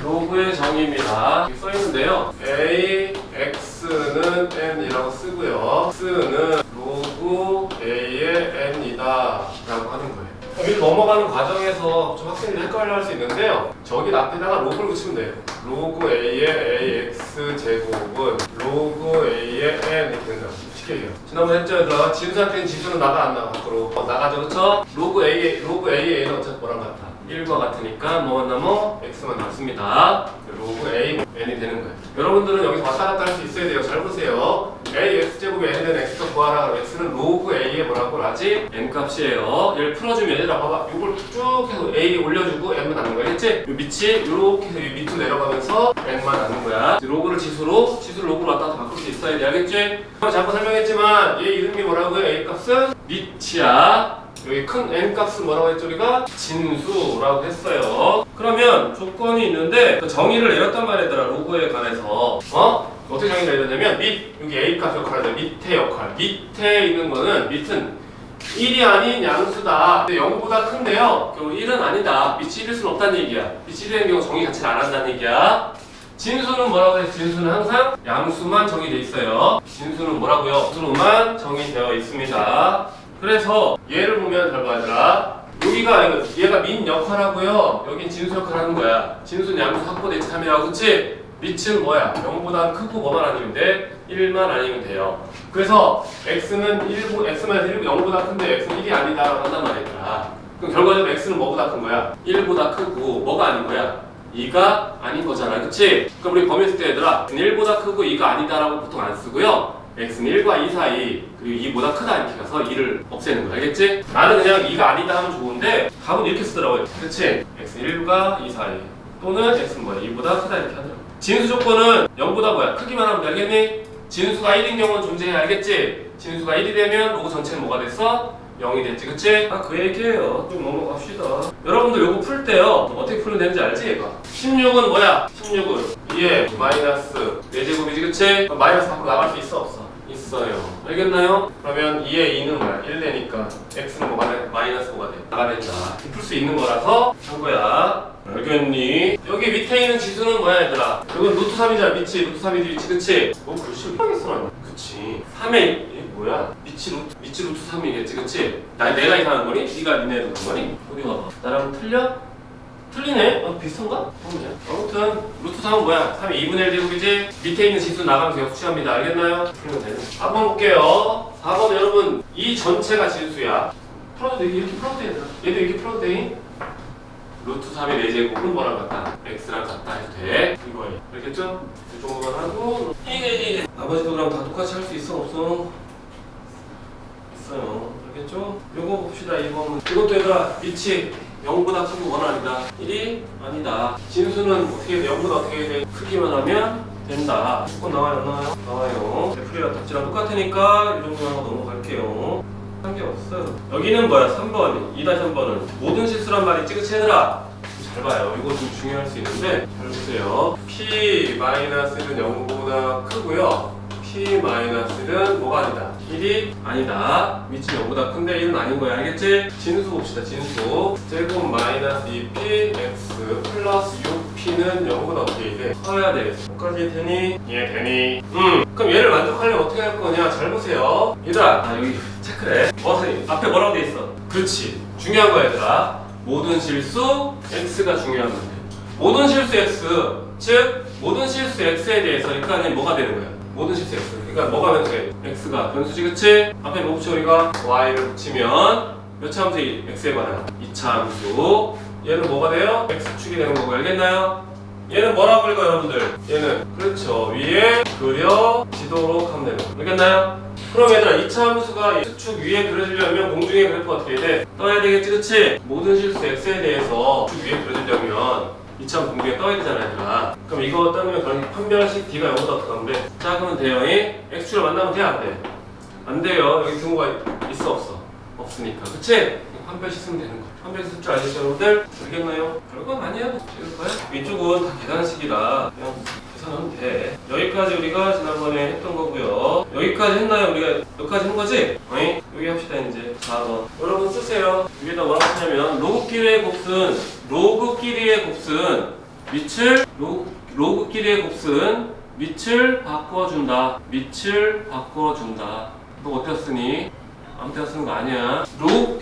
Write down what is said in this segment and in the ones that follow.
로그의 정의입니다. 여기 써있는데요. a, x는 n이라고 쓰고요. x는 로그 a의 n이다 라고 하는 거예요. 여기 넘어가는 과정에서 좀 학생들이 헷갈려 할 수 있는데요. 저기 앞에다가 로그를 붙이면 돼요. 로그 a의 ax 제곱은 로그 a의 n 이렇게 된다. 쉽게 얘기해요. 지난번에 했죠, 얘들아. 진수한테는 지수는 나가 안 나가? 밖으로. 나가죠, 그쵸? 로그 a의 a는 어차피 뭐랑 같아? 1과 같으니까 뭐만 남어? x만 남습니다. 로그 a n이 되는 거예요. 여러분들은 여기서 왔다 갔다 할 수 있어야 돼요. 잘 보세요. a x제곱에 n은 x가 구하라. 그럼 x는 로그 a의 뭐라고 하지? n 값이에요. 얘를 풀어주면 얘들아 봐봐. 이걸 쭉 해서 a 올려주고 n만 남는 거야. 알겠지? 이 밑이 이렇게 해서 이 밑으로 내려가면서 n만 남는 거야. 로그를 지수로 로그로 왔다 갔다 바꿀 수 있어야 돼. 알겠지? 잠깐 설명했지만 얘 이름이 뭐라고요? a 값은 밑이야. 여기 큰 n 값은 뭐라고 했죠? 우리가 진수라고 했어요. 그러면 조건이 있는데 그 정의를 내렸단 말이더라. 로그에 관해서 어떻게 정의를 내렸냐면 여기 a 값 역할을 하죠. 밑에 역할. 밑에 있는 거는 밑은 1이 아닌 양수다. 근데 0보다 큰데요. 결국 1은 아니다. 밑이 1일 수는 없다는 얘기야. 밑이 1인 경우 정의 자체를 안 한다는 얘기야. 진수는 뭐라고 해서 진수는 항상 양수만 정의되어 있어요. 진수는 뭐라고요? 수로만 정의되어 있습니다. 그래서 얘를 보면 잘 봐라. 여기가 얘가 민 역할하고요. 여긴 진수 역할하는 거야. 진수는 양수 확보 대치 3이라고, 그치? 밑은 뭐야? 0보다 크고 뭐만 아니면 돼? 1만 아니면 돼요. 그래서 x는 1, 0보다 큰데 x는 1이 아니다라고 한단 말이야. 그럼 결과적으로 x는 뭐보다 큰 거야? 1보다 크고 뭐가 아닌 거야? 2가 아닌 거잖아, 그치? 그럼 우리 범위 쓸 때 얘들아, x는 1보다 크고 2가 아니다라고 보통 안 쓰고요. x는 1과 2 사이, 그리고 2보다 크다 이렇게 가서 2를 없애는 거야, 알겠지? 나는 그냥 2가 아니다 하면 좋은데 답은 이렇게 쓰더라고요. 그치? x는 1과 2 사이 또는 x는 뭐야? 2보다 크다 이렇게 하더라고. 진수 조건은 0보다 뭐야? 크기만 하면 돼, 알겠니? 진수가 1인 경우는 존재해, 알겠지? 진수가 1이 되면 로그 전체는 뭐가 됐어? 0이 됐지, 그치? 그 얘기예요. 좀 넘어갑시다. 여러분들 요거 풀 때요, 어떻게 풀면 되는지 알지, 얘가? 16은 뭐야? 16은 2에 마이너스 4제곱이지, 그치? 그럼 마이너스 밖으로 나갈 수 있어, 없어? 있어요. 알겠나요? 그러면 2에 2는 뭐야? 1되니까 x는 뭐가 돼? 마이너스 5가 돼. 나가 된다. 풀 수 있는 거라서 한 거야. 알겠니? 여기 밑에 있는 지수는 뭐야, 얘들아? 이건 루트 3이잖아, 밑이. 루트 3이지, 위치, 그치? 글씨 이상하게 써놨네. 그치. 3에 이게 뭐야? 밑이 루트 3이겠지, 그치? 내가 이상한 거니? 네가 니네 이상한 거니? 어디 봐봐. 나랑 틀려? 틀리네? 비슷한가? 아무튼 루트 3은 뭐야? 3이 2분의 1 제곱이지? 밑에 있는 지수 나가면서 역수합니다. 알겠나요? 풀면 되네. 4번 볼게요. 4번은 여러분 이 전체가 진수야. 풀어도 돼. 이렇게 풀어도 돼. 얘도 이렇게 풀어도 돼. 루트 3의 4제곱은 뭐랑 같다? x랑 같다 해도 돼. 이거예요. 알겠죠? 이 정도만 하고 이게 나머지도 그럼 다 똑같이 할 수 있어? 없어? 있어요. 알겠죠? 요거 봅시다. 이거는 이것도 얘들아 밑이 0보다 크고 1은 아니다. 1이 아니다. 진수는 어떻게 돼? 0보다 어떻게 돼? 크기만 하면 된다. 조건 나와요? 안 나와요? 나와요. F랑 답지랑 똑같으니까 이 정도 하고 넘어갈게요. 한 게 없어요. 여기는 뭐야? 3번. 2-3번은 모든 실수란 말이 그치 얘들아? 잘 봐요. 이거 좀 중요할 수 있는데 잘 보세요. P-는 0보다 크고요. P-는 뭐가 아니다? 1이 아니다. 밑이 0보다 큰데 1은 아닌 거야. 알겠지? 진수 봅시다. 진수. 제곱 마이너스 2P X 플러스 6P는 0보다 어떻게 돼? 커야 되겠어. 뭐까지 되니? 예, 되니? 그럼 얘를 만족하려면 어떻게 할 거냐? 잘 보세요. 얘들아, 여기 체크해. 앞에 뭐라고 돼 있어? 그렇지. 중요한 거야, 얘들아. 모든 실수 X가 중요한 건데. 모든 실수 X, 즉 모든 실수 X에 대해서 그러니까 뭐가 되는 거야? 모든 실수 X. 그러니까 뭐가 변수해? X가 변수지, 그치? 앞에 뭐 붙여 우리가? Y를 붙이면 몇 차 함수 X에 관한 2차 함수. 얘는 뭐가 돼요? X축이 되는 거고, 알겠나요? 얘는 뭐라고 읽어요, 여러분들? 얘는 그렇죠. 위에 그려지도록 하면 되는 거. 알겠나요? 그럼 얘들아 2차 함수가 X축 위에 그려지려면 공중의 그래프가 어떻게 돼? 떠야 되겠지, 그치? 모든 실수 X에 대해서 X축 위에 그려지려면 2차 함수 공중에 떠야 되잖아, 얘들아. 그럼 이거 떠면 그럼 판별식 D가 0보다 어떻게 하면 돼? 자, 그러면 대형이 X축을 만나면 돼, 안 돼? 안 돼요. 여기 등호가 있어, 없어? 없으니까, 그치? 판별식 쓰면 되는 거야. 판별식 쓸 줄 알겠죠, 여러분들? 알겠나요? 별거 많이 해도 되겠어요? 이쪽은 다 계산식이라 그냥 계산하면 돼. 여기까지 우리가 지난번에 했던 거고요. 여기까지 했나요? 우리가 여기까지 한 거지? 어이? 여기 합시다 이제 4번. 여러분 쓰세요. 여기다 뭐라고 쓰냐면 로그끼리의 곱은 밑을 로그끼리의 곱셈 밑을 바꿔준다. 밑을 바꿔준다. 너 어디다 쓰니? 아무 데나 쓰는 거 아니야.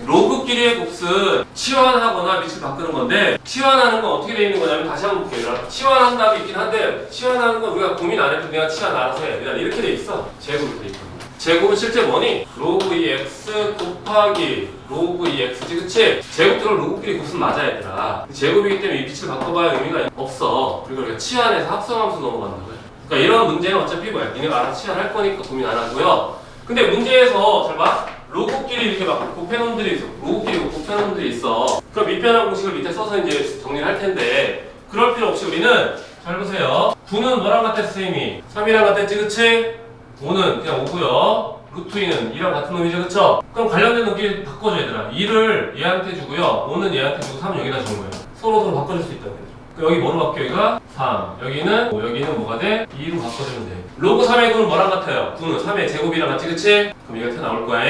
로그끼리의 곱셈 치환하거나 밑을 바꾸는 건데, 치환하는 건 어떻게 되어 있는 거냐면 다시 한번 볼게요. 치환한 답이 있긴 한데, 치환하는 건 우리가 고민 안 해도 그냥 치환 알아서 해. 그냥 이렇게 돼 있어. 제곱이 돼 있고. 제곱은 실제 뭐니? 로그 2x 곱하기 로그 2x지, 그치? 제곱들은 로그끼리 곱셈 맞아, 얘들아. 제곱이기 때문에 이 빛을 바꿔봐야 의미가 없어. 그리고 우리가 치환해서 합성하면서 넘어간다고요. 그러니까 이런 문제는 어차피 뭐야? 니네가 알아서 치환할 거니까 고민 안 하고요. 근데 문제에서 잘 봐. 로그끼리 이렇게 막 곱해놓은 들이 있어. 로그끼리 곱해놓은 들이 있어. 그럼 밑변환 공식을 밑에 써서 이제 정리를 할 텐데, 그럴 필요 없이 우리는 잘 보세요. 9는 뭐랑 같았어, 선생님이? 3이랑 같았지, 그치? 5는 그냥 5고요. 루트 2는 2랑 같은 놈이죠, 그쵸? 그럼 관련된 놈끼리 바꿔줘, 얘들아. 2를 얘한테 주고요. 5는 얘한테 주고 3은 여기다 준 거예요. 서로 바꿔줄 수 있다고. 여기 뭐로 바뀌어? 여기가 3. 여기는 여기는 뭐가 돼? 2로 바꿔주면 돼. 로그 3의 9는 뭐랑 같아요? 9는 3의 제곱이랑 같지, 그치? 그럼 이거 이렇게 나올 거야.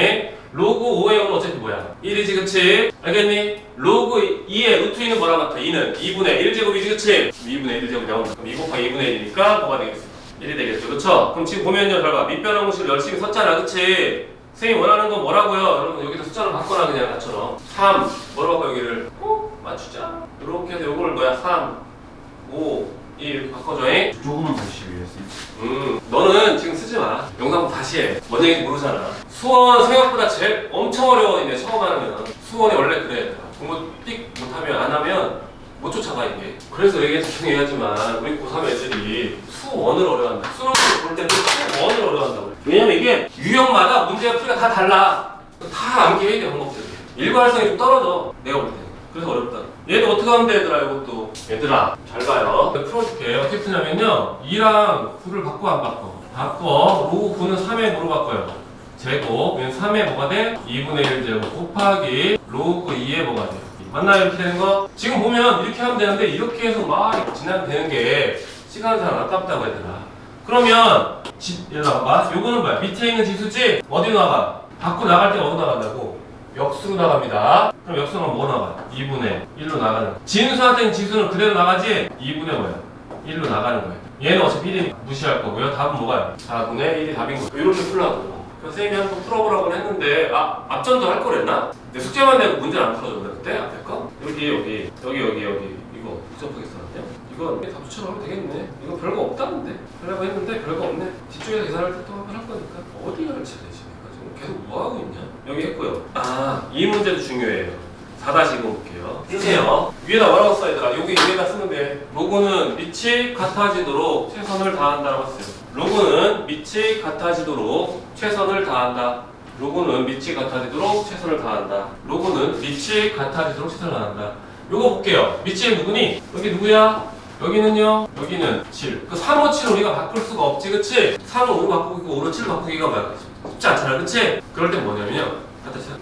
로그 5의 5는 어차피 뭐야? 1이지, 그치? 알겠니? 로그 2의 루트 2는 뭐랑 같아? 2는 2분의 1제곱이지, 그치? 2분의 1제곱 나온다. 그럼 2 곱하기 2분의 1이니까 뭐가 되겠어? 1이 되겠죠, 그쵸? 그럼 지금 보면요, 잘 봐. 밑변환 공식을 열심히 썼잖아, 그치? 선생님 원하는 건 뭐라고요? 여러분 여기다 숫자를 바꿔라, 그냥 나처럼. 3 뭐로 바꿔 여기를? 맞추자. 이렇게 해서 요걸 뭐야? 3 5 2 이렇게 바꿔줘. 조금만 다시 위해서. 너는 지금 쓰지 마. 영상 다시 해. 뭔 얘기인지 모르잖아. 수원 생각보다 제일 엄청 어려워. 이제 처음 하면 수원이 원래 그래. 공부 삑 못하면 안 하면 못 쫓아가 이게. 그래서 얘기하지만 우리 고3 애들이 수원을 어려워한다. 수능을 볼 때도 수원을 어려워한다고. 왜냐면 이게 유형마다 문제가 풀이가 다 달라. 다 암기해야 돼, 방법들이. 일괄성이 좀 떨어져, 내가 볼 때는. 그래서 어렵다. 얘도 어떻게 하면 돼, 얘들아, 이것도. 얘들아, 잘 봐요. 풀어줄게. 어떻게 푸냐면요. 2랑 9를 바꿔, 안 바꿔? 바꿔. 로그 9는 3에 뭐로 바꿔요? 제곱. 얘는 3에 뭐가 돼? 2분의 1 제곱 곱하기 로그 2에 뭐가 돼? 맞나요? 이렇게 되는 거? 지금 보면 이렇게 하면 되는데, 이렇게 해서 막 진행되는 게 시간 상 아깝다고 얘들아. 그러면, 얘들아, 봐. 요거는 뭐야? 밑에 있는 지수지? 어디로 나가? 밖으로 나갈 때 어디로 나간다고? 역수로 나갑니다. 그럼 역수는 뭐 나가? 2분의 1로 나가는. 진수한테는 지수는 그대로 나가지? 2분의 뭐야? 1로 나가는 거예요. 얘는 어차피 1이 무시할 거고요. 답은 뭐가요? 4분의 1이 답인 거예요. 이렇게 풀라고. 선생님이 한번 풀어보라고 했는데, 앞전도 할 거랬나? 근데 숙제만 내고 문제를 안 풀어줬나 그때? 앞에 거? 여기 이거 복잡하게 써놨네요? 이거 다 붙여넣으면 되겠네. 이거 별거 없다는데? 하려고 했는데 별거 없네. 뒤쪽에서 계산할 때 또 한 번 할 거니까 어디가 할지 되지? 계속 뭐하고 있냐? 여기 했고요. 이 문제도 중요해요. 4-2번 볼게요. 쓰세요. 위에다 뭐라고 써, 얘들아? 여기 위에다 쓰는데, 로그는 밑이 같아지도록 최선을 다한다라고 했어요. 로그는 밑이 같아지도록 최선을 다한다. 로그는 밑이 같아지도록 최선을 다한다. 로그는 밑이 같아지도록 최선을 다한다. 요거 볼게요. 밑이 누구니? 여기 누구야? 여기는요? 여기는 7. 그 3, 5, 7을 우리가 바꿀 수가 없지, 그치? 3을 5로 바꾸고 5로 7 바꾸기가 뭐야? 쉽지 않잖아, 그치? 그럴 때 뭐냐면요.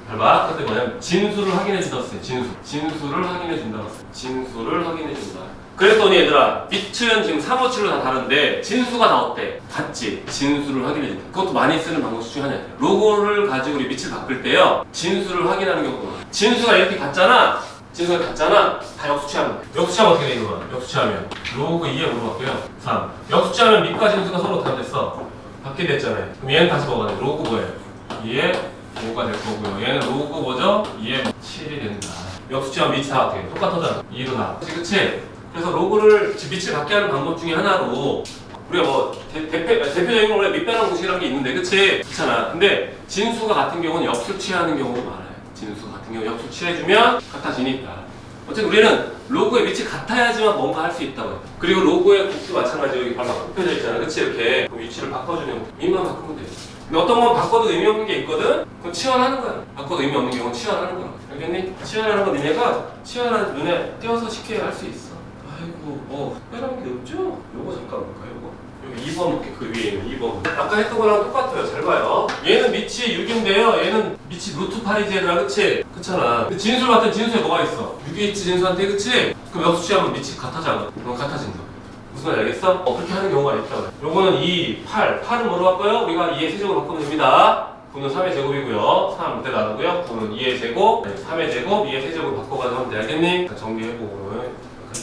잘 봐. 그때 뭐냐면 진수를 확인해 준다고 했어요. 진수를 확인해 준다고 했어요. 진수를 확인해 준다. 그랬더니 얘들아, 밑은 지금 3, 5, 7로 다 다른데 진수가 다 어때? 같지? 진수를 확인해 준다. 그것도 많이 쓰는 방법 중에 하나예요. 로고를 가지고 우리 밑을 바꿀 때요, 진수를 확인하는 경우가 많아요. 진수가 이렇게 같잖아. 다 역수치하면 돼. 역수치하면 어떻게 되는 거야? 역수치하면 로그 2에 뭐로 바뀌어요? 3. 역수치하면 밑과 진수가 서로 다 됐어. 바뀌게 됐잖아요. 그럼 얘는 다시 뭐가 돼? 로그 뭐예요? 2에 5가 될 거고요. 얘는 로그 뭐죠? 2에 7이 된다. 역수치하면 밑이 다 어떻게 돼? 똑같아잖아. 2로 나. 그치? 그래서 로그를 밑을 갖게 하는 방법 중에 하나로 우리가 뭐 대표적인 건 원래 밑변환 공식이라는 게 있는데, 그치? 그렇잖아. 근데 진수가 같은 경우는 역수치하는 경우가 많아요. 진수 같은 경우 역수치해주면 같아지니까. 어쨌든 우리는 로그의 위치 같아야지만 뭔가 할 수 있다고 해요. 그리고 로그의 곱도 마찬가지. 여기 봐봐, 굽혀져 있잖아, 그치? 이렇게 위치를 바꿔주면 의미만 바꾸면 돼. 근데 어떤 건 바꿔도 의미 없는 게 있거든? 그럼 치환하는 거야. 바꿔도 의미 없는 경우는 치환하는 거야. 알겠니? 치환하는 건 니네가 치환한 눈에 띄어서 쉽게 할 수 있어. 아이고, 뭐 특별한 게 없죠? 요거 잠깐 볼까요? 여기 2번 볼게. 그 위에 있는 2번. 아까 했던 거랑 똑같아요. 잘 봐요. 얘는 밑이 6인데요. 얘는 밑이 루트 8이지, 얘들아, 그치? 그렇잖아. 근데 진수를 봤더니 진수에 뭐가 있어? 6이 있지, 진수한테, 그치? 그럼 역수치하면 밑이 같아지잖아. 그럼 같아진다. 무슨 말인지 알겠어? 그렇게 하는 경우가 있다고 해요. 요거는 2, 8. 8은 뭐로 바꿔요? 우리가 2의 세제곱으로 바꾸면 됩니다. 9는 3의 제곱이고요. 3 밑에 나누고요. 9는 2의 제곱, 3의 제곱, 2의 세제곱으로 바꿔가지고 하면 돼. 알겠니? 정리해보고 할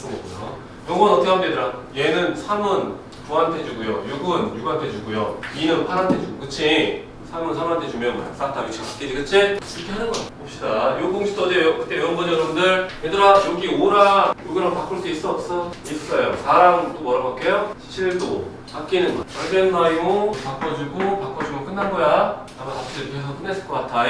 거고요. 요건 어떻게 하면 되더라? 얘는 3은 9한테 주고요. 6은 6한테 주고요. 2는 8한테 주고. 그치? 3은 3한테 주면 뭐야? 싹 다 위치가 바뀌지, 그치? 이렇게 하는 거야. 봅시다. 요 공식도 어제 그때 외운 거죠, 여러분들? 얘들아, 여기 5랑 여기랑 바꿀 수 있어, 없어? 있어요. 4랑 또 뭐라고 할게요? 7도 바뀌는 거야. 알겠나요? 바꿔주면 끝난 거야. 아마 답지 이렇게 해서 끝냈을 것 같아.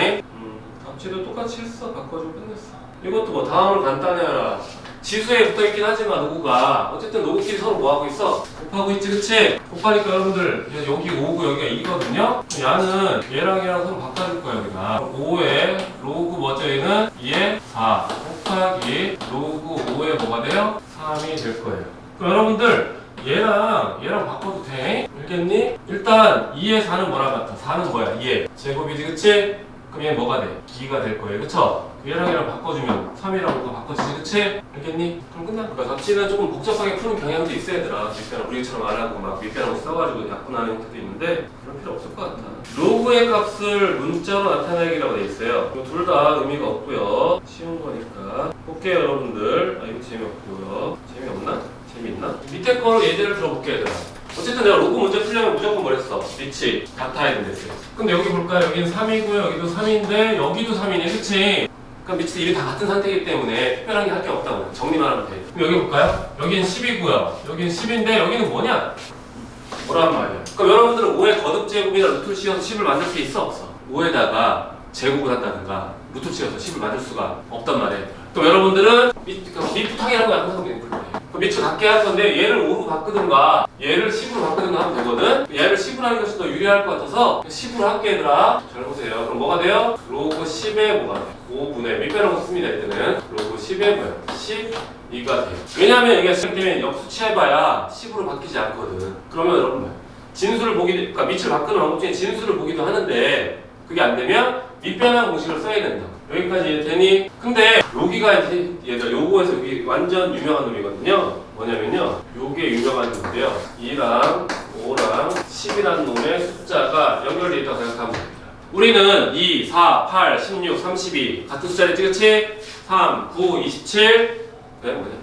답지도 똑같이 했어. 바꿔주고 끝냈어. 이것도 뭐 다음을 간단해라. 지수에 붙어있긴 하지만 로그가 어쨌든 로그끼리 서로 뭐하고 있어? 곱하고 있지, 그치? 곱하니까 여러분들 여기 5고 여기가 2거든요? 얘는 얘랑 서로 바꿔줄 거야 우리가. 5에 로그 뭐죠? 얘는 2에 4 곱하기 로그 5에 뭐가 돼요? 3이 될 거예요. 그럼 여러분들 얘랑 바꿔도 돼? 알겠니? 일단 2에 4는 뭐랑 같아? 4는 뭐야? 2에 제곱이지, 그치? 그럼 얘는 뭐가 돼? 2가 될 거예요, 그쵸? 얘랑 바꿔주면 3이랑 또 바꿔주지, 그치? 알겠니? 그럼 끝난 거야. 답지는 조금 복잡하게 푸는 경향도 있어, 얘들아. 밑배랑 우리처럼 안 하고 막 밑배랑 써가지고 약분하는 형태도 있는데 그런 필요 없을 것 같아. 로그의 값을 문자로 나타내기라고 돼 있어요. 둘 다 의미가 없고요. 쉬운 거니까. 볼게요, 여러분들. 이거 재미없고요. 재미없나? 재미있나? 밑에 거로 예제를 들어볼게요, 얘들아. 어쨌든 내가 로그 문제 풀려면 무조건 뭐랬어? 위치 같아야 된댔어요. 근데 여기 볼까요? 여기는 3이고요. 여기도 3인데 여기도 3이네, 그치? 그럼 밑에 일이 다 같은 상태이기 때문에 특별한 게 할 게 없다고 정리만 하면 돼. 그럼 여기 볼까요? 여기는 10이고요. 여기는 10인데 여기는 뭐냐? 뭐란 말이야? 그럼 여러분들은 5의 거듭제곱이나 루트를 씌워서 10을 만들 수 있어? 없어? 5에다가 제곱을 한다든가 루트를 씌워서 10을 만들 수가 없단 말이에요. 그럼 여러분들은 밑부탕이라고 항상 되는 거예요. 그럼 밑을 갖게 할 건데 얘를 5로 바꾸든가 얘를 10으로 바꾸든가 하면 되거든? 얘를 10으로 하는 것이 더 유리할 것 같아서 10으로 할게, 얘들아. 잘 보세요. 그럼 뭐가 돼요? 로그 10에 뭐가 돼요? 5분의 밑배라고 썼습니다. 이때는 로그 10에 뭐야? 12가 돼요. 왜냐하면 이게 때문에 역수치해봐야 10으로 바뀌지 않거든. 그러면 여러분 뭐야? 진수를 보기도, 그러니까 밑을 바꾸는 방법 중에 진수를 보기도 하는데 그게 안 되면 밑변환 공식을 써야 된다. 여기까지 이해되니? 근데 여기가 이제 얘가 요거에서 여기 완전 유명한 놈이거든요. 뭐냐면요, 요게 유명한 놈인데요. 2랑 5랑 10이라는 놈의 숫자가 연결되어 있다고 생각하면 됩니다. 우리는 2, 4, 8, 16, 32 같은 숫자를 찍었지? 3, 9, 27,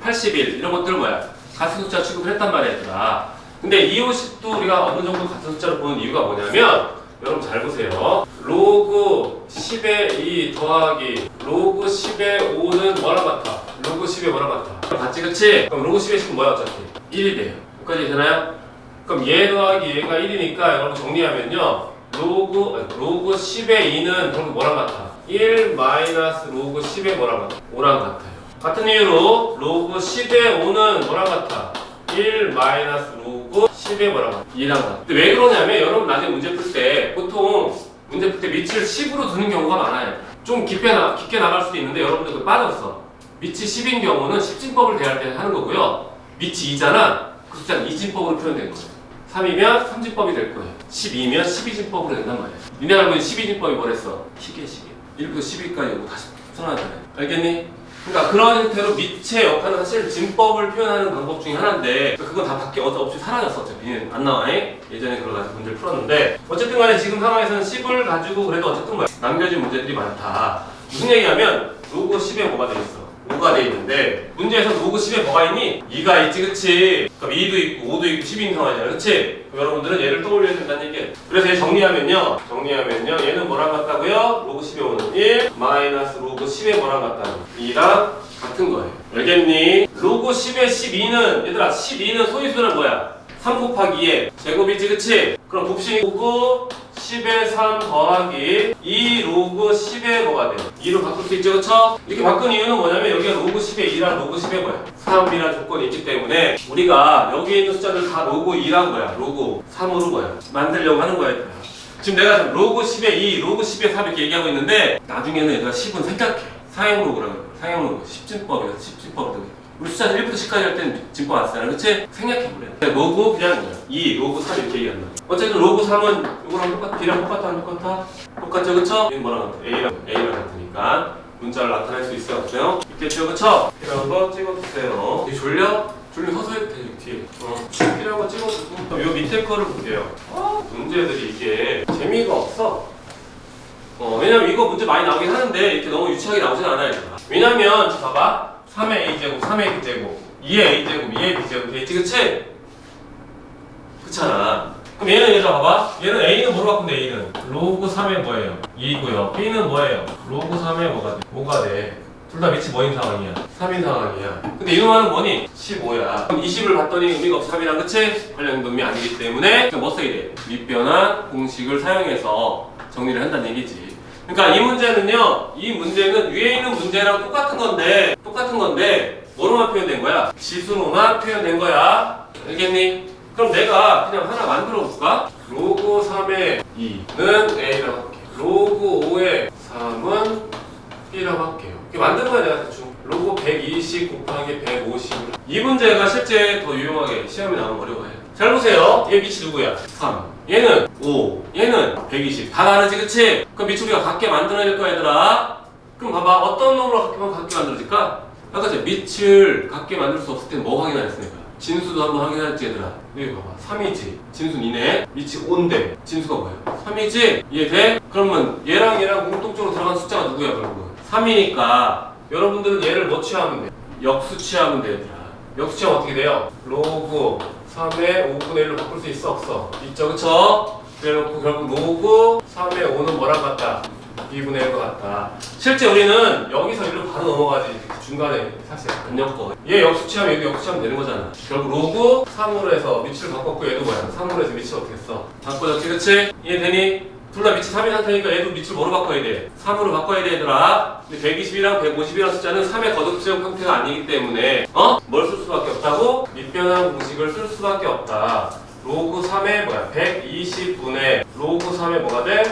81 이런 것들은 뭐야? 같은 숫자 취급을 했단 말이야, 얘들아. 근데 2, 50도 우리가 어느 정도 같은 숫자를 보는 이유가 뭐냐면 여러분 잘 보세요. 로그 10의 2 더하기 로그 10의 5는 뭐랑 같아? 로그 10의 뭐랑 같아? 같지, 그치? 그럼 로그 10의 10은 뭐야 어차피? 1이 돼요. 여기까지 되나요? 그럼 얘 더하기 얘가 1이니까 여러분 정리하면요, 로그 10의 2는 그럼 뭐랑 같아? 1 마이너스 로그 10의 뭐랑 같아? 5랑 같아요. 같은 이유로 로그 10의 5는 뭐랑 같아? 1 마이너스 로그 10의 뭐랑 같아? 2랑 같아. 근데 왜 그러냐면 여러분 나중에 문제 풀 때 보통 문제 풀 때 밑을 10으로 두는 경우가 많아요. 좀 깊게 나갈 수도 있는데 여러분들 그거 빠졌어. 밑이 10인 경우는 10진법을 대할 때 하는 거고요. 밑이 2잖아. 그 숫자는 2진법으로 표현된 거예요. 3이면 3진법이 될 거예요. 12면 12진법으로 된단 말이야. 니네 알고 있는 12진법이 뭐랬어? 1부터 12까지 이거 다시 써놨잖아요. 알겠니? 그러니까 그런 형태로 밑의 역할은 사실 진법을 표현하는 방법 중에 하나인데 그건 다 밖에 없이 사라졌어. 어차피 안 나와. 예전에 그걸 가지고 문제를 풀었는데 어쨌든 간에 지금 상황에서는 10을 가지고 그래도 어쨌든 뭐야, 남겨진 문제들이 많다. 무슨 얘기냐면 로그 10에 뭐가 돼 있어? 5가 돼 있는데 문제에서 로그 10에 뭐가 있니? 2가 있지, 그치? 그럼 2도 있고 5도 있고 10인 상황이잖아, 그치? 그럼 여러분들은 얘를 떠올려야 된다는 얘기예요. 그래서 얘 정리하면요 얘는 뭐랑 같다고요? 로그 10에 5는 1 마이너스 로그 10에 뭐랑 같다는 2랑 같은 거예요. 알겠니? 로그 10에 12는 얘들아 12는 소위수는 뭐야? 3 곱하기 2에 제곱이지, 그치? 그럼 곱식이 로그 10에 3 더하기 2 로그 10에 뭐가 돼? 2로 바꿀 수 있죠, 그쵸? 이렇게 바꾼 이유는 뭐냐면 여기가 로그 10에 2랑 로그 10에 뭐야? 3이라는 조건이 있기 때문에 우리가 여기 있는 숫자들 다 로그 2랑 뭐야? 로그 3으로 뭐야? 만들려고 하는 거야. 지금 내가 지금 로그 10에 2, 로그 10에 3 이렇게 얘기하고 있는데 나중에는 얘가 10은 생략해. 사형 로그라고 그래. 사형 로그. 10진법이야. 10진법. 우리 숫자 1부터 10까지 할 때는 진법 안 쓰잖아, 그치? 생략해버려. 로그 그냥 뭐야? 2, 로그 3 이렇게 얘기한다. 어쨌든 로그 3은 이거랑 똑같아. B랑 똑같아, 안 똑같아? 똑같죠, 그쵸? 얘는 뭐랑 같아? A랑 같으니까 문자를 나타낼 수 있어요, 없어요? 있겠죠, 그쵸? 필요한 거 찍어주세요. 졸려? 졸리면 서서 해도 돼, 뒤에. 필요한 거 찍어주고. 그럼 요 밑에 거를 볼게요. 문제들이 이게 재미가 없어. 왜냐면 이거 문제 많이 나오긴 하는데 이렇게 너무 유치하게 나오진 않아요. 왜냐면 봐봐. 3의 A제곱, 3의 B제곱 2의 a제곱, 2의 b제곱 되겠지, 그치? 그렇잖아. 그럼 얘는 얘들아 봐봐. 얘는 a는 뭐로 바꾼대? a는 로그 3의 뭐예요? 2고요. b는 뭐예요? 로그 3의 뭐가 돼? 5가 돼. 둘 다 밑이 뭐인 상황이야? 3인 상황이야. 근데 이놈아는 뭐니? 15야. 그럼 20을 봤더니 의미가 없어. 3이랑 그치? 관련 놈이 아니기 때문에 뭐 써야 돼? 밑변환 공식을 사용해서 정리를 한다는 얘기지. 그러니까 이 문제는요, 이 문제는 위에 있는 문제랑 똑같은 건데 뭐로만 표현된 거야? 지수로만 표현된 거야. 알겠니? 그럼 내가 그냥 하나 만들어 볼까? 로그 3의 2는 a라고 할게. 로그 5의 3은 b라고 할게요. 이렇게 만든 거야 내가 대충. 로그 120 곱하기 150. 이 문제가 실제 더 유용하게 시험에 나오면 어려워해. 잘 보세요. 얘 밑이 누구야? 3. 얘는 5. 얘는 120. 다 다르지, 그치? 그럼 밑이 우리가 같게 만들어낼 거야, 얘들아. 그럼 봐봐. 어떤 놈으로 같게 만들어질까? 아까 제가 밑을 같게 만들 수 없을 땐 뭐 확인하였습니까? 진수도 한번 확인할지, 얘들아. 여기 봐봐. 3이지. 진수는 2네. 밑이 5인데 진수가 뭐야? 3이지? 이해돼? 그러면 얘랑 공통적으로 들어간 숫자가 누구야, 그러면? 3이니까 여러분들은 얘를 뭐 취하면 돼? 역수 취하면 돼, 얘들아. 역수 취하면 어떻게 돼요? 로그 3의 5분의 1로 바꿀 수 있어, 없어? 있죠, 그쵸? 그래놓고 결국 로그 3의 5는 뭐랑 같다? 2분의 1과 같다. 실제 우리는 여기서 이리로 바로 넘어가지. 중간에 사실 안 엮어. 얘 역수 취하면 얘도 역수 취하면 되는 거잖아. 결국 로그 3으로 해서 밑을 바꿨고 얘도 뭐야? 3으로 해서 밑을 어떻게 했어? 바꿔줬지, 그치? 이해되니? 둘 다 밑이 3인 상태니까 얘도 밑을 뭐로 바꿔야 돼? 3으로 바꿔야 돼, 얘들아. 근데 120이랑 150이라는 숫자는 3의 거듭제곱 형태가 아니기 때문에 뭘 쓸 수밖에 없다고? 밑변환 공식을 쓸 수밖에 없다. 로그 3의 뭐야? 120분의 로그 3의 뭐가 돼?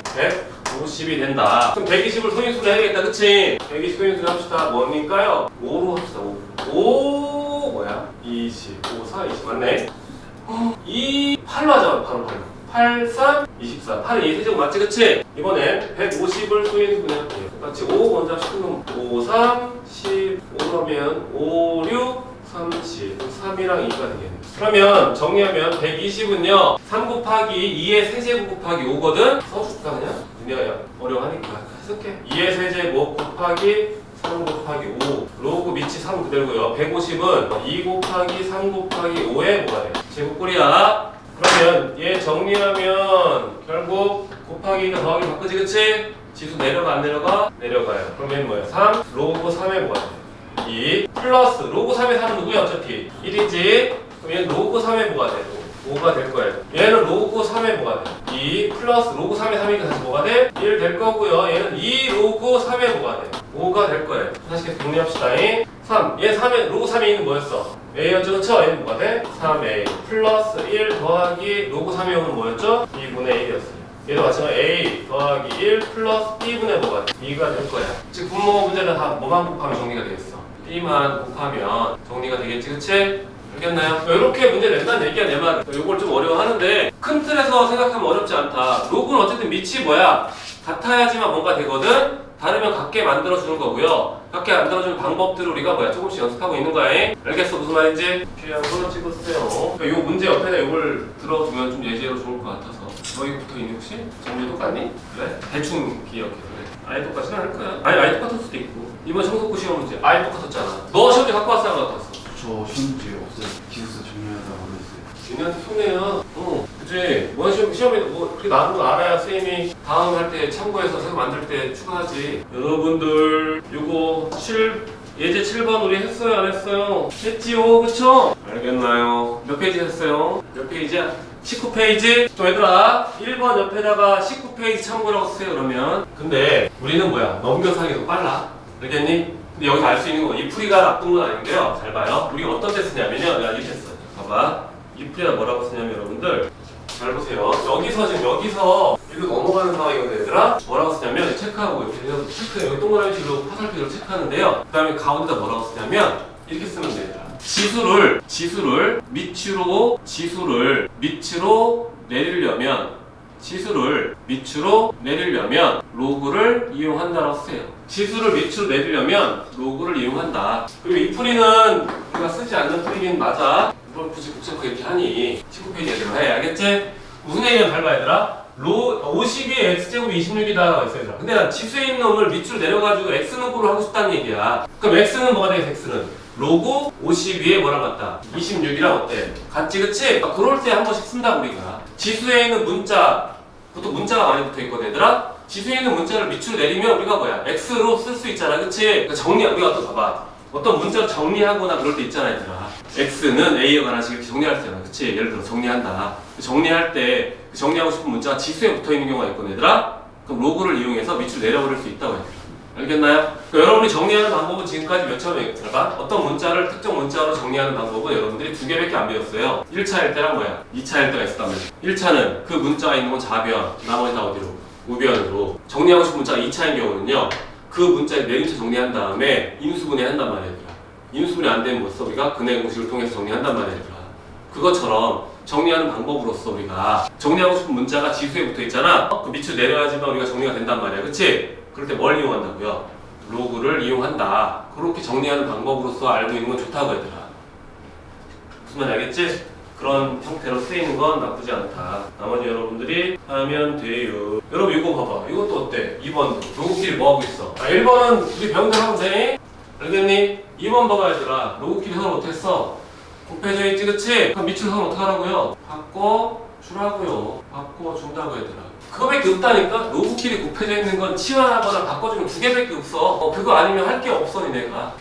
150이 된다. 그럼 120을 소인수로 해야겠다, 그치? 120 소인수로 합시다. 뭡니까요? 5로 합시다. 5 뭐야? 20, 5, 4, 20 맞네? 2, 8로 하자. 바로 8, 3, 24. 8은 2세제곱 맞지, 그치? 이번엔 150을 소인수분해 할게요. 맞지? 5 먼저 합시다. 5, 3, 10, 5라면 5, 6, 30, 3이랑 2가 되겠네. 그러면 정리하면 120은요 3 곱하기 2의 세제곱 곱하기 5거든? 써줄까 그냥? 니네가 어려워하니까 해석해. 2의 세제곱 곱하기 3 곱하기 5 로그 밑이 3 그대로고요. 150은 2 곱하기 3 곱하기 5의 뭐가 돼? 제곱꼴이야. 그러면 얘 정리하면 결국 곱하기가 더하기 바꾸지, 그치? 지수 내려가 안 내려가? 내려가요. 그럼 얘는 뭐야? 3 로그 3의 뭐가 돼? 2 플러스 로그 3의 3은 누구야? 어차피 1이지? 그럼 얘는 로그 3의 뭐가 돼? 5가 될 거예요. 얘는 로그 3의 뭐가 돼? 2 플러스 로그 3의 3이니까 다시 뭐가 돼? 1 될 거고요. 얘는 2 로그 3의 뭐가 돼? 5가 될 거예요. 다시 계속 정리합시다. 3. 얘 3의 로그 3의 2는 뭐였어? A였죠, 그쵸? 얘는 뭐가 돼? 3A 플러스 1 더하기 로그 3의 5는 뭐였죠? 2분의 1이었어요. 얘도 마찬가지로 A 더하기 1 플러스 B분의 뭐가 돼? 2가 될 거야. 즉 분모 문제는 다 뭐만 곱하면 정리가 되겠어? B만 곱하면 정리가 되겠지, 그치? 알겠나요? 이렇게 문제 낸다는 얘기야, 내 말은. 이걸 좀 어려워하는데 큰 틀에서 생각하면 어렵지 않다. 로그는 어쨌든 밑이 뭐야? 같아야지만 뭔가 되거든? 다르면 같게 만들어주는 거고요. 같게 만들어주는 방법들을 우리가 뭐야? 조금씩 연습하고 있는 거야. 알겠어? 무슨 말인지? 필요한 거 찍어주세요. 이 문제 옆에다 이걸 들어두면 좀 예제로 좋을 것 같아서. 너희 붙어 있니 혹시? 정리 똑같니? 그래? 대충 기억해. 그래. 아예 똑같지는 않을 거야. 아니 아예 똑같을 수도 있고. 이번 청소부 시험 문제 아예 똑같았잖아. 너 시험지 갖고 왔어, 안 갖고 왔어? 저 시험지 없어요. 기숙사 정리하다가 그랬어요. 얘네한테 손해야. 그치? 뭐 시험에 뭐 그렇게 나온 거 알아야 쌤이 다음 할 때 참고해서 새로 만들 때 추가하지. 여러분들 요거 예제 7번 우리 했어요, 안 했어요? 했지요, 그쵸? 알겠나요? 몇 페이지 했어요? 몇 페이지야? 19페이지? 또 얘들아 1번 옆에다가 19페이지 참고라고 쓰세요, 그러면. 근데 우리는 뭐야? 넘겨서 하기 더 빨라. 알겠니? 근데 여기서 알 수 있는 거 이 풀이가 나쁜 건 아닌데요. 잘 봐요. 우리가 어떤 데 쓰냐면요. 내가 이렇게 했어. 봐봐. 이 풀이가 뭐라고 쓰냐면 여러분들 잘 보세요. 여기서 이리로 넘어가는 상황이거든, 얘들아. 뭐라고 쓰냐면 체크하고 이렇게 해서 체크 여기 동그라미 실로 화살표로 체크하는데요. 그 다음에 가운데다 뭐라고 쓰냐면 이렇게 쓰면 돼, 얘들아. 지수를 밑으로 내리려면 로그를 이용한다라고 쓰세요. 지수를 밑으로 내리려면 로그를 이용한다. 그리고 이 풀이는 우리가 쓰지 않는 풀이긴 맞아. 이걸 굳이 붙여서 이렇게 하니 19페이지 얘들아 해. 알겠지? 무슨 얘기냐 잘 봐, 얘들아. 50이 x제곱 26이다 했어, 얘들아. 근데 난 지수에 있는 놈을 밑으로 내려가지고 x는 구를 하고 싶다는 얘기야. 그럼 x는 뭐가 되겠어? x는 로그 52에 뭐랑 같다? 26이랑 어때? 같지 그치? 그럴 때 한 번씩 쓴다 우리가. 지수에 있는 문자, 보통 문자가 많이 붙어있거든 얘들아? 지수에 있는 문자를 밑으로 내리면 우리가 뭐야? X로 쓸 수 있잖아 그치? 그러니까 정리, 우리가 또 봐봐. 어떤 문자를 정리하거나 그럴 때 있잖아 얘들아. X는 A에 관한식 이렇게 정리할 수 있잖아 그치? 예를 들어 정리한다. 정리할 때 정리하고 싶은 문자가 지수에 붙어있는 경우가 있거든 얘들아? 그럼 로그를 이용해서 밑으로 내려버릴 수 있다고 얘들아. 알겠나요? 여러분이 정리하는 방법은 지금까지 몇 차례 얘기했잖아. 어떤 문자를 특정 문자로 정리하는 방법은 여러분들이 두 개밖에 안 배웠어요. 1차일 때랑 뭐야? 2차일 때가 있었다면 1차는 그 문자가 있는 건 좌변, 나머지 다 어디로? 우변으로. 정리하고 싶은 문자가 2차인 경우는요, 그 문자를 내림차 정리한 다음에 인수분해 한단 말이야 얘들아. 인수분해 안 되면 뭐써? 우리가 근해 공식을 통해서 정리한단 말이야 얘들아. 그것처럼 정리하는 방법으로서 우리가 정리하고 싶은 문자가 지수에 붙어 있잖아. 그 밑으로 내려야지만 우리가 정리가 된단 말이야 그치? 그럴 때 뭘 이용한다고요? 로그를 이용한다. 그렇게 정리하는 방법으로서 알고 있는 건 좋다고 얘들아. 무슨 말인지 알겠지? 그런 형태로 쓰이는 건 나쁘지 않다. 나머지 여러분들이 하면 돼요. 여러분 이거 봐봐. 이것도 어때? 2번도 로그끼리 뭐하고 있어? 1번은 우리 배운 대로 하면 돼. 알겠니? 2번 봐봐 얘들아. 로그끼리 서로 어떻게 써? 곱해져 있지 그치? 그럼 밑줄 서로 어떻게 하라고요? 바꿔주라고요. 바꿔준다고 얘들아. 그거밖에 없다니까? 로그끼리 곱해져 있는 건 치환하거나 바꿔주면 두 개밖에 없어. 그거 아니면 할 게 없어 니네가.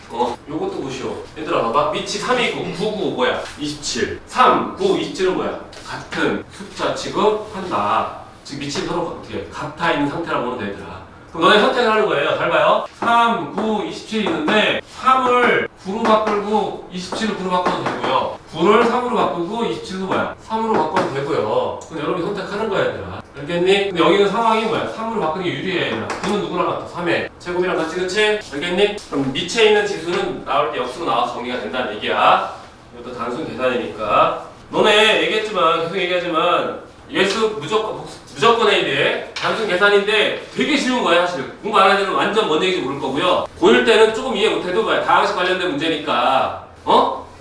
요것도 보시오. 얘들아 봐봐. 밑이 3이고 99 뭐야? 27. 3, 9, 27은 뭐야? 같은 숫자 취급한다. 즉 밑이 서로 어떻게 같아 있는 상태라고 보면 되더라. 그럼 너네 선택을 하는 거예요. 잘 봐요. 3, 9, 27이 있는데 3을 9로 바꾸고 27을 9로 바꿔도 되고요. 9를 3으로 바꾸고 27도 뭐야? 3으로 바꿔도 되고요. 그럼 여러분이 선택하는 거야 얘들아. 알겠니? 근데 여기는 상황이 뭐야? 3으로 바꾸는 게 유리해 얘들아. 9는 누구랑 같아? 3의 제곱이랑 같이 그치? 알겠니? 그럼 밑에 있는 지수는 나올 때 역수로 나와서 정리가 된다는 얘기야. 이것도 단순 계산이니까. 너네 얘기했지만 계속 얘기하지만 예수 무조건 해야 돼. 단순 계산인데 되게 쉬운 거야 사실. 공부 안 하는 애들은 완전 뭔 얘기인지 모를 거고요. 고1 때는 조금 이해 못해도 뭐야 다항식 관련된 문제니까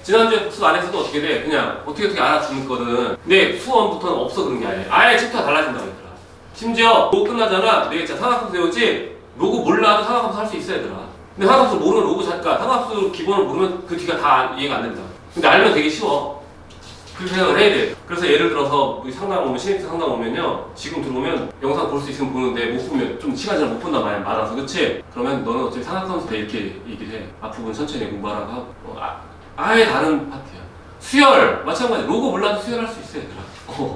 지난주에 복습 안 했어도 어떻게 돼? 그냥 어떻게 알아주는 거든. 근데 수원부터는 없어 그런 게 아니야. 아예 챕터가 달라진다고 얘들아. 심지어 로그 끝나잖아. 내가 진짜 산학함수 배우지? 로그 몰라도 산학함수 할 수 있어 얘들아. 근데 산학함수 모르면 로그 잠깐 산학함수 기본을 모르면 그 뒤가 다 이해가 안 된다. 근데 알면 되게 쉬워. 그렇게 생각을 해야 돼. 그래서 예를 들어서 우리 상담 오면 신입생 상담 오면요 지금 들어오면 영상 볼 수 있으면 보는데 못 보면 좀 시간 지나면 못 본단 말이야 많아서 그치? 그러면 너는 어차피 산학함수 때 이렇게 얘기를 해. 앞부분 천천히 공부하라고 하고 아예 다른 파트야. 수열 마찬가지. 로고 몰라도 수열할 수 있어 얘들아.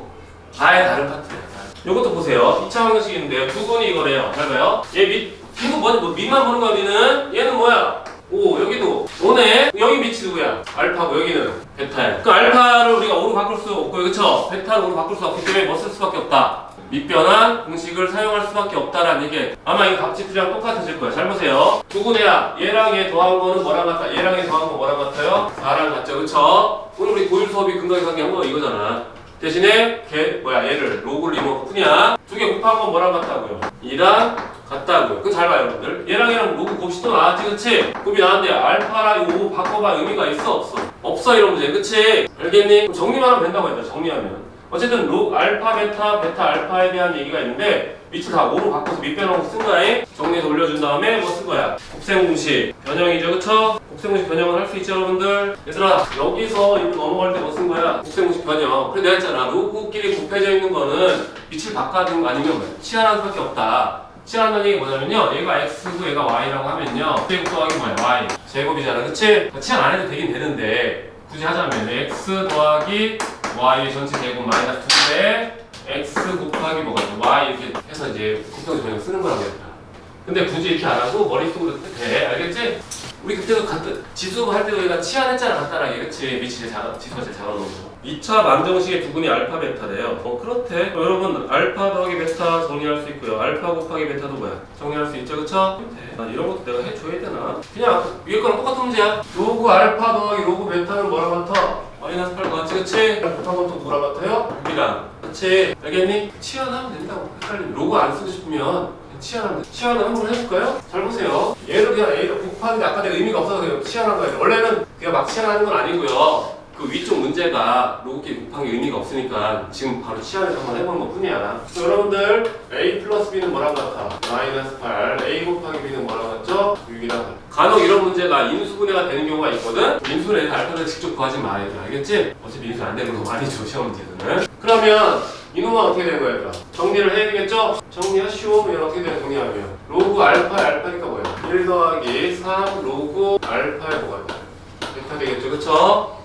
아예 다른 파트야. 요것도 보세요. 2차 방정식인데요 두근이 이거래요. 잘 봐요. 이거 뭐 밑만 보는 거야 우리는. 얘는 뭐야? 오 여기도 오네. 여기 밑이 누구야? 알파고 여기는 베타야. 그 알파를 우리가 5로 바꿀 수 없고 그쵸? 베타를 5로 바꿀 수 없기 때문에 뭐 쓸 수밖에 없다. 밑변환 공식을 사용할 수밖에 없다라는 얘기. 아마 이거 각지풀이랑 똑같으실 거예요. 잘 보세요. 두근이야. 얘랑 얘 더한 거는 뭐랑 같아? 얘랑 얘 더한 거 뭐랑 같아요? 4랑 같죠 그쵸? 오늘 우리 고1 수업이 근각이상계 한 거 이거잖아. 대신에 얘를 로그를 이용한 뿐이야. 두 개 곱한 건 뭐랑 같다고요? 2랑 같다고요. 그거 잘 봐요 여러분들. 얘랑 얘랑 로그 곱이 또 나왔지 그치? 곱이 나왔는데 알파랑 이거 5 바꿔봐 의미가 있어 없어? 없어 이런 문제 그치? 알겠니? 그럼 정리만 하면 된다고 했다 정리하면. 어쨌든 알파 베타 베타 알파에 대한 얘기가 있는데 밑을 다 5로 바꿔서 밑변하고 쓴 거야. 정리해서 올려준 다음에 뭐 쓴 거야? 곱셈공식 변형이죠 그쵸? 곱셈공식 변형을 할 수 있죠 여러분들. 얘들아 여기서 이거 넘어갈 때 뭐 쓴 거야? 곱셈공식 변형. 그래 내가 했잖아. 로그끼리 곱해져 있는 거는 밑을 바꿔준 거 아니면 뭐야? 치환하는 수밖에 없다. 치환하는 얘기 뭐냐면요 얘가 x고 얘가 y라고 하면요 제곱 더하기 뭐야? y 제곱이잖아 그치? 치환 안 해도 되긴 되는데 굳이 하자면 x 더하기 y 전체 제곱 마이너스 2배 x 곱하기 뭐가 있어? y 이렇게 해서 이제 곱셈 변형 쓰는 거라고 했다. 근데 굳이 이렇게 안 하고 머릿속으로 돼. 알겠지? 우리 그때도 지수 할 때도 얘가 치환했잖아 간단하게 그치? 밑이 제일 지수가 제일 작아놓은 2차 방정식의 두근이 알파 베타래요. 그렇대. 여러분 알파 더하기 베타 정리할 수 있고요. 알파 곱하기 베타도 뭐야? 정리할 수 있죠 그쵸? 이런 것도 내가 해줘야 되나? 그냥 위에 거랑 똑같은 문제야. 로그 알파 더하기 로그 베타는 뭐랑 같아? 마이너스 8 같지 그치? 곱한 건 또 뭐랑 같아요? 6이랑 그치? 알겠니? 치환하면 된다고. 헷갈리면 로그 안 쓰고 싶으면 치환하면 돼. 치환을 한번 해볼까요? 잘 보세요. 얘를 그냥 A를 곱하는데 아까 내가 의미가 없어서 그냥 치환한 거예요. 원래는 그냥 막 치환하는 건 아니고요. 그 위쪽 문제가 로그끼리 곱한 게 의미가 없으니까 지금 바로 치환해서 한번 해보는 것 뿐이야. 여러분들 A 플러스 B는 뭐랑 같아? 마이너스 8. A 곱하기 B는 뭐랑 같죠? 6이랑 같아. 간혹 이런 문제가 인수분해가 되는 경우가 있거든. 인수분해에서 알파벳 직접 구하지 마 얘들아. 알겠지? 어차피 인수 안 되는 거 많이 줘 시험 문제는. 그러면 이놈은 어떻게 되는 거야 얘들아? 정리를 해야 되겠죠? 정리하시오. 그러면 어떻게 되는 정리하면 로그 알파니까 뭐야? 1 더하기 3 로그 알파에 뭐가 돼? 베타 되겠죠? 그쵸?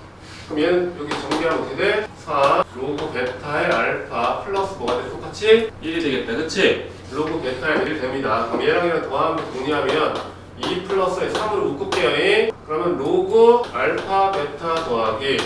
그럼 얘는 여기 정리하면 어떻게 돼? 4 로그 베타의 알파 플러스 뭐가 돼? 똑같이 1이 되겠다. 그치? 로그 베타의 1이 됩니다. 그럼 얘랑 얘랑 더하면 정리하면 2 플러스에 3으로 묶을게요. 그러면 로그 알파 베타 더하기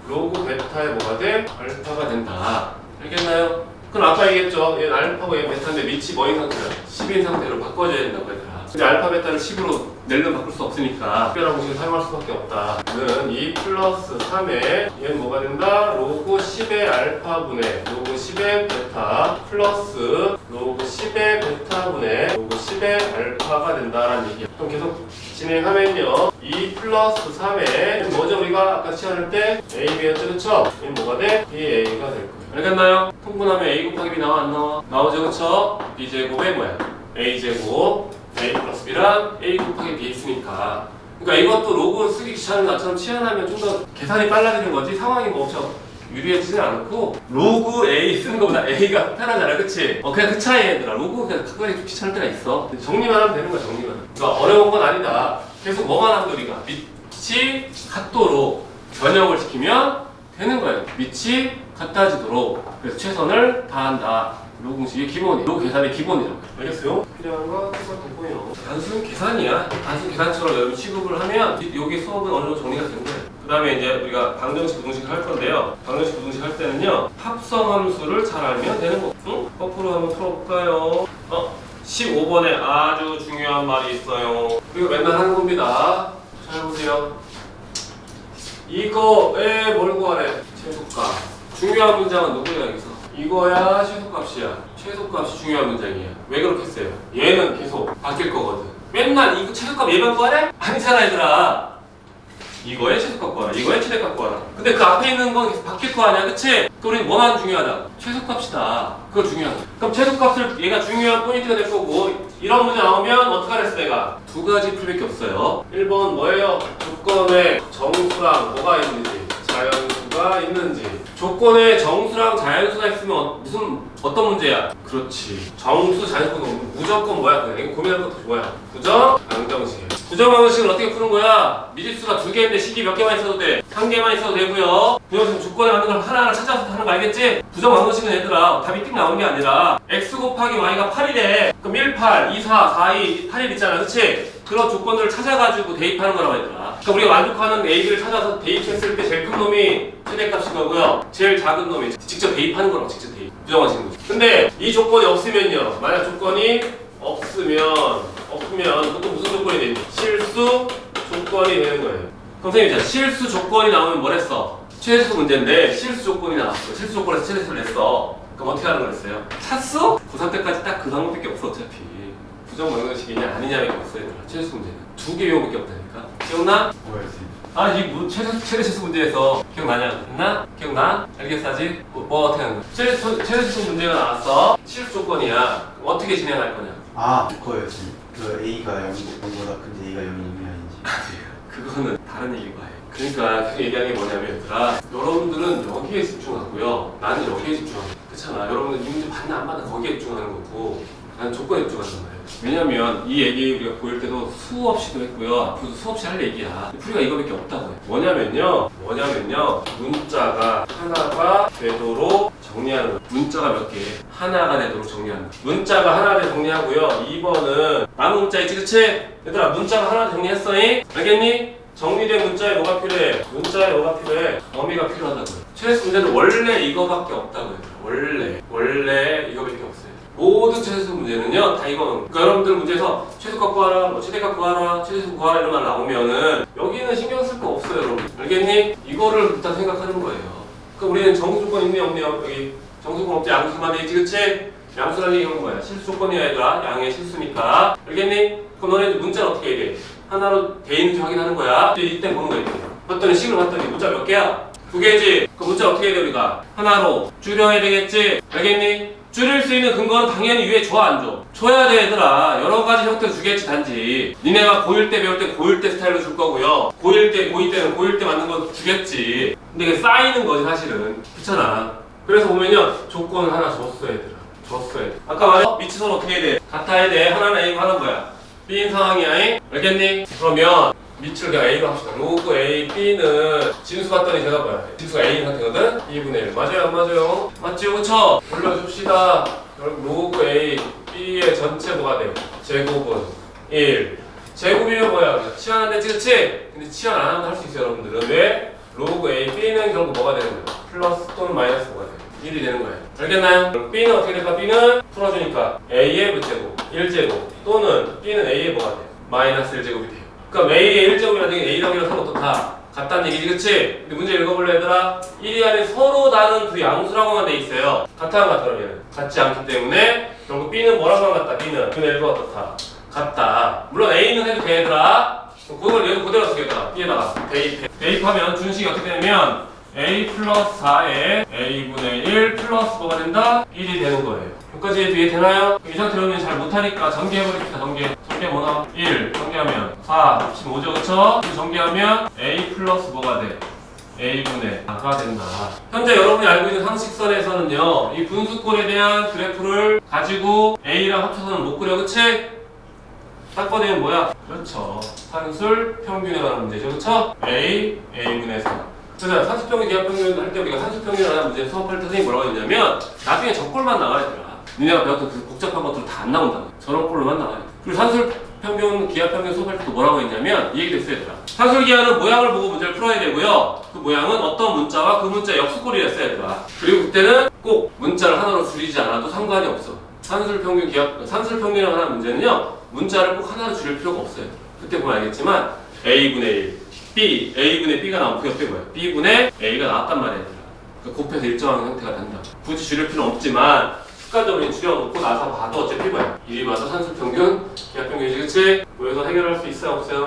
로그 베타의 뭐가 돼? 알파가 된다. 알겠나요? 그럼 아까 얘기했죠. 얘는 알파고 얘는 베타인데 밑이 뭐인 상태야? 10인 상태로 바꿔줘야 된다고 얘들아. 근데 알파 베타를 10으로 낼름 바꿀 수 없으니까 특별한 공식을 사용할 수밖에 없다. 는 2 플러스 3에 얘는 뭐가 된다? 로그 10의 알파분의 로그 10의 베타 플러스 로그 10의 베타분의 로그 10의 알파가 된다라는 얘기야. 그럼 계속 진행하면요. 2 플러스 3에 뭐죠? 우리가 아까 시험할 때 A, B였죠? 그쵸? 얘는 뭐가 돼? BA가 될 거예요. 알겠나요? 통분하면 A 곱하기 B 나와 안 나와? 나오죠? 그쵸? B제곱에 뭐야? A제곱 A 플러스 B랑 A 곱하기 B 있으니까. 그러니까 이것도 로그 쓰기 귀찮은 것처럼 치환하면 좀 더 계산이 빨라지는 거지 상황이 뭐 엄청 유리해지진 않고 로그 A 쓰는 것보다 A가 편하잖아. 그치? 그냥 그 차이 얘들아. 로그 그냥 가끔씩 좀 귀찮을 때가 있어. 정리만 하면 되는 거야. 정리만. 그러니까 어려운 건 아니다. 계속 뭐만 하면 우리가 밑이 같도록 변형을 시키면 되는 거예요. 밑이 같아지도록. 그래서 최선을 다한다. 로그 공식의 기본이에요. 로그 계산의 기본이라고. 알겠어요? 필요한 거 됐고요. 단순 계산이야. 단순 계산처럼 여러분 취급을 하면 여기 수업은 어느 정도 정리가 되는 거예요. 그 다음에 이제 우리가 방정식, 부등식 할 건데요. 방정식, 부등식 할 때는요. 합성함수를 잘 알면 되는 거. 응? 거꾸로 한번 풀어볼까요? 15번에 아주 중요한 말이 있어요. 이거 맨날 하는 겁니다. 잘 보세요. 이거에 뭘 구하래? 최소값. 중요한 문장은 누구야 여기서? 이거야 최소값이야. 최소값이 중요한 문장이야. 왜 그렇게 했어요? 얘는 계속 바뀔 거거든. 맨날 이거 최소값 얘만 구하래? 아니잖아 얘들아. 이거에 최소값 구하라. 이거에 최대값 구하라. 근데 그 앞에 있는 건 계속 바뀔 거 아니야. 그치? 그러니 뭐만 중요하다? 최소값이다. 그거 중요하다. 그럼 최소값을 얘가 중요한 포인트가 될 거고 이런 문제 나오면 어떻게 하랬어 내가? 두 가지 풀밖에 없어요. 1번 뭐예요? 조건에 정수랑 뭐가 있는지 자연수가 있는지. 조건에 정수랑 자연수가 있으면 어떤 문제야? 그렇지. 정수, 자연수가 무조건 뭐야? 그래. 이거 고민할 것도 뭐야? 부정, 방정식. 부정 방정식은 어떻게 푸는 거야? 미지수가 2개인데 식이 몇 개만 있어도 돼? 1개만 있어도 되고요. 부정식 조건에 맞는 걸 하나하나 찾아서 하는 거 알겠지? 부정 방정식은 얘들아 답이 띡 나오는 게 아니라 x 곱하기 y가 8이래. 그럼 1, 8, 2, 4, 4, 2, 8일 있잖아. 그치? 그런 조건들을 찾아가지고 대입하는 거라고 얘들아. 그러니까 우리가 만족하는 AB를 찾아서 대입했을 때 제일 큰 놈이 최대값인 거고요. 제일 작은 놈이 직접 대입하는 거라고. 직접 대입. 부정하시는 거죠. 근데 이 조건이 없으면요. 만약 조건이 없으면 보통 무슨 조건이 되니? 실수 조건이 되는 거예요. 선생님, 자, 실수 조건이 나오면 뭘 했어? 최대수 문제인데 실수 조건이 나왔어. 실수 조건에서 최대수를 냈어. 그럼 어떻게 하는 거였어요? 찾수? 고3 때까지 딱 그 방법밖에 없어 어차피. 부정 방정식이냐 아니냐밖에 없어 얘들아. 최대수 문제는 2개 외우밖에 없다니까. 기억나? 이 최대수 문제에서 기억나냐? 나? 기억나? 알겠어 아직? 뭐 어떻게 하는 거야? 최대수 문제가 나왔어. 실수 조건이야. 그럼 어떻게 진행할 거냐? 그거였지. 그 A가 0보다 큰지 A가 0이면 아닌지. 그거는 다른 얘기고 해. 그러니까 계속 얘기하는 게 뭐냐면 얘들아, 여러분들은 여기에 집중하고요. 나는 여기에 집중하고. 그렇잖아. 여러분들 이 문제 받나 안 받나 거기에 집중하는 거고 나는 조건에 집중하는 거예요. 왜냐면 이 얘기 우리가 보일 때도 수없이도 했고요. 앞으로도 수없이 할 얘기야. 풀이가 이거밖에 없다고 해. 뭐냐면요. 문자가 하나가 되도록 정리하는 거예요. 문자가 몇 개? 하나가 되도록 정리하는 거예요. 문자가 하나를 정리하고요. 2번은 남은 문자 있지 그치? 얘들아 문자가 하나 정리했어니? 알겠니? 정리된 문자에 뭐가 필요해? 문자에 뭐가 필요해? 범위가 필요하다고요. 최대수 문제는 원래 이거밖에 없다고요. 원래 이거밖에 없어요. 모든 최대수 문제는요 다 이거는. 그러니까 여러분들 문제에서 최소값 구하라, 뭐 최대값 구하라, 최대수 구하라 이런 말 나오면은 여기는 신경 쓸 거 없어요 여러분. 알겠니? 이거를 일단 생각하는 거예요. 그럼 우리는 정수 조건 있네 없네요? 여기 정수 조건 없지? 양수만 돼 있지 그치? 양수라는 얘기는 뭐야? 실수 조건이야 얘들아. 양의 실수니까. 알겠니? 그럼 너네 문자는 어떻게 해야 돼? 하나로 돼 있는지 확인하는 거야. 이때 보는 거야. 봤더니 식을 봤더니 문자 몇 개야? 2개지? 그럼 문자 어떻게 해야 돼 우리가? 하나로 줄여야 되겠지? 알겠니? 줄일 수 있는 근거는 당연히 위에 줘 안 줘? 줘야 돼 얘들아. 여러 가지 형태로 주겠지. 단지 니네가 고1 때 배울 때 고1 때 스타일로 줄 거고요. 고1 때 고2 때는 고1 때 맞는 거 주겠지. 근데 이게 쌓이는 거지 사실은. 그렇잖아. 그래서 보면요 조건을 하나 줬어 얘들아. 줬어 얘들아. 아까 말했 미치선 어떻게 해야 돼? 같아야 돼. 하나는 A고 하나는 뭐야? B인 상황이야. 알겠니? 그러면 밑을 그냥 A로 합시다. 로그 A, B는 진수 봤더니 제가 뭐야? 진수가 A인 상태거든? 2분의 1. 맞아요? 안 맞아요? 맞지요? 그쵸? 올려줍시다. 로그 A, B의 전체 뭐가 돼요? 제곱은 1. 제곱이면 뭐야? 치환 안 되지, 그치? 근데 치환 안 하면 할 수 있어요, 여러분들은. 왜? 로그 A, B는 결국 뭐가 되는 거야? 플러스 또는 마이너스 뭐가 돼요? 1이 되는 거예요. 알겠나요? B는 어떻게 될까? B는 풀어주니까 A의 몇제곱? 1제곱. 또는 B는 A의 뭐가 돼요? 마이너스 1제곱이 돼요. 그러니까 A의 1제곱이라는 게 A랑 1이랑 상관없다. 같다는 얘기지, 그치? 근데 문제 읽어볼래, 얘들아? 1이 아닌 서로 다른 두 양수라고만 돼 있어요. 같아, 안 같아, 그러면? 같지 않기 때문에 결국 B는 뭐라고만 같다, B는. B는 1과 어떻다? 같다. 물론 A는 해도 돼, 얘들아. 그걸 얘도 그대로 쓰겠다. B에다가 대입해. 대입하면 준식이 어떻게 되냐면 A 플러스 4에 A분의 1 플러스 뭐가 된다? 1이 되는 거예요. 여기까지 해도 이해되나요? 이 상태로는 잘 못하니까 전개해버립시다. 전개 뭐 나와? 1 전개하면 4 합치면 5죠, 그쵸? 전개하면 A 플러스 뭐가 돼? A분의 4가 된다. 현재 여러분이 알고 있는 상식선에서는요 이 분수꼴에 대한 그래프를 가지고 A랑 합쳐서는 못 그려, 그치? 딱 꺼내면 뭐야? 그렇죠. 산술 평균에 관한 문제죠, 그쵸? A분의 4. 그래서 산수평균, 기하평균 할 때 우리가 산수평균이라는 하나 문제 수업할 때 선생님이 뭐라고 했냐면 나중에 저 꼴만 나와야 되더라. 니네가 배웠던 그 복잡한 것들은 다 안 나온다. 저런 꼴로만 나와야 돼. 그리고 산술평균, 기하평균 수업할 때도 뭐라고 했냐면 이 얘기도 했어야 되더라. 산술기하는 모양을 보고 문제를 풀어야 되고요. 그 모양은 어떤 문자와 그 문자의 역수꼴이 됐어야 되더라. 그리고 그때는 꼭 문자를 하나로 줄이지 않아도 상관이 없어. 산술평균, 산술평균이라고 하는 문제는요 문자를 꼭 하나로 줄일 필요가 없어요. 그때 보면 알겠지만 A분의 1 B, A분의 B가 나오고 그 옆에 뭐야? B분의 A가 나왔단 말이야. 그러니까 곱해서 일정한 형태가 된다. 굳이 줄일 필요는 없지만 습관적으로 줄여놓고 나서 봐도 어차피 뭐야? 일이 봐도 산술평균, 기하평균이지, 그치? 모여서 해결할 수 있어요? 없어요?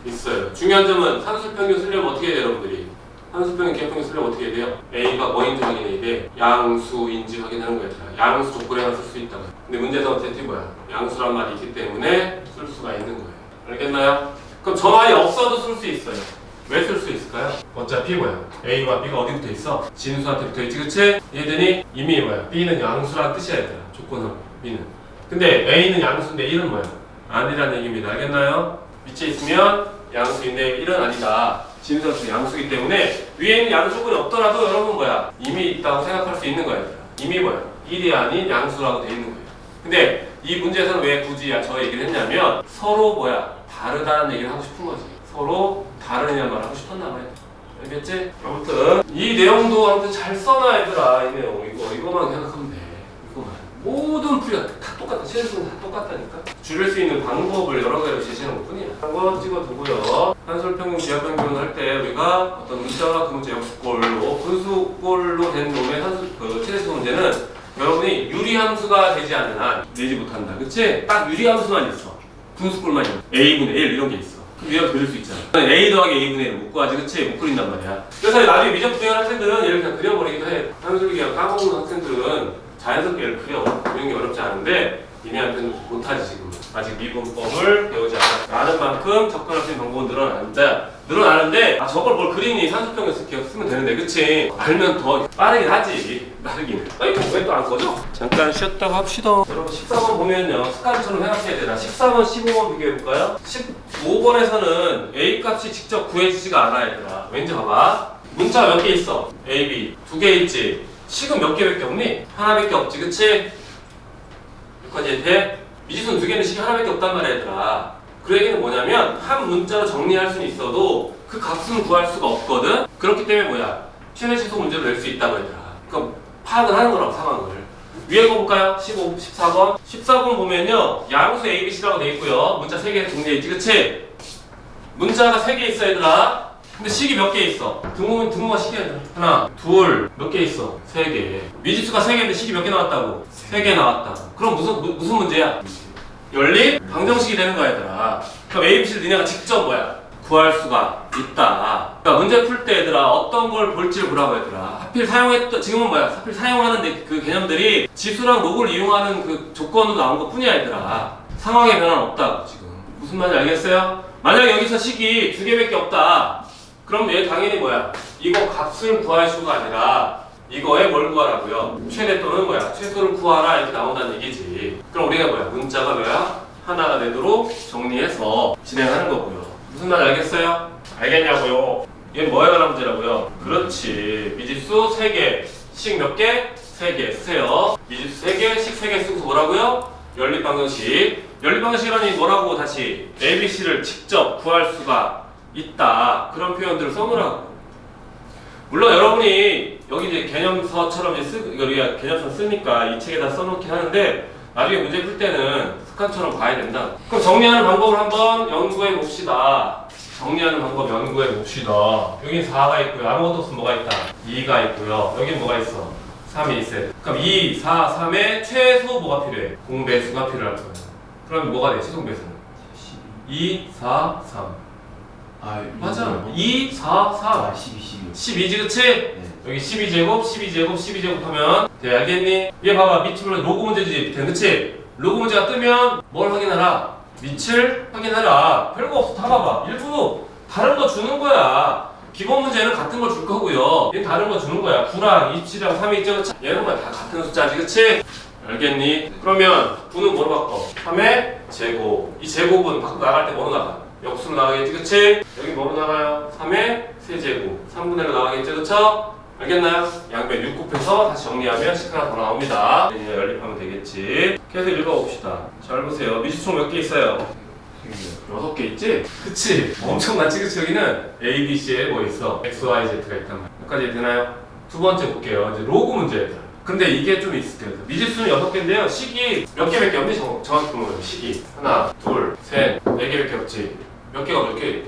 있어요. 중요한 점은 산술평균 쓰려면 어떻게 해야 돼요, 여러분들이? 산술평균, 기하평균 쓰려면 어떻게 해야 돼요? A가 뭐인지 확인해야 돼. 양수인지 확인하는 거야. 양수 조건에 하나 쓸 수 있다고. 근데 문제에서 어쨌든 뭐야? 양수란 말이 있기 때문에 쓸 수가 있는 거예요. 알겠나요? 그럼 저 말이 없어도 쓸 수 있어요. 왜 쓸 수 있을까요? 어차피 뭐야? A와 B가 어디 붙어 있어? 진수한테 붙어 있지, 그치? 얘들이 이미 뭐야? B는 양수란 뜻이야, 얘들아. 조건은 B는. 근데 A는 양수인데 1은 뭐야? 아니라는 얘기입니다. 알겠나요? 밑에 있으면 양수인데 1은 아니다. 진수한테 양수이기 때문에 위에 있는 양수 조건이 없더라도 여러분 뭐야? 이미 있다고 생각할 수 있는 거야, 얘들아. 이미 뭐야? 1이 아닌 양수라고 돼 있는 거예요. 근데 이 문제에서는 왜 굳이 저 얘기를 했냐면 서로 뭐야? 다르다는 얘기를 하고 싶은 거지. 서로 다르냐는 말을 하고 싶었나 봐요. 알겠지? 아무튼 이 내용도 아무튼 잘 써놔 얘들아. 이 내용 이거만 생각하면 돼. 이거만 모든 풀이가 다 똑같아. 실수는 다 똑같다니까. 줄일 수 있는 방법을 여러 가지로 제시하는 것뿐이야. 한번 찍어두고요. 산술평균, 기하평균 할 때 우리가 어떤 문자와 그 문자 역수꼴로 분수꼴로 된 놈의 최대수 문제는 여러분이 유리함수가 되지 않는 한 내지 못한다. 그치? 딱 유리함수만 있어. 분수꼴만 있어. A분의 1 이런 게 있어. 그럼 얘가 그릴 수 있잖아. A 더하기 A분의 1을 못 구하지, 그치? 못 그린단 말이야. 그래서 나중에 미적 분야할 학생들은 얘를 그냥 그려버리기도 해. 산술기하 까먹는 학생들은 자연스럽게 얘를 그려. 그리는 게 어렵지 않은데 얘네한테는 못하지 지금. 아직 미분법을 배우지 않아. 아는 만큼 접근할 수 있는 방법은 늘어나는데 저걸 뭘 그리니 산술평균 쓰면 되는데, 그치? 알면 더 빠르긴 하지. 빠르긴. 이거 왜 또 안 꺼져? 잠깐 쉬었다가 합시다. 여러분 14번 보면요 습관처럼 생각해야 되나? 14번, 15번 비교해볼까요? 15번에서는 A 값이 직접 구해지지가 않아 얘들아. 왠지 봐봐. 문자 몇 개 있어? A, B 두 개 있지? 식은 몇 개밖에 없니? 하나밖에 없지, 그치? 여기까지 돼? 미지수는 두 개는 식이 하나밖에 없단 말이야 얘들아. 그 얘기는 뭐냐면 한 문자로 정리할 수는 있어도 그 값은 구할 수가 없거든? 그렇기 때문에 뭐야? 최대치수 문제를 낼 수 있다고 얘들아. 그럼 파악을 하는 거라고 상황을. 위에 거 볼까요? 15, 14번 14번 보면요 양수 A, B, C라고 돼 있고요. 문자 3개 정리해있지, 그치? 문자가 3개 있어 얘들아. 근데 식이 몇 개 있어? 등호가 식이 아니야. 하나, 둘, 몇 개 있어? 3개. 미지수가 3개인데 식이 몇 개 나왔다고? 3개 나왔다. 그럼 무슨 문제야? 연립? 방정식이 되는 거야 얘들아. 그럼 A, B, C를 니네가 직접 뭐야? 구할 수가 있다. 그러니까 문제 풀 때 얘들아 어떤 걸 볼지 보라고 얘들아. 하필 사용했던 지금은 뭐야? 하필 사용하는 그 개념들이 지수랑 로그를 이용하는 그 조건으로 나온 것 뿐이야 얘들아. 상황의 변화는 없다고 지금. 무슨 말인지 알겠어요? 만약 여기서 식이 두 개밖에 없다. 그럼 얘 당연히 뭐야? 이거 값을 구할 수가 아니라 이거에 뭘 구하라고요? 최대 또는 뭐야? 최소를 구하라 이렇게 나온다는 얘기지. 그럼 우리가 뭐야? 문자가 뭐야? 하나 내도록 정리해서 진행하는 거고요. 무슨 말 알겠어요? 알겠냐고요? 얘 뭐에 관한 문제라고요? 그렇지. 미지수 3개, 식 몇 개? 3개 쓰세요. 미지수 3개, 식 3개 쓰고서 뭐라고요? 연립방정식. 연립방정식이라니 뭐라고 다시 ABC를 직접 구할 수가 있다. 그런 표현들을 써놓으라고. 물론 여러분이 여기 이제 개념서처럼 이제 우리가 개념서 쓰니까 이 책에다 써놓긴 하는데 나중에 문제 풀 때는 습관처럼 봐야 된다. 그럼 정리하는 방법을 한번 연구해 봅시다. 정리하는 방법 연구해 봅시다. 여긴 4가 있고요. 아무것도 없으면 뭐가 있다? 2가 있고요. 여긴 뭐가 있어? 3이 있어요. 그럼 2, 4, 3에 최소 뭐가 필요해? 공배수가 필요할 거예요. 그럼 뭐가 돼? 최소 공배수는? 2, 4, 3. 맞아. 2, 4, 3. 12지 그치? 네. 여기 12제곱, 12제곱, 12제곱 하면 돼. 알겠니? 얘 봐봐. 밑으로 로그 문제지. 밑에 그치? 로그 문제가 뜨면 뭘 확인하라? 밑을 확인하라. 별거 없어. 다 봐봐. 일부 다른 거 주는 거야. 기본 문제는 같은 걸 줄 거고요. 얘는 다른 거 주는 거야. 9랑 27이랑 3이 있죠? 그치? 얘는 뭐야? 다 같은 숫자지. 그치? 알겠니? 그러면 9는 뭐로 바꿔? 3의 제곱. 이 제곱은 밖으로 나갈 때 뭐로 나가? 역수로 나가겠지, 그치? 여기 뭐로 나가요? 3의 세제곱 3분의 1로 나가겠죠, 그쵸? 알겠나요? 양변 6 곱해서 다시 정리하면 식 하나 더 나옵니다. 이제 연립하면 되겠지. 계속 읽어봅시다. 잘 보세요. 미지수총 몇 개 있어요? 6개 있지? 그치? 엄청 많지, 그치? 여기는 A, B, C에 뭐 있어? X, Y, Z가 있단 말이야. 여기까지 되나요? 두 번째 볼게요. 이제 로그 문제들. 근데 이게 좀 있을 거예요. 미지수는 6개인데요. 식이 몇 개밖에 없니? 정확히 보면 식이 하나, 둘, 셋, 4개밖에 없지. 몇 개가 부족해?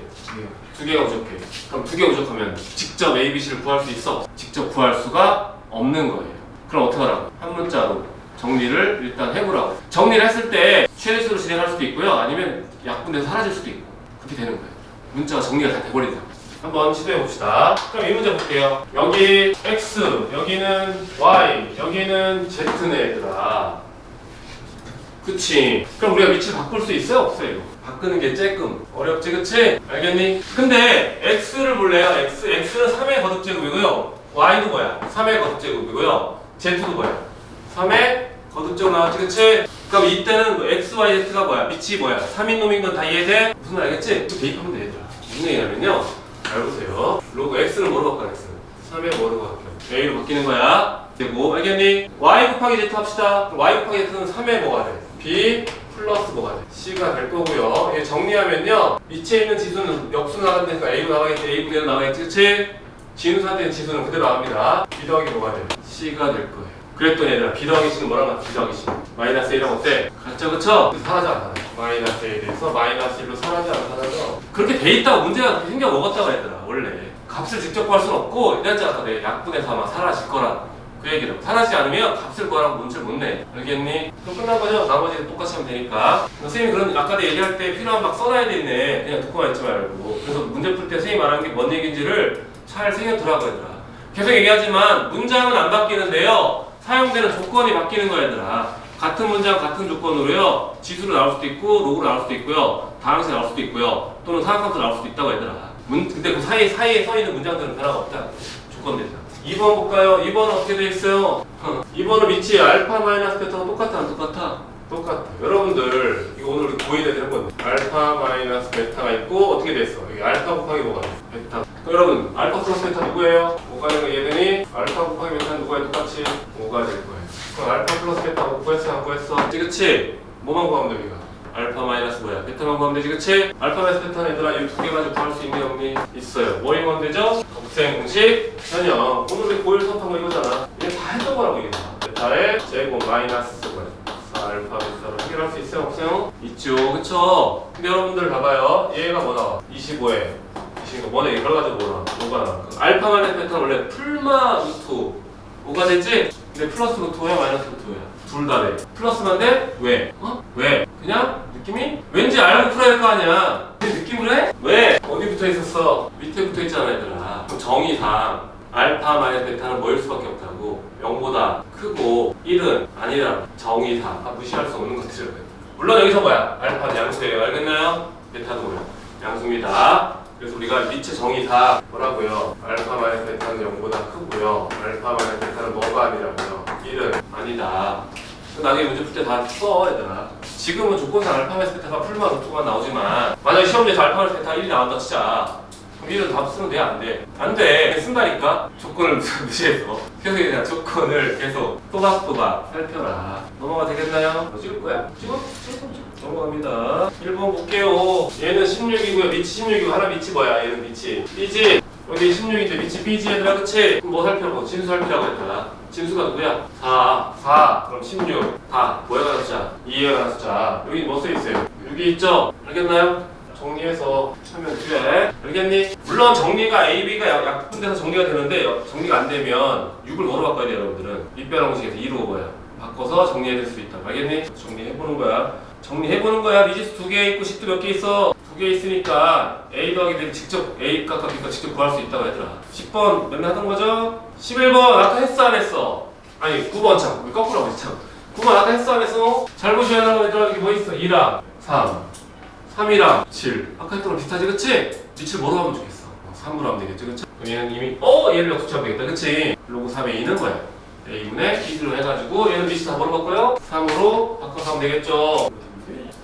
2개가 부족해. 그럼 2개 부족하면 직접 A, B, C를 구할 수 있어? 직접 구할 수가 없는 거예요. 그럼 어떻게 하라고? 한 문자로 정리를 일단 해보라고. 정리를 했을 때 최대수로 진행할 수도 있고요. 아니면 약분돼서 사라질 수도 있고. 그렇게 되는 거예요. 문자가 정리가 다 돼버리잖아. 한번 시도해 봅시다. 그럼 이 문제 볼게요. 여기 X, 여기는 Y, 여기는 Z네 얘들아. 그치? 그럼 우리가 위치를 바꿀 수 있어요? 없어요? 바꾸는 게 조금 어렵지, 그치? 알겠니? 근데 X를 볼래요? X는 3의 거듭제곱이고요. Y도 뭐야? 3의 거듭제곱이고요. Z도 뭐야? 3의 거듭제곱 나왔지, 그치? 그럼 이때는 X, Y, Z가 뭐야? 밑이 뭐야? 3인 놈인 건 다 이해돼? 무슨 말 알겠지? 대입하면 돼, 얘들아. 무슨 얘기냐면요. 잘 보세요. 로그 X는 뭐로 바꿔? X는 3의 뭐로 바뀌어? A로 바뀌는 거야. 되고, 알겠니? Y 곱하기 Z 합시다. 그럼 Y 곱하기 Z는 3의 뭐가 돼? B 플러스 뭐가 돼? C가 될 거고요. 얘 정리하면요. 밑에 있는 지수는 역수 나가니까 A로 나가겠지, A 분해로 나가겠지, 그치? 진수한테는 지수는 그대로 나갑니다. B 더하기 뭐가 돼? C가 될 거예요. 그랬더니 얘들아, B 더하기 C는 뭐랑 같아? B 더하기 C. 마이너스 1이랑 어때? 같죠, 그쵸? 사라져, 안 사라져? 마이너스 1에서 마이너스 1로 사라져, 안 사라져? 그렇게 돼 있다고 문제가 그렇게 생겨 먹었다고 얘들아, 원래. 값을 직접 구할 수는 없고, 이랬지 않아? 내 약분해서 아마 사라질 거라. 그 얘기를 사라지지 않으면 값을 구하라고 문제를 못 내. 알겠니? 그럼 끝난 거죠? 나머지는 똑같이 하면 되니까. 선생님이 그런 아까 얘기할 때 필요한 막 써놔야 되네. 그냥 듣고만 있지 말고. 그래서 문제 풀 때 선생님이 말하는 게 뭔 얘기인지를 잘 생각들어라고 얘들아. 계속 얘기하지만 문장은 안 바뀌는데요. 사용되는 조건이 바뀌는 거야 얘들아. 같은 문장 같은 조건으로요. 지수로 나올 수도 있고 로그로 나올 수도 있고요. 다항식 나올 수도 있고요. 또는 사각함수 나올 수도 있다고 얘들아. 근데 그 사이에 써 있는 문장들은 변화가 없다. 조건들이다. 2번 볼까요? 2번은 어떻게 돼 있어요? 2번은 밑이 알파 마이너스 베타가 똑같아 안 똑같아? 똑같아. 여러분들 이거 오늘 고의대 되는 건데 알파 마이너스 베타가 있고 어떻게 돼 있어? 여기 알파 곱하기 뭐가 돼? 베타. 여러분 알파 플러스 베타 누구예요? 5가 되는 얘들이 알파 곱하기 베타는 누구야? 똑같이 5가 될 거예요. 그럼 알파 플러스 베타 구했어 안 구했어? 그치? 뭐만 구하면 돼 우리가? 알파 마이너스 뭐야? 베타만 구하면 되지, 그치? 알파 마이너스 베타는 얘들아 이 두 개 가지고 구할 수 있는 없니? 있어요. 뭐인 건데죠? 곱셈 공식 현역. 오늘 우리 고일 수업한 거 이거잖아. 이게 다 했던 거라고 이게 다. 베타의 제곱 마이너스 뭐야? 4알파 베타로 해결할 수 있어요? 없어요? 있죠, 그쵸? 근데 여러분들 봐봐요. 얘가 뭐 나와? 25에 25 뭐네? 결과적으로 뭐 나와? 5가 나와. 알파 마이너스 베타는 원래 풀마 루트 5가 되지? 근데 플러스 루트 5야 마이너스 루트 5야? 둘 다 돼. 플러스만 돼? 왜? 왜? 그냥 느낌이? 왠지 알고 풀어야 될 거 아니야. 근데 느낌으로 그래? 왜? 어디 붙어 있었어? 밑에 붙어 있잖아 얘들아. 그럼 정의상 알파 마이너스 베타는 뭐일 수밖에 없다고. 0보다 크고 1은 아니라 정의상 무시할 수 없는 것들이라고. 물론 여기서 뭐야? 알파는 양수예요. 알겠나요? 베타도 뭐야? 양수입니다. 그래서 우리가 미체 정의상 뭐라고요? 알파 마이너스 베타는 0보다 크고요. 알파 마이너스 베타는 뭐가 아니라고요? 1은 아니다. 나중에 문제 풀 때 다 써 얘들아. 지금은 조건상 알파 마이너스 베타가 풀만 루트가 나오지만 만약에 시험 문제에서 알파 마이너스 베타가 1이 나온다 치자. 그럼 1은 답 쓰면 돼? 안 돼? 안 돼! 쓴다니까? 조건을 무시해서 계속 그냥 조건을 계속 또박또박 살펴라. 넘어가 되겠나요? 뭐 찍을 거야? 찍어? 넘어갑니다. 1번 볼게요. 얘는 16이고요. 밑이 16이고 하나 밑이 뭐야? 얘는 밑이 B지? 여기 16인데 밑이 B지 얘들아 그치? 그럼 뭐 살펴보? 진수 살피라고 했잖아. 진수가 누구야? 4 그럼 16 다 뭐에 관한 숫자? 2에 관한 숫자. 여기 뭐 써있어요? 6이 있죠? 알겠나요? 정리해서 하면 돼. 알겠니? 물론 정리가 A, B가 약분돼서 정리가 되는데 정리가 안 되면 6을 뭐로 바꿔야 돼요 여러분들은? 밑변환공식에서 2로 뭐야? 바꿔서 정리해야 될 수 있다. 알겠니? 정리해보는 거야. 정리해보는 거야. 미지수 2개 있고 식도 몇 개 있어? 2개 있으니까 A 더하기 B 직접 A 값과 B 값 직접 구할 수 있다고 얘들아. 10번 맨날 하던 거죠? 11번 아까 했어 안 했어? 아니 9번 참 우리 거꾸로 하고 있어. 9번 아까 했어 안 했어? 잘 보셔야 하는 얘들아. 여기 뭐 있어? 2랑 3이랑 7 아까 했던 거 비슷하지 그치? 밑을 뭐로 하면 좋겠어? 3으로 하면 되겠지 그치? 그럼 얘는 이미 얘를 역수치하면 되겠다 그치? 로그 3의 2는 뭐야? A분의 2로 해가지고 얘는 밑을 다 뭐로 바꿔요? 3으로 바꿔서 하면 되겠죠?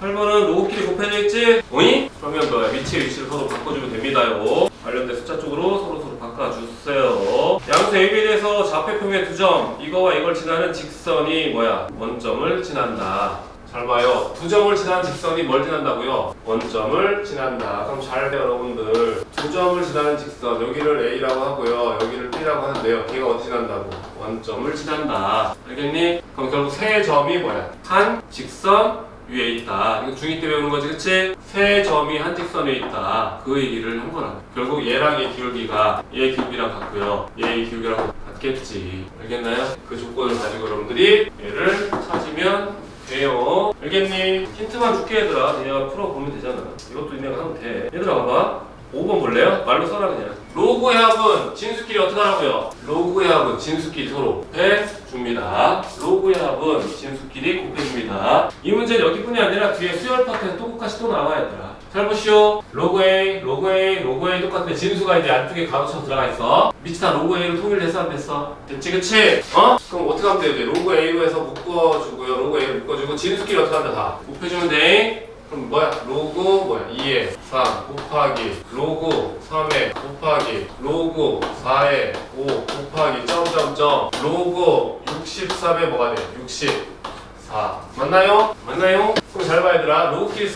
8번은 로그끼리 곱해져 있지? 오이? 그러면 뭐야? 밑의 위치를 서로 바꿔주면 됩니다요. 관련된 숫자 쪽으로 서로 바꿔주세요. 양수 AB에 대해서 좌표평면 2점 이거와 이걸 지나는 직선이 뭐야? 원점을 지난다. 잘 봐요. 2점을 지나는 직선이 뭘 지난다고요? 원점을 지난다. 그럼 잘 돼요 여러분들. 2점을 지나는 직선 여기를 A라고 하고요. 여기를 B라고 하는데요. 걔가 어디 지난다고? 원점을 지난다. 알겠니? 그럼 결국 세 점이 뭐야? 한 직선 위에 있다. 이거 중2 때 배우는 거지 그치? 세 점이 한 직선 위에 있다. 그 얘기를 한 거라. 결국 얘랑 얘 기울기가 얘 기울기랑 같고요. 얘 기울기랑 같겠지. 알겠나요? 그 조건을 가지고 여러분들이 얘를 찾으면 돼요. 알겠니? 힌트만 줄게 얘들아. 얘가 풀어보면 되잖아. 이것도 얘가 하면 돼. 얘들아 봐봐. 5번 볼래요? 말로 써라 그냥. 로그의 합은 진수끼리 어떻게 하라고요? 로그의 합은 진수끼리 서로 곱해줍니다. 로그의 합은 진수끼리 곱해줍니다. 이 문제는 여기뿐이 아니라 뒤에 수열 파트에서 똑같이 또 나와 얘들아. 잘 보시오. 로그 A, 로그 A, 로그 A 똑같은데 진수가 이제 안쪽에 가로쳐서 들어가 있어. 밑이 다 로그 A로 통일돼서 안 됐어. 됐지 그치? 그럼 어떻게 하면 돼요? 이제 로그 A로 해서 묶어주고요. 로그 A로 묶어주고 진수끼리 어떻게 한다 다. 곱해주면 돼. 그럼 뭐야? 로그 뭐야? 2에 3 곱하기 로그 3에 곱하기 로그 4에 5 곱하기 점점점 로그 63에 뭐가 돼? 64 맞나요? 맞나요? 그럼 잘 봐 얘들아. 로그끼리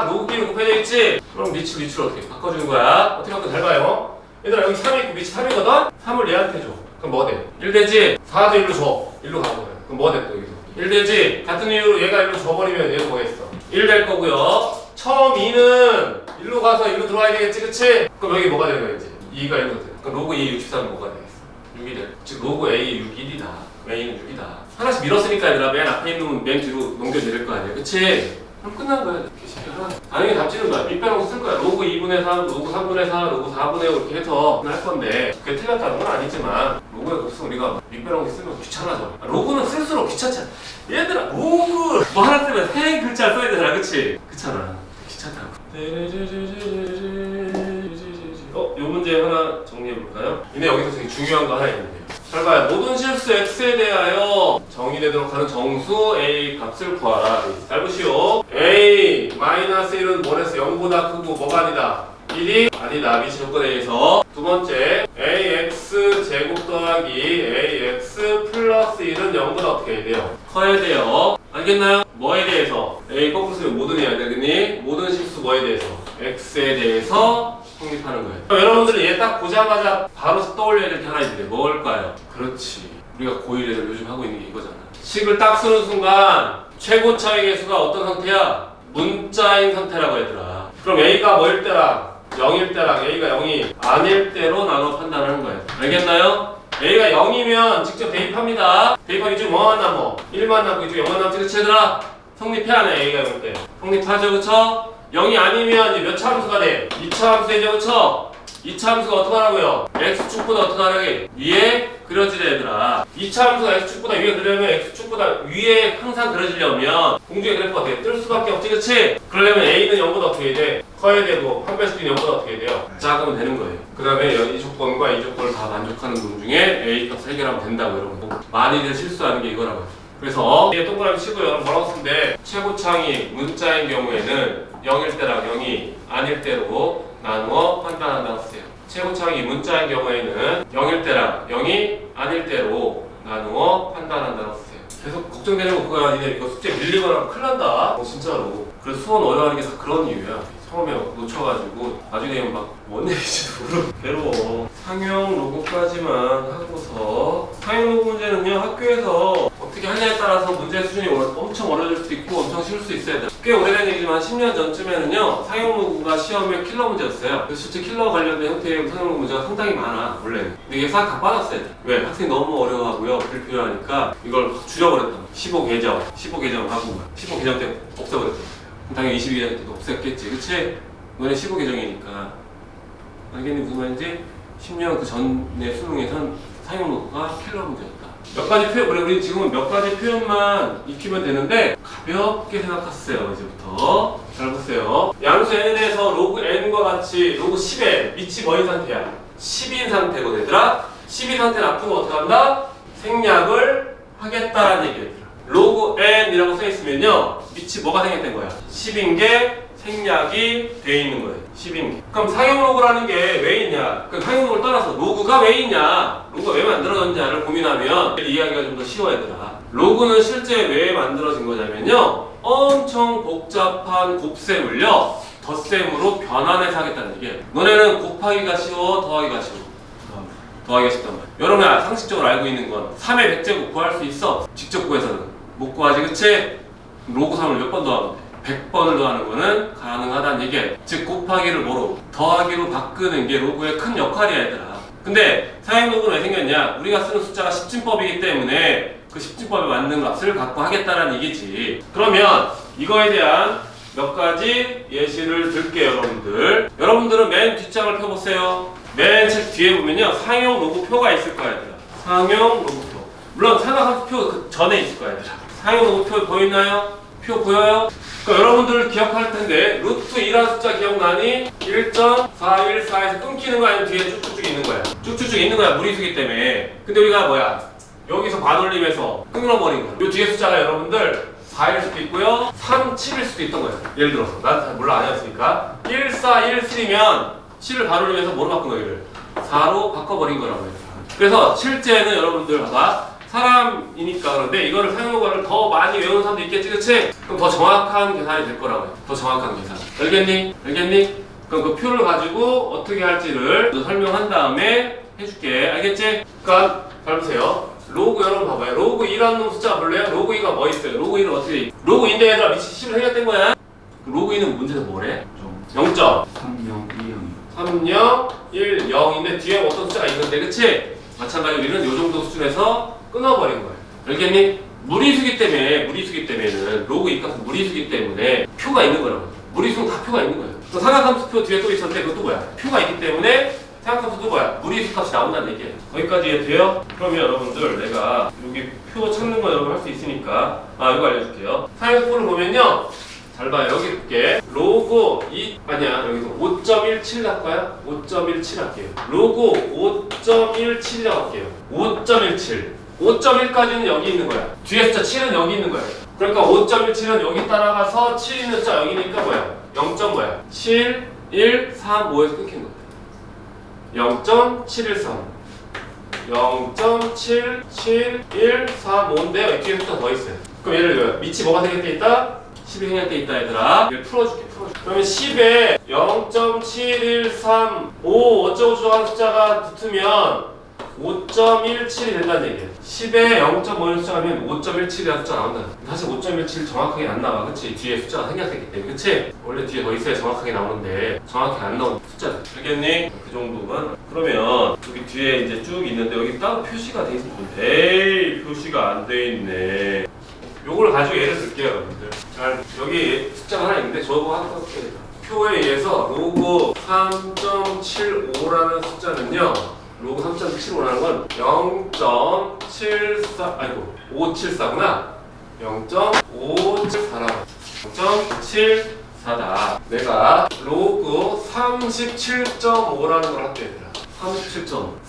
로그끼리 곱해져 있지? 그럼 밑을 어떻게 바꿔주는 거야? 어떻게 바꿔? 잘 봐요. 얘들아 여기 3이 있고 밑이 3이거든? 3을 얘한테 줘. 그럼 뭐 돼? 1 되지? 4도 1로 줘. 1로 가는 거야. 그럼 뭐 돼? 또 여기서 1 되지? 같은 이유로 얘가 1로 줘버리면 얘는 뭐겠어? 1 될 거고요. 처음 2는 1로 가서 1로 들어와야 되겠지, 그치? 그럼 여기 뭐가 되는 거야, 이제? 2가 1로 돼. 그럼 로그 2, 63은 뭐가 되겠어? 6이 돼. 즉, 로그 A 6, 1이다. A는 6이다. 하나씩 밀었으니까 얘들아, 맨 앞에 있는 건 맨 뒤로 넘겨내릴 거 아니야, 그치? 그럼 끝난 거야. 이렇게 시켜라. 당연히 답지는 거야. 밑변하고 쓸 거야. 로그 2분의 3, 로그 3분의 4, 로그 4분의 5 이렇게 해서 할 건데 그게 틀렸다는 건 아니지만 로그에 없으면 우리가 밑변하고 쓰면 귀찮아져. 로그는 쓸수록 귀찮잖아. 얘들아 로그 뭐 하나 쓰면 세 글자 써야 되잖아. 그치? 귀찮아. 귀찮다고. 요 문제 하나 정리해볼까요? 근데 여기서 되게 중요한 거 하나 있는데요. 잘 봐요. 모든 실수 x에 대하여 정의되도록 하는 정수 a 값을 구하라. 잘 보시오. a-1은 뭐랬어? 0보다 크고 뭐가 아니다? 1이 아니다. 미치 조건에 의해서. 두 번째, ax 제곱 더하기 ax 플러스 1은 0보다 어떻게 해야 돼요? 커야 돼요. 알겠나요? 뭐에 대해서? a 거꾸로 쓰면 모든 해야 되겠니? 모든 실수 뭐에 대해서? x에 대해서 성립하는 거예요. 그럼 여러분들은 얘 딱 보자마자 바로 떠올려야 될 게 하나 있는데 뭘까요? 그렇지. 우리가 고1 애들 요즘 하고 있는 게 이거잖아. 식을 딱 쓰는 순간 최고차의 개수가 어떤 상태야? 문자인 상태라고 얘들아. 그럼 A가 뭐일 때랑 0일 때랑 A가 0이 아닐 때로 나눠 판단하는 거예요. 알겠나요? A가 0이면 직접 대입합니다. 대입하기 중 뭐만 남어? 1만 남고 이쪽에 0만 남지 그치 얘들아? 성립해 안 해? A가 0일 때. 성립하죠 그쵸? 0이 아니면 이제 몇 차 함수가 돼? 2차 함수이죠, 그쵸? 2차 함수가 어떻게 하라고요? x축보다 어떻게 하라고? 위에 그려지래 얘들아. 2차 함수가 x축보다 위에 그리려면 x축보다 위에 항상 그려지려면 공중의 그래프가 어떻게 뜰 수밖에 없지, 그치? 그러려면 a는 0보다 어떻게 돼? 커야 되고 한 배수는 0보다 어떻게 돼요? 작으면 되는 거예요. 그 다음에 이 조건과 이 조건을 다 만족하는 놈 중에 a 값을 해결하면 된다고 여러분. 많이들 실수하는 게 이거라고요. 그래서 이게 동그라미 치고요. 여러분 뭐라고 쓰는데 최고창이 문자인 경우에는 0일 때랑 0이 아닐 때로 나누어 판단한다고 쓰세요. 최고창이 문자인 경우에는 0일 때랑 0이 아닐 때로 나누어 판단한다고 쓰세요. 계속 걱정되는 거 그거야. 니네 이거 숙제 밀리거나 큰일 난다. 진짜로. 그래서 수원 어려워하는 게 다 그런 이유야. 처음에 놓쳐가지고 나중에 막 뭔 얘기인지도 모르고 괴로워. 상용 로고까지만 하고서 상용 로고 문제는요 학교에서 어떻게 하냐에 따라서 문제 수준이 엄청 어려질 수도 있고 엄청 쉬울 수 있어야 돼. 꽤 오래된 얘기지만 10년 전쯤에는요 상용 로고가 시험에 킬러 문제였어요. 그래서 실제 킬러 관련된 형태의 상용 로고 문제가 상당히 많아 원래는. 근데 이게 싹 다 빠졌어요. 왜? 학생이 너무 어려워하고요 불필요하니까 이걸 줄여버렸단 말이야. 15계정 하고 15계정 때 없애버렸단 말이야. 당연히 22계정 때도 없앴겠지, 그치? 너네 15계정이니까 알겠니 무슨 말인지? 10년 그 전의 수능에선 상용 로고가 킬러 문제였다. 몇 가지 표현, 그래 우리 지금은 몇 가지 표현만 익히면 되는데 가볍게 생각하세요. 이제부터 잘 보세요. 양수 n에서 로그 n과 같이 로그 10에 밑이 뭐인 상태야? 10인 상태고 얘들아 10인 상태는 앞으로 어떻게 한다? 생략을 하겠다라는 얘기야. 로그 n이라고 써있으면요 밑이 뭐가 생략된 거야? 10인 게 생략이 돼 있는 거예요. 10인 게. 그럼 상용 로그라는 게 왜 있냐? 그 상용 로그를 떠나서 로그가 왜 있냐? 로그가 왜 만들어졌냐를 고민하면 이해하기가 좀 더 쉬워 얘들아. 로그는 실제 왜 만들어진 거냐면요 엄청 복잡한 곱셈을요 덧셈으로 변환해서 하겠다는 얘기예요. 너네는 곱하기가 쉬워 더하기가 쉬워? 더하기가 쉽단 말이야. 여러분이 상식적으로 알고 있는 건 3의 100제곱 구할 수 있어. 직접 구해서는 못 구하지, 그치? 로그 3을 몇 번 더하면 돼? 100번을 더하는 거는 가능하다는 얘기예요. 즉 곱하기를 뭐로? 더하기로 바꾸는 게 로그의 큰 역할이야 얘들아. 근데 사용 로그는 왜 생겼냐? 우리가 쓰는 숫자가 10진법이기 때문에 그 10진법에 맞는 값을 갖고 하겠다는 얘기지. 그러면 이거에 대한 몇 가지 예시를 들게요 여러분들. 여러분들은 맨 뒷장을 펴보세요. 맨 책 뒤에 보면요 상용 로그표가 있을 거야 얘들아. 상용 로그표. 물론 삼각함수표 그 전에 있을 거야 얘들아. 상용 로그표 보이나요? 표 보여요? 그러니까 여러분들 기억할 텐데 루트 2라는 숫자 기억나니? 1.414에서 끊기는 거 아니면 뒤에 쭉쭉쭉 있는 거야. 쭉쭉쭉 있는 거야 무리수기 때문에. 근데 우리가 뭐야? 여기서 반올림해서 끊어버린 거야. 이 뒤에 숫자가 여러분들 4일 수도 있고요 3, 7일 수도 있던 거예요. 예를 들어서 난 잘 몰라 아니었으니까 1, 4, 1, 3면 7을 반올리면서 뭐로 바꾼 거예요? 4로 바꿔버린 거라고 해요. 그래서 실제는 여러분들 봐봐 사람이니까 그런데 이거를 사용료를 더 많이 외우는 사람도 있겠지, 그치? 그럼 더 정확한 계산이 될 거라고 해요. 더 정확한 계산. 알겠니? 알겠니? 그럼 그 표를 가지고 어떻게 할지를 설명한 다음에 해줄게. 알겠지? 그러니까 잘 보세요. 로그 여러분 봐봐요. 로그 2라는 놈 숫자 볼래요? 로그 2가 뭐 있어요? 로그 2는 어떻게 돼 있어? 로그 2인데 얘들아 밑이 10을 생략된 거야. 로그 2는 문제에서 뭐래? 0. 30, 1, 0인데 뒤에 어떤 숫자가 있는데, 그치? 마찬가지로 우리는 이 정도 수준에서 끊어버린 거예요. 알겠니? 무리수기 때문에는 로그 2값은 무리수기 때문에 표가 있는 거라고. 무리수는 다 표가 있는 거예요. 또 삼각함수표 뒤에 또 있었는데 그것도 뭐야? 표가 있기 때문에 삼각함수도 뭐야? 무리수 값이 나온다는 얘기예요. 거기까지 이해돼요? 그러면 여러분들 내가 여기 표 찾는 거 여러분 할 수 있으니까 이거 알려줄게요. 사용표를 보면요 잘 봐요. 여기 볼게. 로그 2 아니야 여기서 5.17 할까요? 5.17 할게요. 로그 5.17이라고 할게요. 5.17 5.1까지는 여기 있는 거야. 뒤에 숫자 7은 여기 있는 거야. 그러니까 5.17은 여기 따라가서 7 있는 숫자 여기니까 뭐야? 0. 뭐야? 7, 1, 3, 5에서 끊긴 거야. 0.713 0.771, 3, 5인데요. 뒤에 숫자 더 있어요. 그럼 예를 들어 밑이 뭐가 생략돼 있다? 10이 생략돼 있다 얘들아. 얘를 풀어줄게. 그러면 10에 0.713, 5 어쩌고저쩌고 하는 숫자가 붙으면 5.17이 된다는 얘기야. 10에 0.5를 숫자하면 5.17이라는 숫자가 나온다. 사실 5.17 정확하게 안 나와. 그치? 뒤에 숫자가 생략됐기 때문에. 그치? 원래 뒤에 더 있어야 정확하게 나오는데 정확히 안 나오는 숫자다. 알겠니? 그 정도만. 그러면 여기 뒤에 이제 쭉 있는데 여기 따로 표시가 돼 있으면 에이 표시가 안 돼 있네. 요걸 가지고 예를 들게요 여러분들. 잘 여기 숫자가 하나 있는데 저거 하나 써볼게요. 표에 의해서 로그 3.75라는 숫자는요, 로그 3.75라는 건 0.74, 아이고 574구나. 0.574라고 0.74다. 내가 로그 37.5라는 걸 할게 얘들아.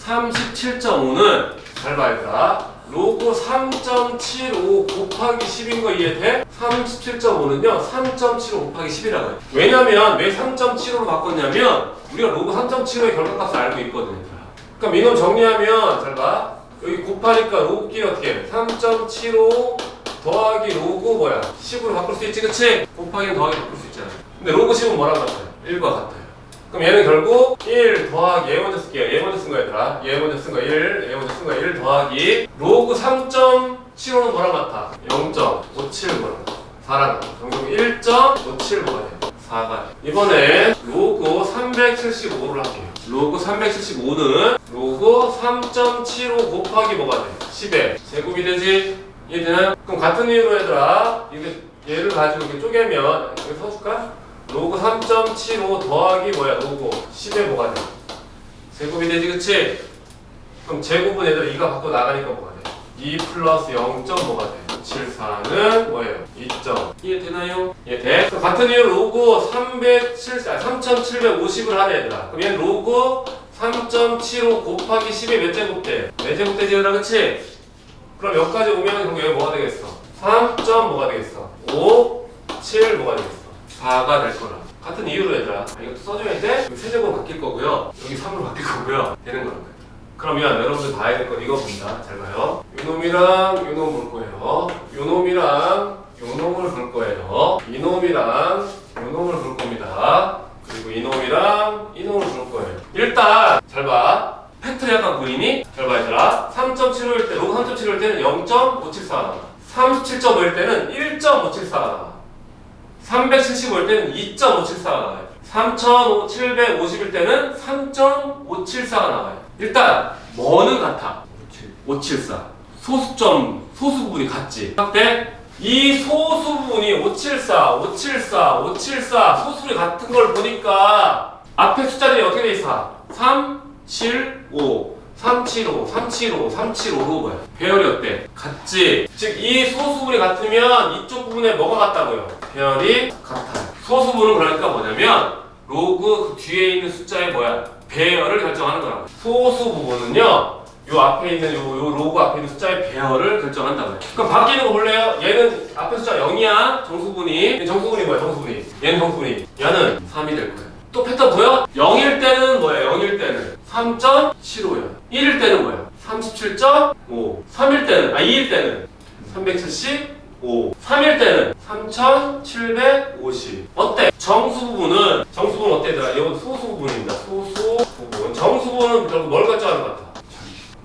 37.5는 잘 봐 얘들아. 로그 3.75 곱하기 10인 거 이해돼? 37.5는요 3.75 곱하기 10이라고 해. 왜냐면 왜 3.75로 바꿨냐면 우리가 로그 3.75의 결과값을 알고 있거든 얘들아. 그러니까 민원 정리하면 잘 봐. 여기 곱하니까 로그끼리 어떻게 해? 3.75 더하기 로그 뭐야? 10으로 바꿀 수 있지 그치? 곱하기 더하기 바꿀 수 있잖아. 근데 로그 10은 뭐랑 같아요? 1과 같아요. 그럼 얘는 결국 1 더하기 얘 먼저 쓸게요. 얘 먼저 쓴 거 얘들아. 얘 먼저 쓴 거 1, 얘 먼저 쓴 거 1 더하기 로그 3.75는 뭐랑 같아? 0.57 뭐랑 같아? 4랑 같아. 결국 1.57 뭐가 돼? 4가. 이번에 로그 375를 할게요. 로그 375는 로그 3.75 곱하기 뭐가 돼? 10에 제곱이 되지? 이해되나요? 그럼 같은 이유로 얘들아 이게 얘를 가지고 이렇게 쪼개면 여기 써줄까? 로그 3.75 더하기 뭐야? 로그 10에 뭐가 돼? 제곱이 되지 그치? 그럼 제곱은 얘들아 2가 밖으로 나가니까 뭐가 돼? 2 플러스 0. 뭐가 돼? 74는 뭐예요? 2점. 이해되나요? 이해돼? 그럼 같은 이유로 로그 3750을 하네 얘들아. 그럼 얘는 로그 3.75 곱하기 10에 몇 제곱 돼? 4제곱 되지 얘들아 그치? 그럼 여기까지 오면 그럼 여기 뭐가 되겠어? 3. 뭐가 되겠어? 5, 7 뭐가 되겠어? 4가 될 거라. 같은 이유로 얘들아. 이것도 써줘야 돼? 여기 세제곱 바뀔 거고요. 여기 3으로 바뀔 거고요. 되는 거란 말이야. 그러면 여러분들 봐야 될 건 이거 봅니다. 잘 봐요. 요놈이랑 요놈 볼 거예요. 요놈이랑 요놈을 볼 거예요. 이놈이랑 요놈을 볼 겁니다. 그리고 이놈이랑 이놈을 볼 거예요. 일단 잘 봐. 팩트리 약간 보이니? 잘 봐 얘들아. 3.75일 때, 로그 3.75일 때는 0.574가 나와. 37.5일 때는 1.574가 나와. 375일 때는 2.574가 나와요. 3750일 때는 3.574가 나와요. 일단 뭐는 같아? 574. 소수 부분이 같지. 그때 이 소수 부분이 574, 574, 574 소수들이 같은 걸 보니까 앞에 숫자들이 어떻게 돼 있어? 3, 7, 5, 375, 375, 375로 뭐야? 배열이 어때? 같지? 즉 이 소수분이 같으면 이쪽 부분에 뭐가 같다고요? 배열이 같아요. 소수분은 그러니까 뭐냐면 로그 그 뒤에 있는 숫자의 뭐야? 배열을 결정하는 거라고. 소수 부분은요 요 앞에 있는 요 로그 앞에 있는 숫자의 배열을 결정한다고요. 그럼 바뀌는 거 볼래요? 얘는 앞에 숫자 0이야 정수분이. 정수분이 뭐야? 정수분이. 얘는 정수분이. 얘는 3이 될 거야. 또 패턴 보여? 0일 때는 뭐야? 0일 때는 3.75야. 1일 때는 뭐야? 37.5. 3일 때는 2일 때는 375. 3일 때는 3750. 어때? 정수 부분은 어때 얘들아? 이건 소수 부분입니다. 소수 부분. 정수부는 결국 뭘 결정하는 것 같아?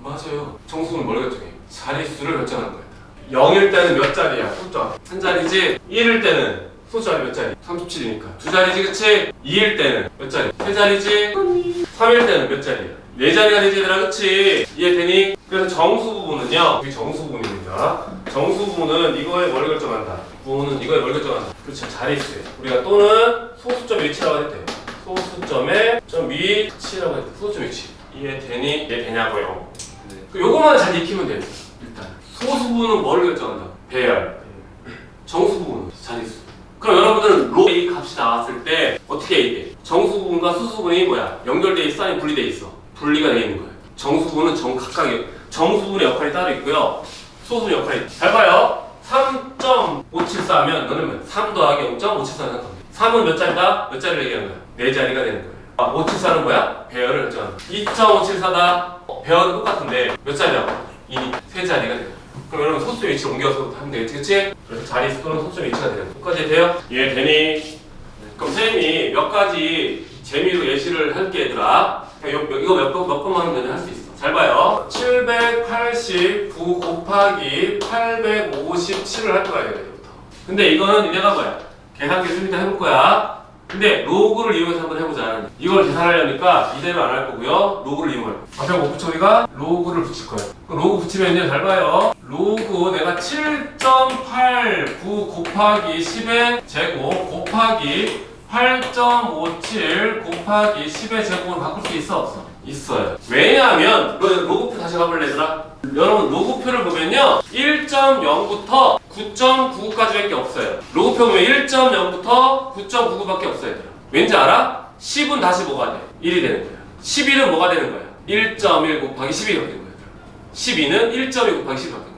맞아요. 정수는 뭘 결정해? 자릿수를 결정하는 거야. 0일 때는 몇 자리야? 숫자 한 자리지. 1일 때는 소수자리 몇 자리? 37이니까 두 자리지 그치? 2일 때는 몇 자리? 세 자리지? 3일 때는 몇 자리야? 네 자리가 되지 얘들아 그치? 이해되니? 그래서 정수 부분은요 이게 정수 부분입니다. 정수 부분은 이거에 뭘 결정한다? 부분은 이거에 뭘 결정한다? 그렇죠. 자릿수에 우리가 또는 소수점 위치라고 했대요. 소수점의 점 위치라고 했대. 소수점 위치. 이해되니? 이해되냐고요? 네. 요거만 잘 익히면 돼요. 일단 소수 부분은 뭘 결정한다? 배열. 정수 부분은 자릿수. 그럼 여러분들은 로 A 값이 나왔을 때 어떻게 해야 돼? 정수분과 수수분이 뭐야? 연결돼 있어? 아니면 분리돼 있어? 분리가 돼 있는 거예요. 정수분은 각각의 정수분의 역할이 따로 있고요. 소수분 역할이 잘 봐요. 3.574 하면 너는 3 더하기 0.574는 생각합니다. 3은 몇 자리다? 몇 자리를 얘기하는 거야? 4자리가 되는 거예요. 574는 뭐야? 배열을 결정한다. 2.574다. 배열은 똑같은데 몇 자리라고? 2니 3자리가 돼요. 그럼 여러분 소수 위치 옮겨서 하면 되겠지, 그치? 그래서 자릿수 또는 소수 위치가 되는 거. 끝까지 돼요? 이해되니? 그럼 선생님이 몇 가지 재미로 예시를 할게 얘들아. 이거 몇 번만 하면 할 수 있어. 잘 봐요. 789 곱하기 857을 할 거야 얘들부터. 근데 이거는 내가 뭐야? 계산기 좀 이따 해볼 거야. 근데 로그를 이용해서 한번 해보자. 이걸 계산하려니까 이대로 안 할 거고요. 로그를 이용할 거야. 앞에 뭐 붙여 우리가? 로그를 붙일 거예요. 로그 붙이면 이제 잘 봐요. 로그 내가 7.89 곱하기 10의 제곱 곱하기 8.57 곱하기 10의 제곱으로 바꿀 수 있어 없어? 있어요. 왜냐하면 로그표 다시 가볼래 얘들아? 여러분 로그표를 보면요 1.0부터 9.99까지밖에 없어요. 로그표 보면 1.0부터 9.99밖에 없어요 얘들아. 왠지 알아? 10은 다시 뭐가 돼? 1이 되는 거야. 11은 뭐가 되는 거야? 1.1 곱하기 12가 되는 거야. 12는 1.1 곱하기 10이 바뀌는 거야.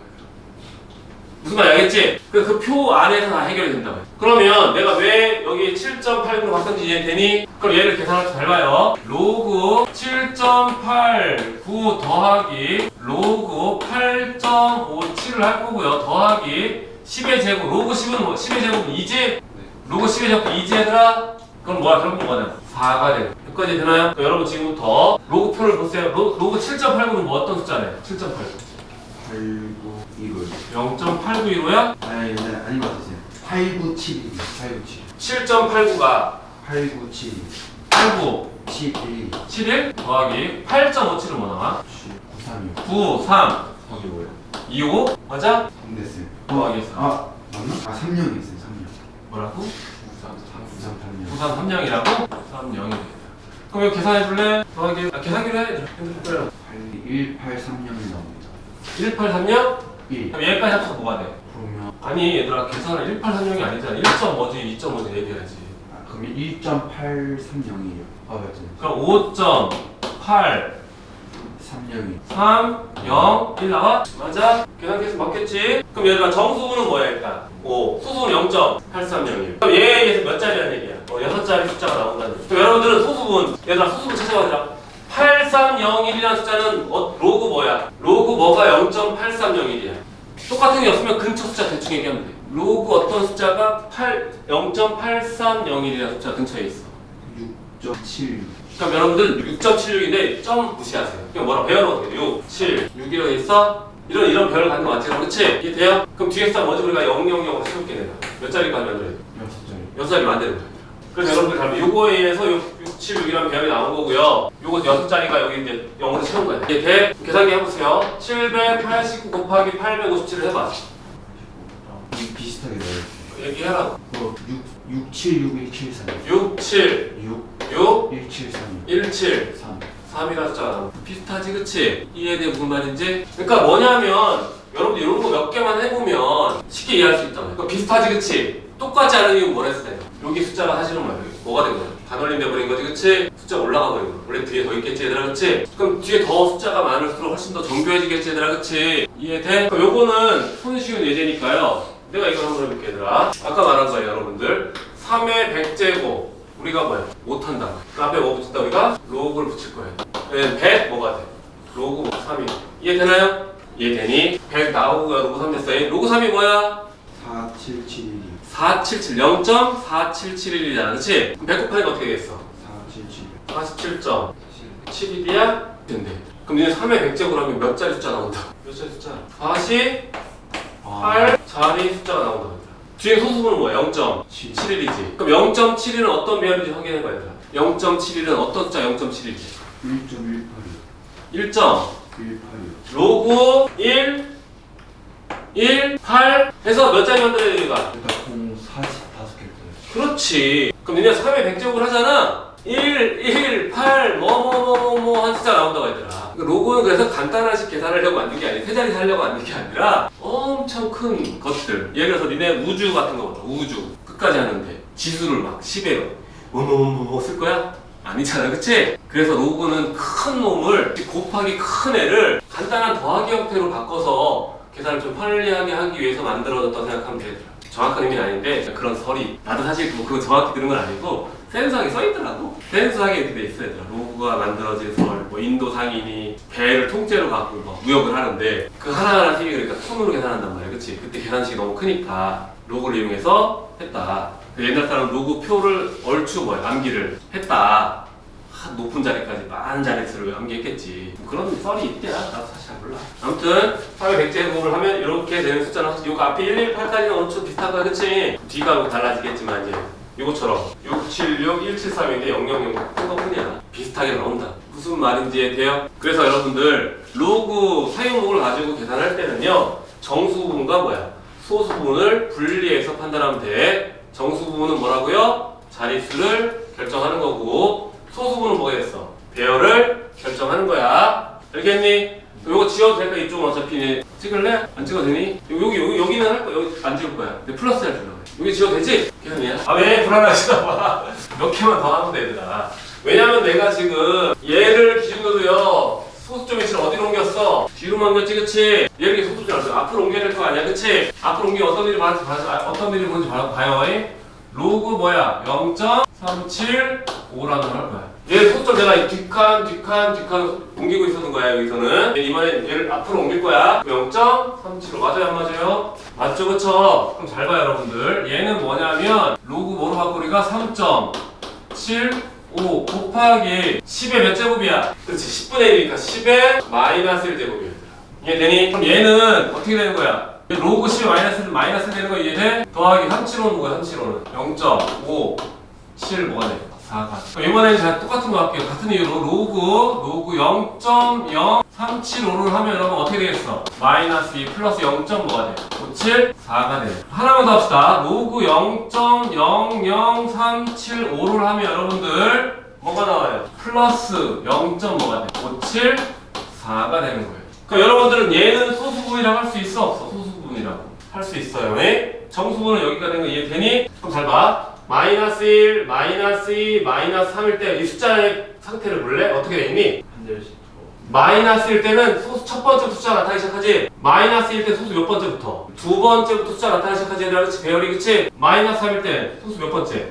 무슨 말인지 알겠지? 그 표 안에서 다 해결이 된다고 해. 그러면 내가 왜 여기 7.89로 바꾼지 이해되니? 그럼 얘를 계산할 때 잘 봐요. 로그 7.89 더하기 로그 8.57을 할 거고요. 더하기 10의 제곱. 로그 10은 뭐? 10의 제곱은 2지? 로그 10의 제곱 2지 얘들아? 그럼 뭐야? 그럼 뭐가 돼? 4가 돼. 여기까지 되나요? 그럼 여러분 지금부터 로그표를 보세요. 로그 7.89는 뭐 어떤 숫자래? 7.89. 0.891호야? 아니 아닌 것 같으세요. 8972. 7.89가 8972. 89 71. 71 더하기 8.57은 뭐 나와? 936. 93 거기 뭐예요? 25 맞아? 3 됐어요. 더하기 4 아 맞나? 아 3령이 있어요. 3령. 뭐라고? 93 9330이라고? 9330이 돼. 그럼 이거 계산해 줄래? 더하기 계산기로 해야지. 핸드폰 1830이 나옵니다. 1830? 1. 그럼 얘까지 합쳐서 뭐가 돼? 그러면 아니 얘들아 계산을 1830이 아니잖아. 1점 뭐지 2점 뭐지 얘기해야지. 그러면 1.830이에요. 아 맞죠. 그럼 5.8 3령이 3, 0, 1 나와? 맞아? 계산기에서 맞겠지? 그럼 얘들아 정수분은 뭐야 일단? 5, 소수는 0.830이에요. 그럼 얘에 의해서 몇 자리라는 얘기야? 6자리 숫자가 나온다는 얘기야. 그럼 여러분들은 소수분, 얘들아 소수분 찾아봐라. 8301이라는 숫자는 로그 뭐야? 로그 뭐가 0.8301이야. 똑같은 게 없으면 근처 숫자 대충 얘기하면 돼. 로그 어떤 숫자가 0.8301이라는 숫자 근처에 있어. 6.76. 그럼 여러분들 6.76인데 점 무시하세요. 그냥 뭐라 배열은 어떻게 돼? 6, 7, 6이라고 있어? 이런 별을 갖는 거 맞지? 그렇지? 이게 돼요? 그럼 뒤에 숫자 뭐지? 우리가 000으로 세울게 내가. 몇 자리까지 만들어야 돼? 6자리. 6자리 만드는 거야. 그래서 여러분들 가면 요거에 의해서 6, 7, 6이라는 배열이 나온 거고요. 요거 6자리가 여기 이제 0으로 채운 거야. 이게 돼? 계산기 해보세요. 789 곱하기 857을 해봐. 비슷하게 나와요. 얘기해라. 676173. 6, 7, 6, 1732. 17, 3. 3이라는 숫자가 나와. 비슷하지 그치? 이해에 대해 무슨 말인지? 그러니까 뭐냐면 여러분들 이런 거 몇 개만 해보면 쉽게 이해할 수 있잖아요. 그러니까 비슷하지 그치? 똑같지 않은 이유는 뭐라 했을 때 여기 숫자가 사실은 뭐가 된 거야? 반올림 돼버린 거지 그치? 숫자 올라가 버린 거야. 원래 뒤에 더 있겠지 얘들아 그치? 그럼 뒤에 더 숫자가 많을수록 훨씬 더 정교해지겠지 얘들아 그치? 이해돼? 그럼 요거는 손쉬운 예제니까요. 내가 이걸 한번 해볼게 얘들아. 아까 말한 거예요 여러분들. 3의 100제곱 우리가 뭐야? 못한다. 그 앞에 뭐 붙였다 우리가? 로그를 붙일 거예요. 100 뭐가 돼? 로그 3이 이해되나요? 이해되니? 100 나오고요. 로그 3 됐어요. 로그 3이 뭐야? 4771. 477 0.4771이잖아 그치? 그럼 100 곱하니까 어떻게 되겠어? 477. 47.71이야? 된대. 그럼 니네 3의 100제곱을 하면 몇 자리 숫자 나온다? 몇 자리 숫자? 48자리 숫자가 나온다. 뒤에 소수분은 뭐야? 0.71이지. 그럼 0.71은 어떤 배열인지 확인해봐야 돼. 0.71은 어떤 숫자 0.71이지? 1.186. 1점 186. 로그 1 1 8 해서 몇 자리 만들어야 돼 얘가? 그러니까 공 45개 거예요. 그렇지. 그럼 니네 3의 100제곱을 하잖아. 1 1 8 뭐 한 숫자 나온다고 했더라. 그러니까 로그는 그래서 간단한식 계산하려고 만든 게 아니라 세 자리 하려고 만든 게 아니라 엄청 큰 것들. 예를 들어서 니네 우주 같은 거 보자. 우주 끝까지 하는데 지수를 막 10에 뭐 쓸 거야? 아니잖아 그치? 그래서 로그는 큰 놈을 곱하기 큰 애를 간단한 더하기 형태로 바꿔서 계산을 좀 편리하게 하기 위해서 만들어졌다고 생각하면 되더라. 정확한 의미는 아닌데 그런 설이 나도 사실 뭐 그거 정확히 들은 건 아니고 센스하게 써있더라고. 센스하게 이렇게 돼 있어 얘들아. 로그가 만들어진 설, 뭐 인도 상인이 배를 통째로 갖고 뭐 무역을 하는데 그 하나하나 팁이 그러니까 톤으로 계산한단 말이야 그치? 그때 계산식이 너무 크니까 로그를 이용해서 했다. 옛날 사람 로그 표를 얼추 암기를 했다. 높은 자리까지 많은 자릿수를 암기했겠지. 그런 썰이 있대야. 나도 사실 잘 몰라. 아무튼 3의 100제곱을 하면 이렇게 되는 숫자는 사실 요거 앞에 118까지는 어느 정도 비슷한 거야 그치? 뒤가 달라지겠지만 이제 요거처럼 676, 173인데 000 큰 거뿐이야. 비슷하게 나온다. 무슨 말인지 돼요? 그래서 여러분들 로그 사용목을 가지고 계산할 때는요 정수분과 소수분을 분리해서 판단하면 돼. 정수 부분은 뭐라고요? 자릿수를 결정하는 거고 소수 부분은 뭐가 됐어? 배열을 결정하는 거야. 알겠니? 요거 지워도 될까? 이쪽은 어차피 찍을래? 안 찍어도 되니? 여기는 할 거야. 여기 안 찍을 거야. 근데 플러스 해주려고 해. 여기 지워도 되지? 괜찮냐? 아, 왜 불안하시나 봐. 몇 개만 더 하면 돼, 얘들아. 왜냐면 내가 지금 얘를 기준으로요. 소수점 위치를 어디로 옮겼어? 뒤로 옮겼지, 그치? 얘를 소수점 알았어. 앞으로 옮겨야 될 거 아니야, 그치? 앞으로 옮기면 어떤 일이 어떤 일이 뭔지 봐요. 로그 뭐야? 0.375라는 걸 할 거야. 얘 소수점 내가 뒷칸 옮기고 있었는 거야, 여기서는. 이번엔 얘를 앞으로 옮길 거야. 0.375 맞아요, 안 맞아요? 맞죠, 그쵸? 그럼 잘 봐요, 여러분들. 얘는 뭐냐면 로그 뭐로 바꾸니까 3.75 곱하기 10의 몇 제곱이야? 그렇지, 10분의 1이니까 10의 마이너스 1제곱이야. 이해되니? 그럼 얘는 어떻게 되는 거야? 로그 10의 마이너스 되는 거 이해돼? 더하기 375는 뭐야? 375는 0.57 뭐가 돼? 4가. 그럼 이번에는 제가 똑같은 거 할게요. 같은 이유로 로그 0.0375를 하면 여러분 어떻게 되겠어? 마이너스 2 플러스 0. 뭐가 돼? 57 4가 돼. 하나만 더 합시다. 로그 0.00375를 하면 여러분들 뭐가 나와요? 플러스 0. 뭐가 돼? 57 4가 되는 거예요. 그럼 여러분들은 얘는 소수분이라고 할 수 있어? 없어? 소수분이라고 할 수 있어요. 왜? 정수분은 여기가 된 거 이해되니? 그럼 잘 봐. 마이너스 1, 마이너스 2, 마이너스 3일 때 이 숫자의 상태를 볼래? 어떻게 돼 있니? 마이너스일 때는 소수 첫 번째 숫자가 나타나기 시작하지. 마이너스일 때 소수 몇 번째부터? 두 번째부터 숫자가 나타나기 시작하지. 얘들아, 그치? 배열이, 그치? 마이너스 3일 때 소수 몇 번째?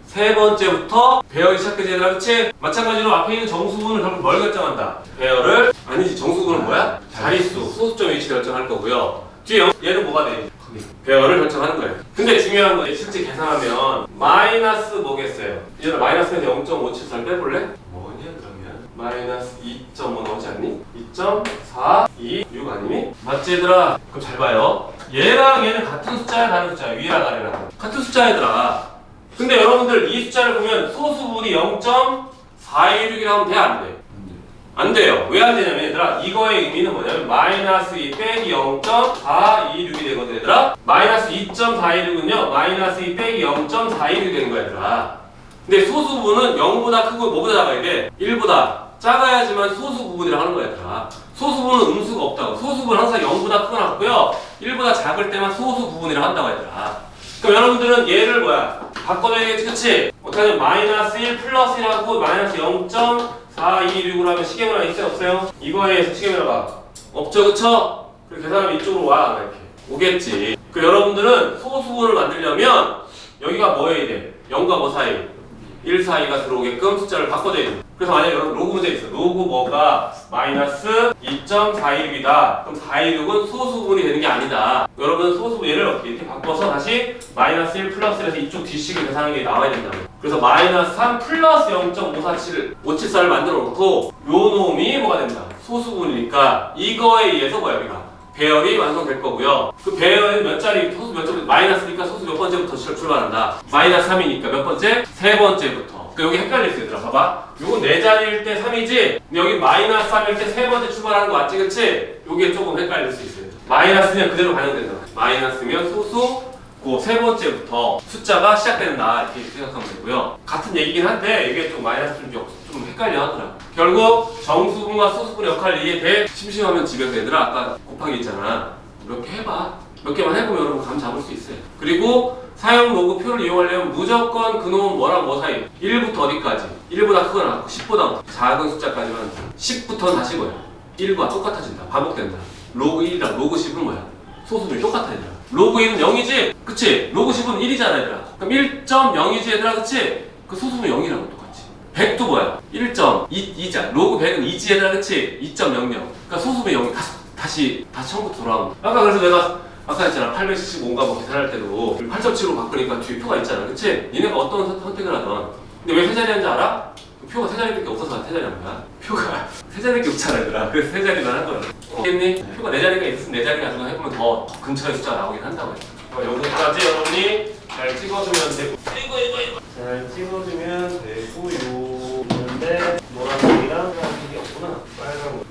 세 번째부터 배열이 시작되지. 얘들아, 그치? 마찬가지로 앞에 있는 정수분을 결국 뭘 결정한다? 배열을? 아니지, 정수분은 뭐야? 자릿수, 소수점 위치 결정할 거고요. 뒤에 얘는 뭐가 돼? 배열을 결정하는 거예요. 근데 중요한 건 실제 계산하면 마이너스 뭐겠어요? 얘들아, 마이너스에서 0.574를 빼볼래? 뭐냐 그러면? 마이너스 2.5 나오지 않니? 2.426 아니니? 맞지 얘들아? 그럼 잘 봐요. 얘랑 얘는 같은 숫자야 다른 숫자야? 위랑 아래랑 같은 숫자 얘들아. 근데 여러분들 이 숫자를 보면 소수분이 0.416이라고 하면 돼? 안 돼? 안 돼요. 왜 안 되냐면 얘들아, 이거의 의미는 뭐냐면 마이너스 2 빼기 0.426이 되거든 얘들아. 마이너스 2.426은요 마이너스 2 빼기 0.426이 되는 거야 얘들아. 근데 소수분은 0보다 크고 뭐보다 작아야 돼? 1보다 작아야지만 소수부분이라고 하는 거야 얘들아. 소수분은 음수가 없다고. 소수분은 항상 0보다 크거나 같고요 1보다 작을 때만 소수부분이라고 한다고 얘들아. 그럼 여러분들은 얘를 뭐야? 바꿔줘야겠지, 그치? 어떻게 하면 마이너스 1 플러스 1하고 마이너스 0.426으로 하면 시계문화 있어요, 없어요? 이거에 의해서 시계문화가 없죠, 그쵸? 그리고 계산하면 이쪽으로 와, 이렇게 오겠지. 그 여러분들은 소수분을 만들려면 여기가 뭐여야 돼? 0과 뭐 사이? 1 사이가 들어오게끔 숫자를 바꿔줘야 돼. 그래서 만약에 여러분 로그 문제 있어. 로그 뭐가 마이너스 2.426이다. 그럼 426은 소수분이 되는 게 아니다. 여러분 소수분 얘를 어떻게 이렇게 바꿔서 다시 마이너스 1 플러스 1에서 이쪽 뒷식을 계산하는 게 나와야 된다고. 그래서 마이너스 3 플러스 0.547 만들어 놓고 요 놈이 뭐가 된다? 소수분이니까 이거에 의해서 뭐야 우리가? 배열이 완성될 거고요. 그 배열은 몇 자리, 소수 몇 자리, 마이너스니까 소수 몇 번째부터 출발한다. 마이너스 3이니까 몇 번째? 세 번째부터. 그러니까 여기 헷갈릴 수 있더라. 봐봐. 요건 네 자리일 때 3이지, 여기 마이너스 3일 때 세 번째 출발하는 거 맞지, 그치? 요게 조금 헷갈릴 수 있어요. 마이너스면 그대로 반영된다. 마이너스면 소수, 그 세 번째부터 숫자가 시작된다. 이렇게 생각하면 되고요. 같은 얘기긴 한데, 이게 좀 마이너스 좀 헷갈려 하더라. 결국 정수분과 소수분의 역할을 이해돼? 심심하면 집에서 얘들아 아까 곱하기 있잖아. 몇 개 해봐. 몇 개만 해보면 여러분 감 잡을 수 있어요. 그리고 사용 로그 표를 이용하려면 무조건 그놈은 뭐랑 뭐 사이? 1부터 어디까지? 1보다 크거나 10보다 작은 숫자까지만 10부터는 다시 뭐야? 1과 똑같아진다. 반복된다. 로그 1이랑 로그 10은 뭐야? 소수분이 똑같아 얘들아. 로그 1은 0이지? 그치? 로그 10은 1이잖아 얘들아. 그럼 1.0이지 얘들아, 그치? 그 소수는 0이라고 똑같지. 100도 뭐야? 1.2자. 로그 100은 2지 얘들아, 그치? 2.00. 그러니까 소수분이 0이 다시 처음부터 돌아오는 거야. 아까 그래서 내가 아까 했잖아. 875인가 뭐 계산할 때도 8.7로 바꾸니까 뒤에 표가 있잖아, 그치? 니네가 어떤 선택을 하던. 근데 왜 세 자리 한지 알아? 표가 세 자리밖에 없어서 세 자리 한 거야. 표가 세 자리밖에 없잖아 얘들아. 그래서 세 자리만 한 거야. 알겠니? 표가 네 자리가 있으면 네 자리 가지고 해보면 더 근처에 숫자가 나오긴 한다고 했어. 여기까지 여러분이 잘 찍어주면 되고. 이거. 잘 찍어주면 되고요. 있는데 노란색이랑 파란색이 없구나. 빨간 거.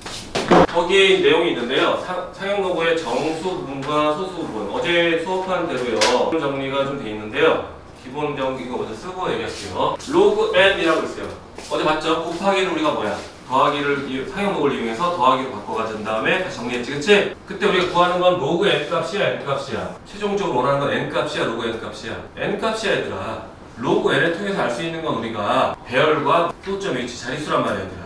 거기에 내용이 있는데요. 사용 로그의 정수 부분과 소수 부분. 어제 수업한 대로요. 정리가 좀 돼 있는데요. 기본적 이거 먼저 쓰고 얘기할게요. 로그 n이라고 있어요. 어제 봤죠? 곱하기를 우리가 뭐야? 더하기를 사용 로그를 이용해서 더하기로 바꿔가진 다음에 다시 정리했지, 그치? 그때 우리가 구하는 건 로그 n 값이야, n 값이야. 최종적으로 원하는 건 n 값이야, 로그 n 값이야. n 값이야, 얘들아. 로그 n을 통해서 알 수 있는 건 우리가 배열과 소수점 h 자릿수란 말이야, 얘들아.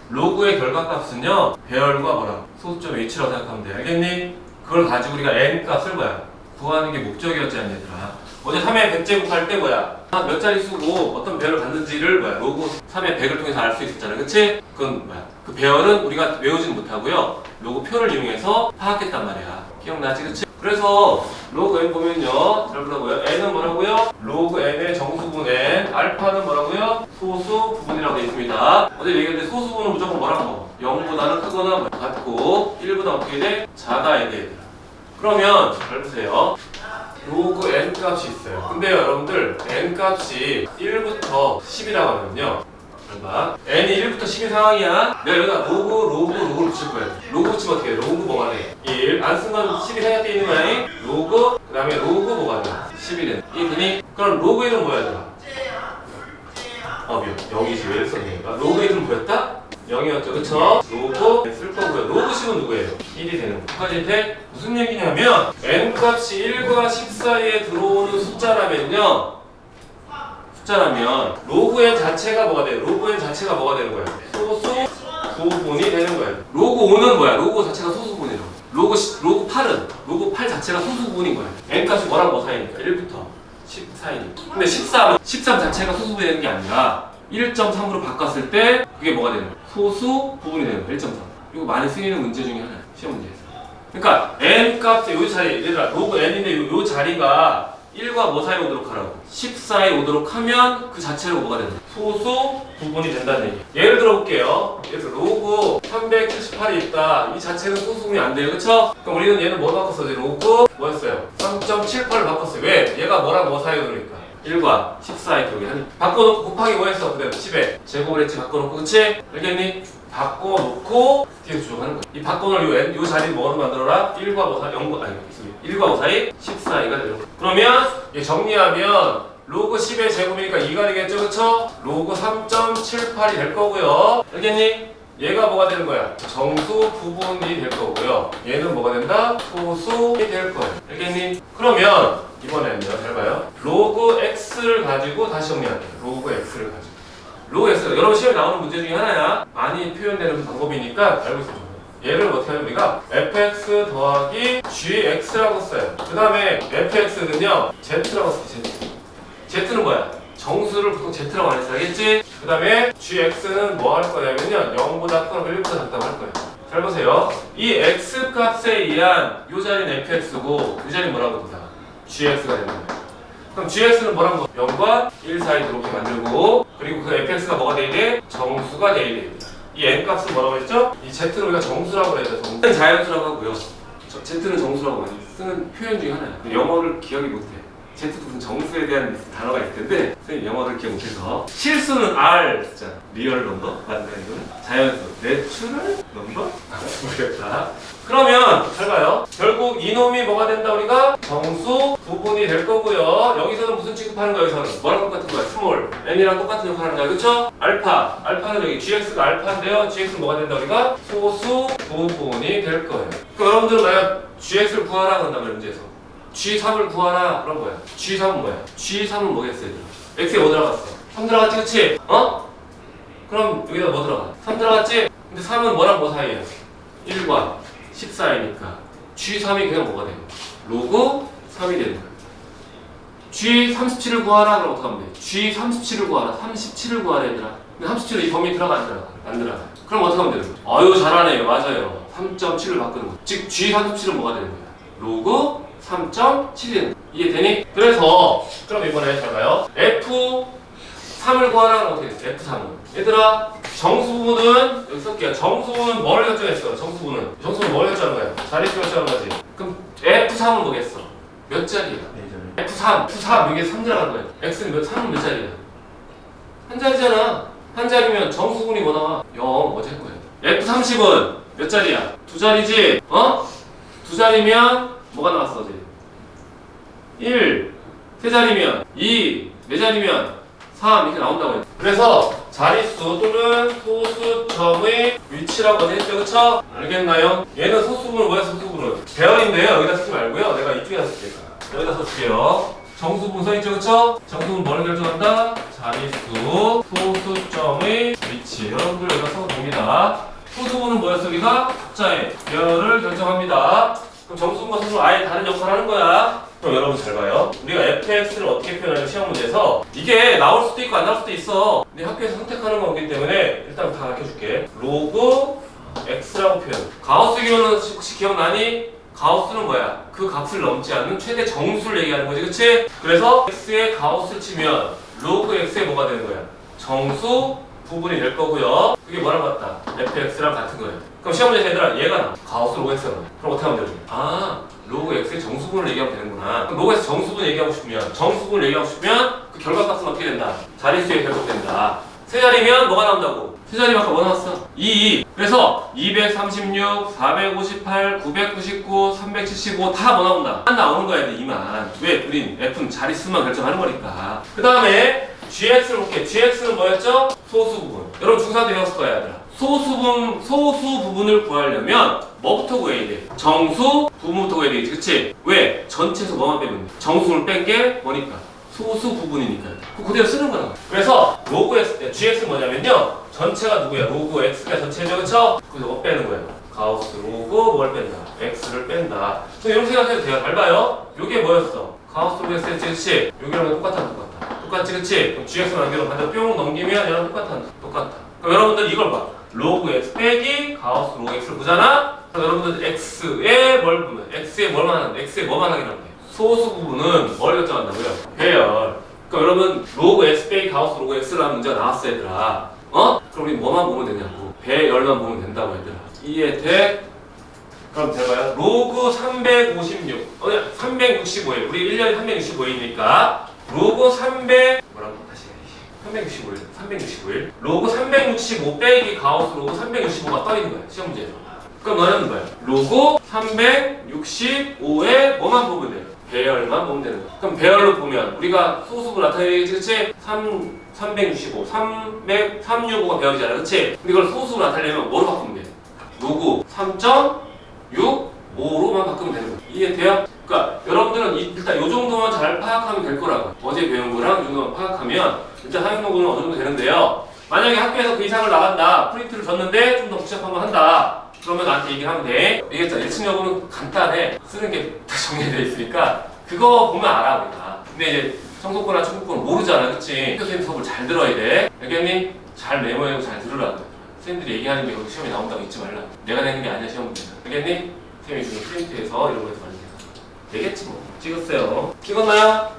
로그의 결과값은요, 배열과 뭐라? 소수점 h라고 생각하면 돼. 알겠니? 그걸 가지고 우리가 n 값을 뭐야? 구하는 게 목적이었지, 얘들아. 어제 3의 100제곱 할 때 뭐야? 몇 자리 쓰고 어떤 배열을 갖는지를 뭐야? 로그 3의 100을 통해서 알 수 있었잖아, 그치? 그건 뭐야? 그 배열은 우리가 외우지는 못하고요. 로그 표를 이용해서 파악했단 말이야. 기억나지, 그치? 그래서 로그 n 보면요, 잘 보라고요. n은 뭐라고요? 로그 n의 정수분 n, 알파는 뭐라고요? 소수 부분이라고 되어 있습니다. 어제 얘기했는데 소수 부분은 무조건 뭐라고? 0보다는 크거나 같고 1보다 어떻게 돼? 작아야 돼. 그러면 잘 보세요. 로그 n 값이 있어요. 근데 여러분들 n 값이 1부터 10이라고 하면요, 봐. n이 1부터 10인 상황이야. 내가 여기다 로그를 붙일 거야. 로그 붙이면 어떻게 돼? 로그 뭐가 돼? 1. 안 쓴 건 10이 생략되어 있는 거야. 로그, 그 다음에 로그 뭐가 돼? 10이 돼. 이게 되니? 그럼 로그 1은 뭐야, 얘들아? 미안. 0이지. 왜 썼네? 로그 1은 뭐였다? 0이었죠. 그쵸? 로그 쓸 거고요. 로그 10은 누구예요? 1이 되는 거. 까지 돼? 무슨 얘기냐면 n 값이 1과 10 사이에 들어오는 숫자라면요, 로그 n 자체가 뭐가 돼요? 로그 n 자체가 뭐가 되는 거예요? 소수 부분이 되는 거예요. 로그 5는 뭐야? 로그 자체가 소수분이라고. 로그 8은 로그 8 자체가 소수분인 거예요. n 값이 뭐랑 뭐 사이니까? 1부터 10 사이니까. 근데 13 자체가 소수분이 되는 게 아니라 1.3으로 바꿨을 때 그게 뭐가 되는 거예요? 소수 부분이 되는 거예요. 1.3. 이거 많이 쓰이는 문제 중에 하나예요. 시험 문제에서. 그러니까 n 값의 요 자리, 얘들아, 로그 n인데 요 자리가 1과 뭐 사이 오도록 하라고? 10 사이 오도록 하면 그 자체로 뭐가 된다? 소수 부분이 된다는 얘기. 예를 들어 볼게요. 예를 들어 로그 378이 있다. 이 자체는 소수분이 안 돼요. 그쵸? 그럼 우리는 얘는 뭐 바꿨어? 로그 뭐였어요? 3.78을 바꿨어요. 왜? 얘가 뭐랑 뭐 사이 오니까 1과 10 사이 들어오게 하니. 바꿔놓고 곱하기 뭐 했어? 그대로 10에 제곱을 했지. 바꿔놓고. 그치? 알겠니? 바꿔놓고 뒤에서 주어가는 거야. 이 바꿔놓을 요 자리는 뭐로 만들어라? 1과 뭐 사이, 1과 5 사이, 10 사이가 되는 거야. 그러면 얘 정리하면 로그 10의 제곱이니까 2가 되겠죠, 그쵸? 로그 3.78이 될 거고요. 알겠니? 얘가 뭐가 되는 거야? 정수 부분이 될 거고요. 얘는 뭐가 된다? 소수이 될 거예요. 알겠니? 그러면 이번에는요, 잘 봐요. 로그 x를 가지고 다시 정리할게요. 로그 x를 가지고. 로그 x가 여러분 시험에 나오는 문제 중에 하나야. 많이 표현되는 방법이니까 알고 있어요. 얘를 어떻게 하면 우리가 fx 더하기 gx라고 써요. 그 다음에 fx는요 z라고 써요. z는 뭐야? 정수를 보통 z라고 안 했어. 알겠지? 그 다음에 gx는 뭐 할 거냐면요, 0보다 크고 1보다 작다고 할 거예요. 잘 보세요. 이 x 값에 의한 요 자리는 fx고 이 자리는 뭐라고 보자? gx가 되는 거예요. 그럼 gx는 뭐라고? 0과 1 사이 들어오게 만들고, 그리고 그 fx가 뭐가 돼야 돼? 정수가 돼야 됩니다. 이 n 값은 뭐라고 했죠? 이 z는 우리가 정수라고 해야 돼. 정수. 자연수라고 하고요. z는 정수라고 많이 쓰는 표현 중에 하나야. 영어를 기억이 못해. z도 무슨 정수에 대한 단어가 있을 텐데 선생님 영어를 기억 못해서. 실수는 r 쓰잖아. 리얼 넘버? 맞나 이거는? 자연수. 내추럴 넘버? 모르겠다. 그러면 잘 봐요. 결국 이놈이 뭐가 된다? 우리가 정수 부분이 될 거고요. 여기서는 무슨 취급하는 거야? 여기서는 뭐랑 똑같은 거야? 스몰 n이랑 똑같은 역할을 하는 거야. 그쵸? 알파는 여기 gx가 알파인데요. gx는 뭐가 된다? 우리가 소수 부분이 될 거예요. 그럼 여러분들은 만약 gx를 구하라 그런다면 문제에서 g3을 구하라 그런 거야. g3은 뭐야? g3은 뭐겠어요? x에 뭐 들어갔어? 3 들어갔지, 그치? 그럼 여기다 뭐 들어가? 3 들어갔지? 근데 3은 뭐랑 뭐 사이야? 1과 10 사이니까 g3이 그냥 뭐가 돼요? 로그 3이 되는 거야. g37을 구하라 그럼 어떻게 하면 돼? g37을 구하라. 37을 구하라 얘들아. 근데 37은 이 범위 들어가 안 들어가? 안 들어가. 그럼 어떻게 하면 되는 거야? 아유 잘하네요. 맞아요. 3.7을 바꾸는 거야. 즉 g37은 뭐가 되는 거야? 로그 3.7이 이게 되니? 그래서 그럼 이번에 잘 봐요. F3을 구하라 그럼 어떻게 됐어? F3은 얘들아, 정수분은 여기 쓸게요. 정수분은 뭘 결정했어? 정수분은 뭘 결정하는 거야? 자릿수 결정하는 거지. 그럼 F3은 뭐겠어? 몇 자리야? F3 여기에 3 들어가는 거야. X는 3은 몇 자리야? 한 자리잖아. 한 자리면 정수분이 뭐 나와? 0 어제 할 거야. F30은 몇 자리야? 두 자리지? 어? 두 자리면 뭐가 나왔어 어제? 1 세 자리면 2 네 자리면 3 이렇게 나온다고 했어. 그래서 자릿수 또는 소수점의 위치라고 했죠, 그쵸? 알겠나요? 얘는 소수분은 뭐야, 소수분은? 배열인데요. 여기다 쓰지 말고요. 내가 이쪽에다 쓸게요. 여기다 써줄게요. 정수분 써있죠, 그쵸? 정수분 뭐를 결정한다? 자릿수, 소수점의 위치. 여러분들 여기다 써도 됩니다. 소수분은 뭐였어, 여기가? 숫자의 배열을 결정합니다. 그럼 정수분과 소수분 아예 다른 역할을 하는 거야. 그럼 여러분 잘 봐요. 우리가 fx를 어떻게 표현하냐면 시험 문제에서 이게 나올 수도 있고 안 나올 수도 있어. 네 학교에서 선택하는 거기 때문에 일단 다 가르쳐줄게. 로그 x라고 표현. 가우스 기호는 혹시 기억나니? 가우스는 뭐야? 그 값을 넘지 않는 최대 정수를 얘기하는 거지, 그치? 그래서 x에 가우스를 치면 로그 x에 뭐가 되는 거야? 정수 부분이 될 거고요. 그게 뭐랑 같다? fx랑 같은 거예요. 그럼 시험 문제에서 얘들아 얘가 나. 가우스 로그 x가 나. 그럼 어떻게 하면 되지? 아, 로그 x의 정수분을 얘기하면 되는구나. 그럼 로그에서 정수분 얘기하고 싶으면 정수분을 얘기하고 싶으면 그 결과값은 어떻게 된다? 자릿수에 결속된다. 세 자리면 뭐가 나온다고? 세 자리면 아까 뭐 나왔어? 2. 그래서 236, 458, 999, 375 다 뭐 나온다? 한 나오는 거야, 2만. 왜? 우린 F는 자릿수만 결정하는 거니까. 그 다음에 GX를 볼게. GX는 뭐였죠? 소수 부분. 여러분 중4 때 배웠을 거야, 얘들아. 소수 부분을 구하려면 뭐부터 구해야 돼? 정수 부분부터 구해야 되겠지, 그치? 왜? 전체에서 뭐만 빼면 돼? 정수를 뺀 게 뭐니까? 소수 부분이니까. 그대로 쓰는 거야. 그래서 로그 x, gx는 뭐냐면요. 전체가 누구야? 로그 x가 전체죠, 그쵸? 그래서 뭐 빼는 거예요? 가우스 로그 뭘 뺀다? x를 뺀다. 그래서 이렇게 생각해도 돼요. 잘 봐요. 요게 뭐였어? 가우스 로그 x였지, 그치? 여기랑 똑같아. 똑같지, 그치? 그럼 gx 남겨놓고 반대로 뿅 넘기면 얘랑 똑같아. 그럼 여러분들 이걸 봐. 로그 x 빼기 가우스 로그 x를 보잖아? 그럼 여러분들 x에 뭘 보면 x에 뭐만 하는데 x에 뭐만 하긴 하는데 소수 부분은 뭘 결정한다고요? 배열. 그러니까 여러분 로그 x 빼기 가우스 로그 x라는 문제가 나왔어 얘들아. 어? 그럼 우리 뭐만 보면 되냐고. 배열만 보면 된다고 얘들아. 이해돼? 그럼 돼봐요. 로그 356 365일 우리 1년에 365일이니까 로그 300 뭐라고 다시 365일 로그 365 빼기 가우스 로그 365가 떠있는 거야 시험 문제에서. 그럼 너는 뭐야? 로그 365에 뭐만 보면 돼? 배열만 보면 되는 거야. 그럼 배열로 보면 우리가 소수분 나타내야지, 그치? 365 365가 배열이잖아, 그치? 근데 이걸 소수로 나타내려면 뭐로 바꾸면 돼? 로그 3.65로만 바꾸면 되는 거야. 이해돼요? 그러니까 여러분들은 일단 이 정도만 잘 파악하면 될 거라고. 어제 배운 거랑 이 정도만 파악하면 일단 사용도구는 어느 정도 되는데요. 만약에 학교에서 그 이상을 나간다. 프린트를 줬는데 좀 더 복잡한 거 한다. 그러면 나한테 얘기를 하면 돼. 얘기했잖아. 1층 여부는 간단해. 쓰는 게 다 정리되어 있으니까 그거 보면 알아 우리가. 근데 이제 청소권이나 청구권은 모르잖아, 그치? 선생님 수업을 잘 들어야 돼. 알겠니? 잘 메모하고 잘 들으라고. 선생님들이 얘기하는 게 여기 시험에 나온다고 잊지 말라. 내가 내는 게 아니야 시험 문제는. 알겠니? 선생님이 주는 프린트에서 이런 거에서 말해. 되겠지 뭐. 찍었어요. 찍었나요?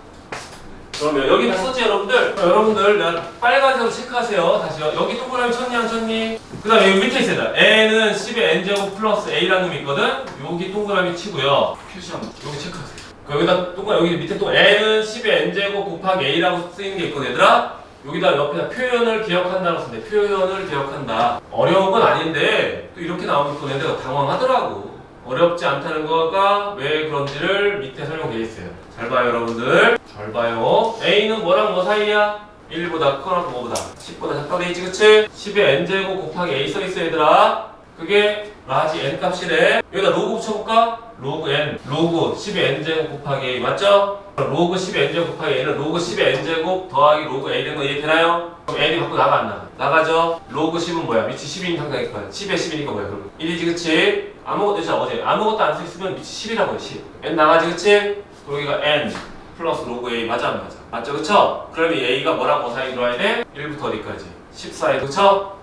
그러면 여기 다 썼지 여러분들? 여러분들 내가 빨간색으로 체크하세요. 다시요. 여기 동그라미 쳤니 안 쳤니? 그 다음에 여기 밑에 있어요. n은 10의 n제곱 플러스 a라는 놈이 있거든? 여기 동그라미 치고요. 표시하면 여기 체크하세요. 여기다 동그라미 여기 밑에 또 n은 10의 n제곱 곱하기 a라고 쓰이는 게 있거든 얘들아? 여기다 옆에다 표현을 기억한다고 쓰는데 표현을 기억한다. 어려운 건 아닌데 또 이렇게 나오면 또 내가 당황하더라고. 어렵지 않다는 거가 왜 그런지를 밑에 설명되어 있어요. 잘 봐요 여러분들. 잘 봐요. A는 뭐랑 뭐 사이야? 1보다 크거나 뭐보다 10보다 작다 되있지, 그치? 10의 n제곱 곱하기 a 써있어 얘들아. 그게 라지 n 값이래. 여기다 로그 붙여볼까? 로그 n 로그 10의 n제곱 곱하기 a 맞죠? 로그 10의 n제곱 곱하기 a는 로그 10의 n제곱 더하기 로그 a 되는 거 이해되나요? 그럼 n이 밖으로 나가 안 나가? 나가죠? 로그 10은 뭐야? 밑이 10인 상당이니까 10에 10이니까 뭐야 그럼? 1이지, 그치? 아무것도 안 써있으면 밑이 10이라고 해. 10 n 나가지, 그치? 여기가 n 플러스 로그 a 맞아 안 맞아? 맞죠, 그쵸? 그러면 a가 뭐랑 뭐 사이 들어와야 돼? 1부터 어디까지? 10 사이, 그쵸?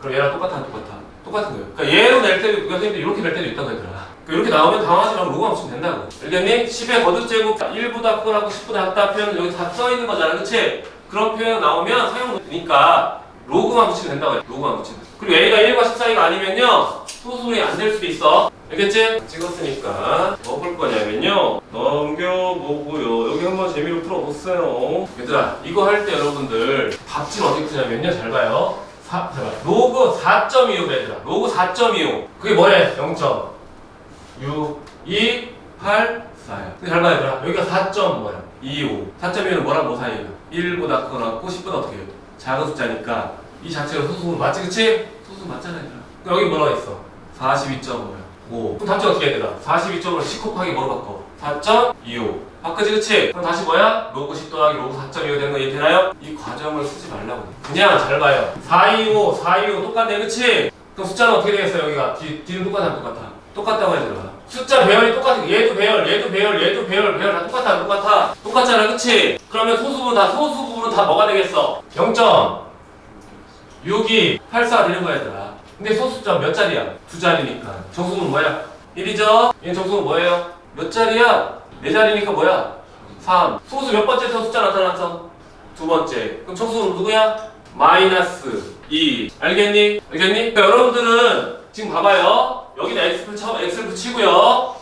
그럼 얘랑 똑같아 안 똑같아? 똑같은 거예요. 그러니까 얘로 낼 때도 있고 선생님들 이렇게 낼 때도 있다고 얘들아. 이렇게 나오면 당황하지 말고 로그만 붙이면 된다고. 알겠니? 10의 거듭제곱 1보다 크거나 10보다 작다 표현은 여기 다 써있는 거잖아, 그치? 그런 표현 나오면 사용되니까 로그만 붙이면 된다고 해. 로그만 붙이면. 그리고 a가 1과 10 사이가 아니면요 소수분이 안 될 수도 있어. 알겠지? 찍었으니까 뭐 볼 거냐면요 넘겨보고요. 여기 한번 재미로 풀어보세요. 얘들아 이거 할 때 여러분들 답지는 어떻게 푸냐면요 잘 봐요. 잠깐. 로그 4.25 얘들아. 로그 4.25. 그게 뭐래? 0.6284야. 근데 잘 봐, 얘들아. 여기가 4점 뭐야? 25. 4.25는 뭐랑 뭐 사이에요? 1보다 크거나 10보다 어떻게 해요? 작은 숫자니까 이 자체가 소수분 맞지, 그치? 소수분 맞잖아, 얘들아. 그럼 여기 뭐라고 있어? 42.5. 그럼 답지 어떻게 해야 되나? 42.5를 10 곱하기 뭐로 바꿔? 4.25. 바꾸지, 그치? 그럼 다시 뭐야? 로그 10 더하기 로그 4.25 되는 거 이해되나요? 이 과정을 쓰지 말라고. 그냥 잘 봐요. 425, 425 똑같네, 그치? 그럼 숫자는 어떻게 되겠어, 여기가? 뒤는 똑같아, 안 똑같아? 똑같다고 해야 되나? 숫자 배열이 똑같아. 얘도 배열, 얘도 배열, 얘도 배열, 배열 다 똑같아, 안 똑같아? 똑같잖아, 그치? 그러면 소수 부분은 다 뭐가 되겠어? 0.6284 되는 거야, 얘들아. 근데 소수자 몇 자리야? 두 자리니까. 정수는 뭐야? 1이죠? 얘는 정수는 뭐예요? 몇 자리야? 네 자리니까 뭐야? 3. 소수 몇 번째 숫자 나타났어? 두 번째. 그럼 정수는 누구야? 마이너스 2. 알겠니? 그러니까 여러분들은 지금 봐봐요. 여기다 X를 붙이고요.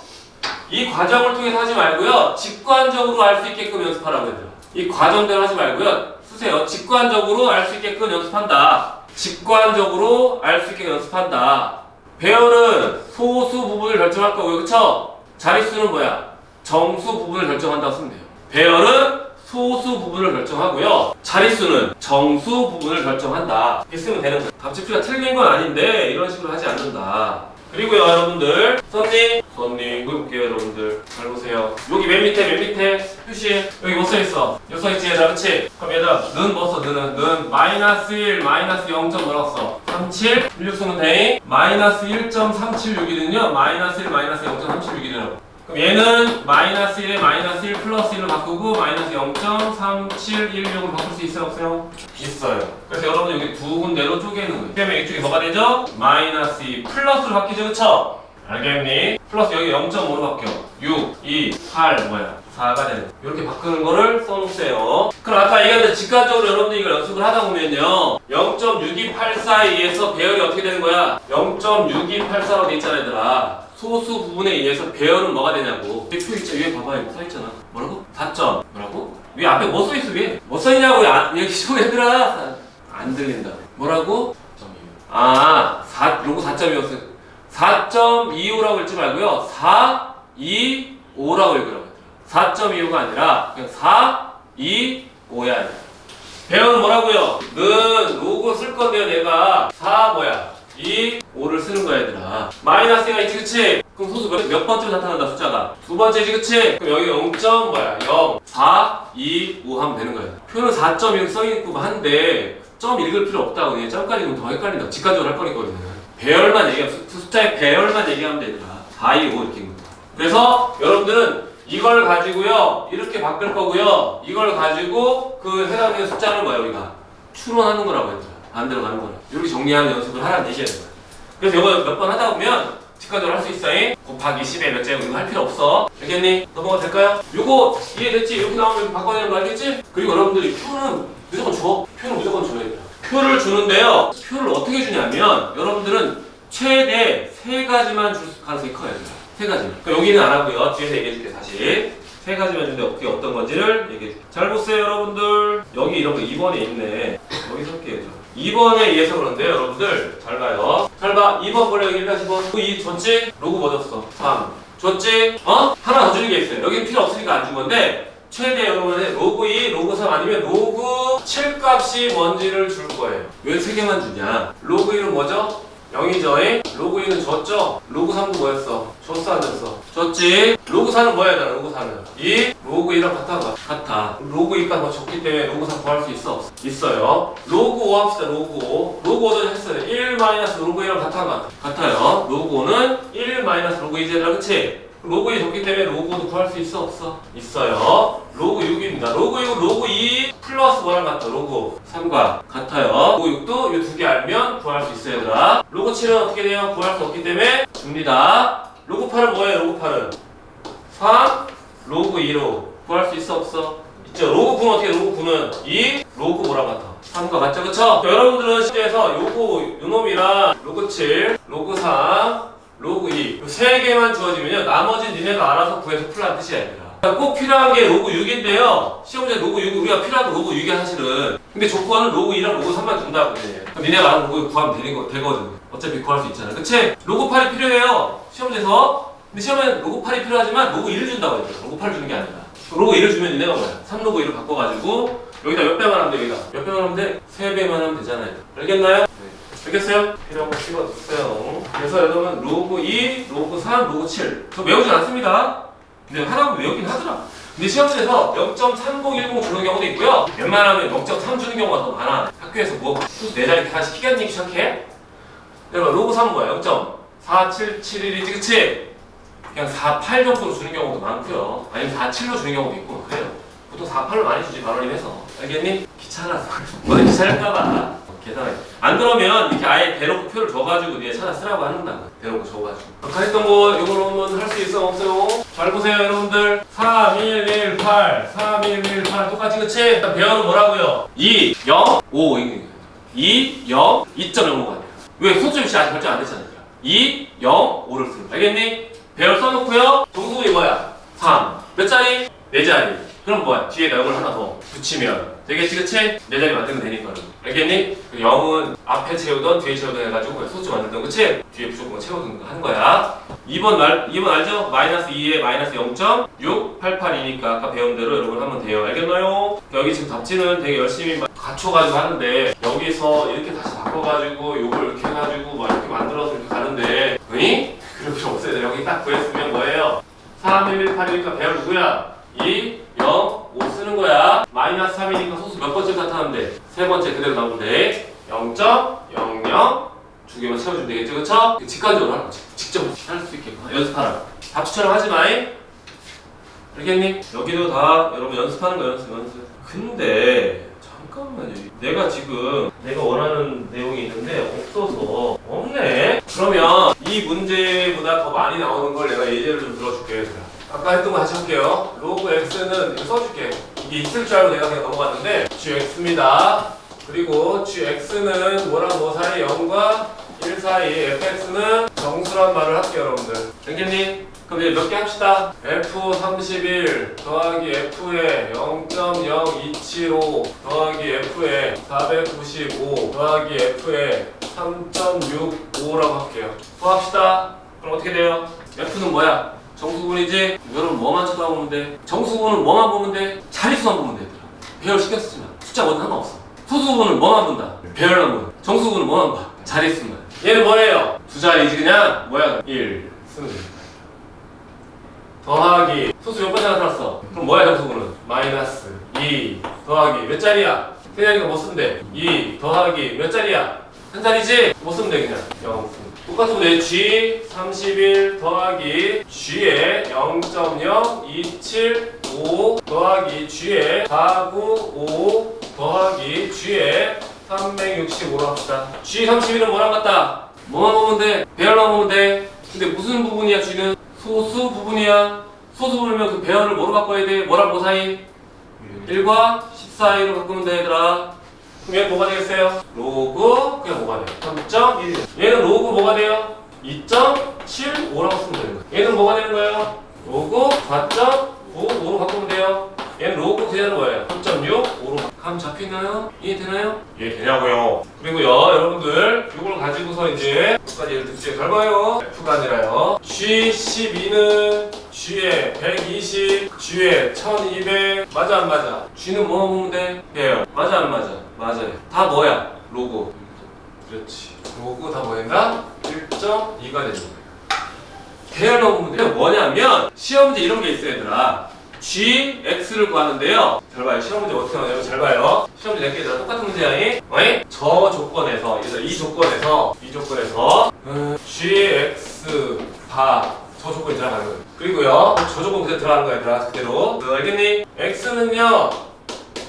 이 과정을 통해서 하지 말고요. 직관적으로 알 수 있게끔 연습하라고 해요. 이 과정대로 하지 말고요. 쓰세요. 직관적으로 알 수 있게끔 연습한다. 직관적으로 알 수 있게 연습한다. 배열은 소수 부분을 결정할 거고요. 그쵸? 자릿수는 뭐야? 정수 부분을 결정한다고 쓰면 돼요. 배열은 소수 부분을 결정하고요. 자릿수는 정수 부분을 결정한다. 이렇게 쓰면 되는 거예요. 답집수가 틀린 건 아닌데 이런 식으로 하지 않는다. 그리고요, 여러분들 손님 이거 볼게요. 여러분들 잘 보세요. 여기 맨 밑에 표시에 여기 뭐 써있어? 여기 써있지 얘들아, 그치? 그럼 얘들아 는 뭐 써? 는 마이너스 1 마이너스 0. 뭐라고 써? 37 일육수는 대ing 마이너스 1.376이거든요. 마이너스 1 마이너스 0.376이더라고. 그럼 얘는 마이너스 1에 마이너스 1 플러스 1로 바꾸고 마이너스 0.3716으로 바꿀 수 있어요, 없어요? 있어요. 그래서 여러분 여기 두 군데로 쪼개는 거예요. 그러면 이쪽이 뭐가 되죠? 마이너스 2 플러스로 바뀌죠, 그쵸? 알겠니? 플러스 여기 0.5로 바뀌어. 6, 2, 8 뭐야? 4가 되는. 이렇게 바꾸는 거를 써놓으세요. 그럼 아까 얘기했는데 직관적으로 여러분들이 이걸 연습을 하다 보면요, 0.6284에 의해서 배열이 어떻게 되는 거야? 0.6284로 돼 있잖아, 얘들아. 소수 부분에 의해서 배열은 뭐가 되냐고. 표 있죠? 위에 봐봐, 여기 써있잖아. 뭐라고? 4점. 뭐라고? 위에 앞에 뭐 써있어, 위에? 뭐 써있냐고, 여기 좀 얘들아. 안 들린다. 뭐라고? 4.25. 요거 4.25였어요. 4.25라고 읽지 말고요. 4.25라고 읽으라고. 4.25가 아니라 그냥 4.25야. 배열은 뭐라고요? 는 로고 쓸 건데요, 내가 2, 5를 쓰는 거야, 얘들아. 마이너스가 있지, 그치? 그럼 소수 몇 번째로 나타난다, 숫자가? 두 번째지, 그치? 그럼 여기 0. 4, 2, 5 하면 되는 거야. 표는 4.1 써있고 한데 점 읽을 필요 없다고. 그냥 점까지 넣으면 더 헷갈린다고. 직관적으로 할 거니까. 배열만 얘기하면, 숫자의 배열만 얘기하면 돼, 얘들아. 4, 2, 5 이렇게 있는 거야. 그래서 여러분들은 이걸 가지고요, 이렇게 바꿀 거고요. 이걸 가지고 그 해당되는 숫자는 뭐야, 우리가? 추론하는 거라고 했잖아. 반대로 가는 거야. 이렇게 정리하는 연습을 하라는 얘기야. 그래서 이거 몇 번 하다 보면 직관적으로 할 수 있어. 곱하기 10에 몇 제곱 이거 할 필요 없어. 알겠니? 넘어가도 될까요? 요거 이해됐지? 이렇게 나오면 바꿔야 되는 거 알겠지? 그리고 여러분들이 표는 무조건 줘. 표는 무조건 줘야 돼요. 표를 주는데요. 표를 어떻게 주냐면 여러분들은 최대 3가지만 줄 가능성이 커요. 3가지. 그럼 여기는 안 하고요. 뒤에서 얘기해줄게 다시. 3가지만 주는데 어떻게 어떤 건지를 얘기해줄게. 잘 보세요, 여러분들. 여기 이런 거 2번에 있네. 여기 설계해줘. 2번에 의해서 그런데 여러분들 잘 봐요. 잘 봐. 2번 볼래? 여기 1, 10번. 2 줬지? 로그 뭐 줬어? 3. 줬지? 하나 더 주는 게 있어요. 여기는 필요 없으니까 안 준 건데 최대 여러분의 로그 2, 로그 3 아니면 로그 7 값이 뭔지를 줄 거예요. 왜 3개만 주냐? 로그 1은 뭐죠? 0이죠? 로그 2는 줬죠? 로그 3도 뭐였어? 줬어, 안 줬어? 줬지? 로그 4는 뭐야, 얘들아? 로그 4는 2, 로그 1이랑 같아. 로그 2가 더 적기 때문에 로그 4 구할 수 있어? 있어요. 로그 5 합시다, 로그 5. 로그 5도 했어요. 1 마이너스 로그 2랑 같아요. 로그 5는 1 마이너스 로그 2잖아, 그치? 로그 2 적기 때문에 로그 5도 구할 수 있어, 없어? 있어요. 로그 6입니다. 로그 6은 로그 2 플러스 뭐랑 같아? 로그 3과 같아요. 로그 6도 이 두 개 알면 구할 수 있어요, 얘들아. 로그 7은 어떻게 돼요? 구할 수 없기 때문에 줍니다. 로그 8은 뭐예요, 로그 8은? 3 로그 2로 구할 수 있어, 없어? 있죠. 로그 9는 어떻게 해? 로그 9는 2 로그 뭐랑 같아? 3과 같죠, 그쵸? 여러분들은 실제에서 요놈이랑 로그 7, 로그 3 로그 2. 세 개만 주어지면요. 나머지는 니네가 알아서 구해서 풀라는 뜻이야, 얘들아. 꼭 필요한 게 로그 6인데요. 시험 문제 로그 6, 우리가 필요한 건 로그 6이야, 사실은. 근데 조건은 로그 2랑 로그 3만 준다고. 그럼 니네가 아는 로그 구하면 되거든. 어차피 구할 수 있잖아. 그치? 로그 8이 필요해요. 시험 문제에서. 근데 시험엔 로그 8이 필요하지만 로그 1을 준다고 했잖아. 로그 8을 주는 게 아니라. 로그 1을 주면 니네가 뭐야? 3로그 1을 바꿔가지고 여기다 몇 배만 하면 돼, 여기다. 몇 배만 하면 돼? 3배만 하면 되잖아요. 알겠나요? 네. 알겠어요? 필요한 거 찍어주세요. 그래서 여러분 로그 2, 로그 3, 로그 7. 저 외우진 않습니다. 근데 하나만 외우긴 하더라. 근데 시험지에서 0.3010 주는 경우도 있고요. 웬만하면 0.3 주는 경우가 더 많아. 학교에서 뭐 수수 4자리 다 시키겠니 시작해? 여러분 로그 3은 뭐야? 0.4771이지, 그치? 그냥 48 정도로 주는 경우도 많고요. 아니면 47로 주는 경우도 있고 그래요. 보통 48로 많이 주지, 반올림해서. 알겠니? 귀찮아서. 너네 귀찮을까봐. 계산해. 안 그러면 이렇게 아예 대놓고 표를 줘가지고 니네 찾아 쓰라고 하는다. 대놓고 줘가지고. 아까 했던 거 이거로는 할 수 있어, 없어요? 잘 보세요, 여러분들. 3118, 3118 똑같이, 그치? 일단 배열은 뭐라고요? 2, 0, 5. 2, 0, 2.05가 돼요. 왜? 소수점이 아직 결정 안 됐잖아요. 2, 0, 5를 쓰는 거. 알겠니? 배열 써놓고요. 동수분이 뭐야? 3. 몇 자리? 4자리. 그럼 뭐야? 뒤에다 0을 하나 더 붙이면 되겠지, 그치? 4자리 만들면 되니까. 알겠니? 0은 앞에 채우던 뒤에 채우던 해가지고 소수 만들던, 그치? 뒤에 무조건 채우던 거 하는 거야. 2번 알죠? 마이너스 2에 마이너스 0.688이니까 아까 배운 대로 여러분 하면 돼요. 알겠나요? 여기 지금 답지는 되게 열심히 갖춰가지고 하는데 여기서 이렇게 다시 바꿔가지고 요걸 이렇게 해가지고 막 이렇게 만들어서 이렇게 가는데 응? 그럴 필요 없어요. 여기 딱 구했으면 뭐예요? 3118이니까 배열 누구야? 2, 0, 5 쓰는 거야. 마이너스 3이니까 소수 몇 번째 나타나면 돼? 세 번째 그대로 나오면 돼. 0.00 두 개만 채워주면 되겠죠, 그쵸? 직관적으로 하는 거지. 직접 할 수 있게끔 연습하라. 답처럼 하지 마잉. 알겠니? 여기도 다 여러분 연습하는 거 연습. 근데 잠깐만요. 내가 원하는 내용이 있는데 없어서 없네. 그러면 이 문제보다 더 많이 나오는 걸 내가 예제를 좀 들어줄게. 아까 했던 거 다시 할게요. 로그 x는 이거 써줄게. 이게 있을 줄 알고 내가 그냥 넘어갔는데 gx입니다. 그리고 gx는 뭐랑 뭐 사이 0과 1 사이 fx는 정수란 말을 할게요, 여러분들. 알겠니? 그럼 이제 몇 개 합시다. f31 더하기 f에 0.0275 더하기 f에 495 더하기 f에 3.65라고 할게요. 구합시다. 그럼 어떻게 돼요? f는 뭐야? 정수분이지? 여러분 뭐만 쳐다보면 돼? 정수분은 뭐만 보면 돼? 자릿수만 보면 돼. 배열 신경 쓰지 마. 숫자 뭐든 상관없어. 소수분은 뭐만 본다? 배열만 본다. 정수분은 뭐만 봐? 자릿수만. 얘는 뭐예요? 두 자리지 그냥? 뭐야? 1 쓰면 돼. 더하기 소수 몇 번째 나타났어? 그럼 뭐야 정수분은? 마이너스 2 더하기 몇 자리야? 세 자리가 뭐 쓰면 돼? 2 더하기 몇 자리야? 한 자리지? 뭐 쓰면 돼 그냥? 0 똑같은 거 G 31 더하기 G에 0.0275 더하기 G에 495 더하기 G에 365로 합시다. G 31은 뭐랑 같다? 뭐만 보면 돼? 배열만 보면 돼? 근데 무슨 부분이야 G는? 소수 부분이야. 소수 부분이면 그 배열을 뭐로 바꿔야 돼? 뭐랑 뭐 사이? 1과 10 사이로 바꾸면 돼 얘들아. 그럼 얘는 뭐가 되겠어요? 로그 그냥 뭐가 돼요? 3.1. 얘는 로그 뭐가 돼요? 2.75라고 쓰면 되는 거예요. 얘는 뭐가 되는 거예요? 로그 4.95로 바꾸면 돼요. 얘는 로그 그대로 뭐예요? 3.65로 감 잡히나요? 이해되나요? 이해되냐고요? 그리고요 여러분들 이걸 가지고서 이제 여기까지 예를 듣지 잘 봐요. F가 아니라요. G12는 G에 120, G에 1200 맞아 안 맞아? G는 뭐 보면 돼? 배열 맞아 안 맞아? 맞아요. 다 뭐야? 로그. 그렇지. 로그 다 뭐 된다? 1.2가 되는 거예요. 배열 넣으면 돼요. 뭐냐면 시험 문제 이런 게 있어요 얘들아. G, X를 구하는데요. 잘 봐요. 시험 문제 어떻게 나오냐면 잘 봐요. 시험 문제 4개 똑같은 문제야. 저 조건에서 이 조건에서 G, X 다 저 조건이 들어가는 거예요. 그리고요 저 조건 그대로 들어가는 거야 얘들아. 그대로 알겠니? X는요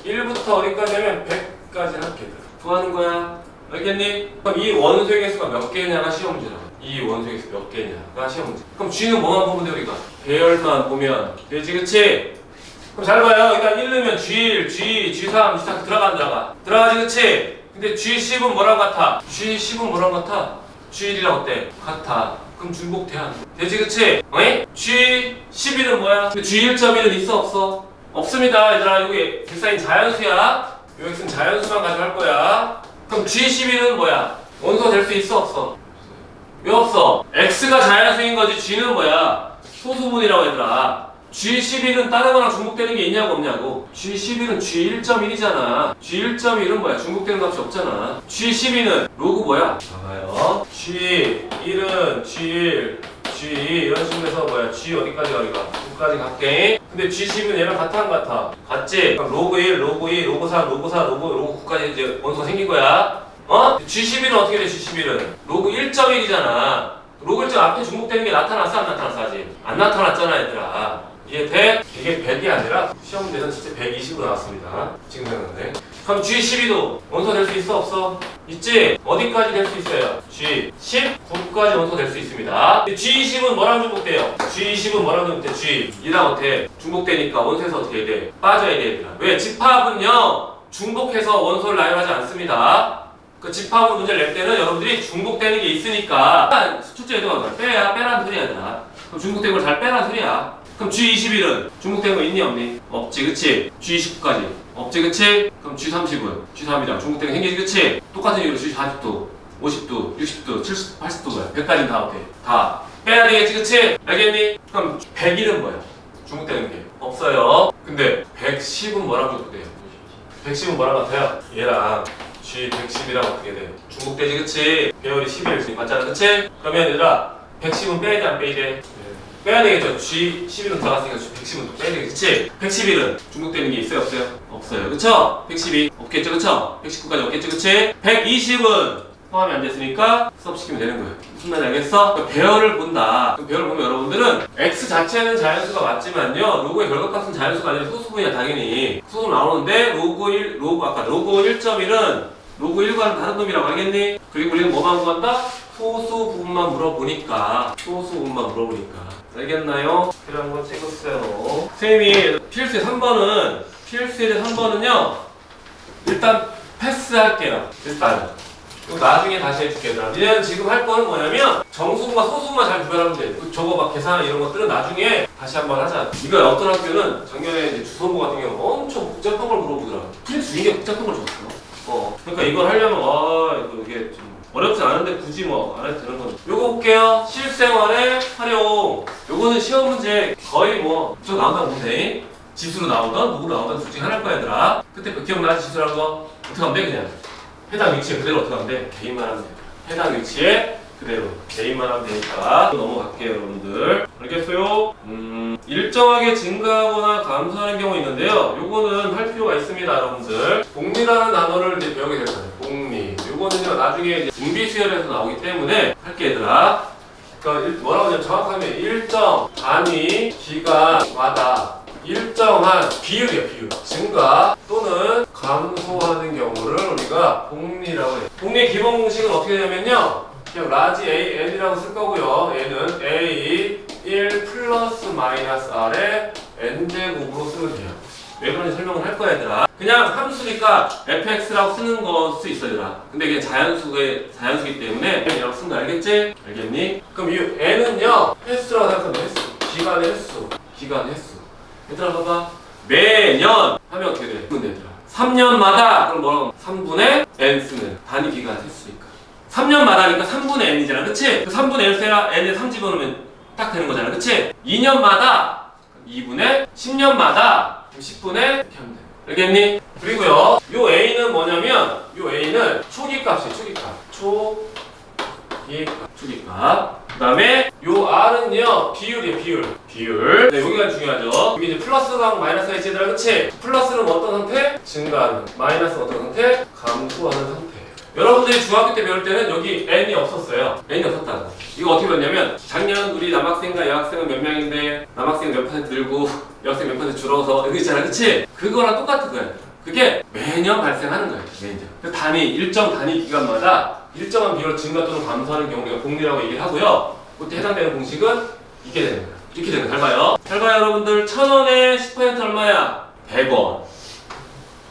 1부터 어디까지 하면 100까지 할게 구하는 거야. 알겠니? 그럼 이 원소의 개수가 몇 개냐가 시험 문제라고. 이 원소의 개수 몇 개냐가 시험 문제. 그럼 G는 뭐만 보면 돼 우리가? 배열만 보면 되지 그치? 그럼 잘 봐요. 일단 1 넣으면 G1, G3, G4 들어가지 그치? 근데 G10은 뭐랑 같아? G10은 뭐랑 같아? G1이랑 어때? 같아. 그럼 중복돼 안 돼? 되지 그치? 어이? G11은 뭐야? 근데 G1.1은 있어 없어? 없습니다 얘들아. 여기 객사인 자연수야. 요 x는 자연수만 가져갈 거야. 그럼 G11은 뭐야? 원소가 될 수 있어 없어? 왜 없어? x가 자연수인 거지 g는 뭐야? 소수분이라고 얘들아. G11은 다른 거랑 중복되는 게 있냐고 없냐고. G11은 G1.1이잖아. G1.1은 뭐야? 중복되는 값이 없잖아. G12는 로그 뭐야? 봐봐요. G1은 G1, G2 이런 식으로 해서 뭐야? G 어디까지 가? 우리가 9까지 갈게. 근데 G12는 얘랑 같아 안 같아? 같지? 그럼 로그 1, 로그 2, 로그 4, 로그 4, 로그 9까지 이제 원소가 생긴 거야. 어? G11은 어떻게 돼? G11은 로그 1.1이잖아. 로그 1.1 앞에 중복되는 게 나타났어 안 나타났어? 아직 안 나타났잖아 얘들아. 이게 100이 아니라 시험 문제는 진짜 120으로 나왔습니다. 지금 생각나네. 그럼 G12도 원소 될 수 있어 없어? 있지? 어디까지 될 수 있어요? G19까지 원소 될 수 있습니다. G20은 뭐랑 중복돼요? G20은 뭐랑 중복돼? G2랑 어떻게? 중복되니까 원소에서 어떻게 돼? 빠져야 돼 얘들아. 왜? 집합은요 중복해서 원소를 나열하지 않습니다. 그 집합으로 문제를 낼 때는 여러분들이 중복되는 게 있으니까 출제 예도가 빼라는 소리야 얘들아. 그럼 중복된 걸 잘 빼라는 소리야. 그럼 G21은 중복된 거 있니 없니? 없지 그치? G29까지 없지 그치? 그럼 G30은? G32랑 중복된 거 생기지 그치? 똑같은 이유로 G40도 50도 60도 70도 80도 뭐야? 100까지는 다 어때? 다 빼야 되겠지 그치? 알겠니? 그럼 101은 뭐야? 중복되는 게 없어요. 근데 110은 뭐랑 중복돼요? 110은 뭐랑 같아요? 얘랑 G110이랑 어떻게 돼? 중복되지 그치? 배열이 11 맞잖아 그치? 그러면 얘들아 110은 빼야 돼 안 빼야 돼? 빼야 되겠죠. G11은 들어갔으니까 110은 또 빼야 되겠지. 111은 중복되는 게 있어요 없어요? 없어요 그쵸? 112 없겠죠 그쵸? 119까지 없겠죠 그치? 120은 포함이 안 됐으니까 수업시키면 되는 거예요. 무슨 말인지 알겠어? 그럼 배열을 본다. 그럼 배열을 보면 여러분들은 x 자체는 자연수가 맞지만요 로그의 결과값은 자연수가 아니라 소수분이야 당연히. 소수 나오는데 로그 1.1은 로그 1과는 다른 놈이라고 알겠니? 그리고 우리는 뭐만 구한다? 소수분만 물어보니까 알겠나요? 필요한 거 찍었어요. 선생님이 필수의 3번은요 일단 패스할게요. 일단 이거 나중에 다시 해줄게. 얘는 지금 할 거는 뭐냐면 정수분과 소수분만 잘 구별하면 돼. 저거 막 계산 이런 것들은 나중에 다시 한번 하자. 이거 어떤 학교는 작년에 이제 주선부 같은 경우 엄청 복잡한 걸 물어보더라. 필수 중에 복잡한 걸 줬어. 그러니까 이걸 하려면 이게 좀 어렵지 않은데 굳이 뭐 안 해도 되는 건데. 요거 볼게요. 실생활의 활용. 요거는 시험 문제 거의 뭐 저 나온다고 보면 돼. 지수로 나오던 목으로 나오던 둘 중에 하나일 거야 얘들아. 그때 그 기억나지? 지수라는 거 어떻게 하면 돼? 그냥 해당 위치에 그대로 어떻게 하면 돼? 개인만 하면 돼. 해당 위치에 그대로 개인만 하면 되니까 넘어갈게요 여러분들. 알겠어요? 일정하게 증가하거나 감소하는 경우 있는데요 요거는 할 필요가 있습니다 여러분들. 복리라는 단어를 이제 배우게 될 거예요. 복리. 요거는요 나중에 이제 분비수열에서 나오기 때문에 할게 얘들아. 그러니까 뭐라고 하냐면 정확하게 일정 단위 기간마다 일정한 비율이에요 비율. 증가 또는 감소하는 경우를 우리가 복리라고 해요. 복리의 기본 공식은 어떻게 되냐면요 그냥 라지 A, N이라고 쓸 거고요. 얘는 A 1 플러스 마이너스 R에 N제곱으로 쓰면 돼요. 왜 그런지 설명을 할 거야 얘들아. 그냥 함수니까 fx라고 쓰는 거 수 있어 얘들아. 근데 이게 자연수기 때문에 N이라고 쓴 거 알겠지? 알겠니? 그럼 이 N은요 횟수라고 생각하면 횟수. 기간의 횟수. 기간의 횟수. 얘들아 봐봐. 매년 하면 어떻게 돼? 근데 얘들아 3년마다 그럼 뭐라고 하면 3분의 N 쓰는 단위 기간 횟수니까 3년마다니까 3분의 N이잖아 그치? 그 3분의 N에 3 집어넣으면 딱 되는 거잖아 그치? 2년마다 2분의 10년마다 10분의 이렇게 하면 돼. 알겠니? 그리고요 요 A는 뭐냐면 요 A는 초기값이에요. 초기값. 그 다음에 요 R은요 비율이에요. 비율. 네, 여기가 중요하죠. 여기 이제 플러스랑 마이너스가 있지 얘들아 그치? 플러스는 어떤 상태? 증가하는. 마이너스는 어떤 상태? 감소하는 상태. 여러분들이 중학교 때 배울 때는 여기 N이 없었어요. N이 없었다고. 이거 어떻게 배웠냐면 작년 우리 남학생과 여학생은 몇 명인데 남학생 몇 퍼센트 늘고 여학생 몇 퍼센트 줄어서 이거 있잖아 그치? 그거랑 똑같은 거야. 그게 매년 발생하는 거예요. 매년. 그 일정 단위 기간마다 일정한 비율로 증가 또는 감소하는 경우 우리가 복리라고 얘기를 하고요. 그때 해당되는 공식은 이렇게 되는 거야. 이렇게 되는 거야. 잘 봐요 여러분들. 1000원에 10% 얼마야? 100원.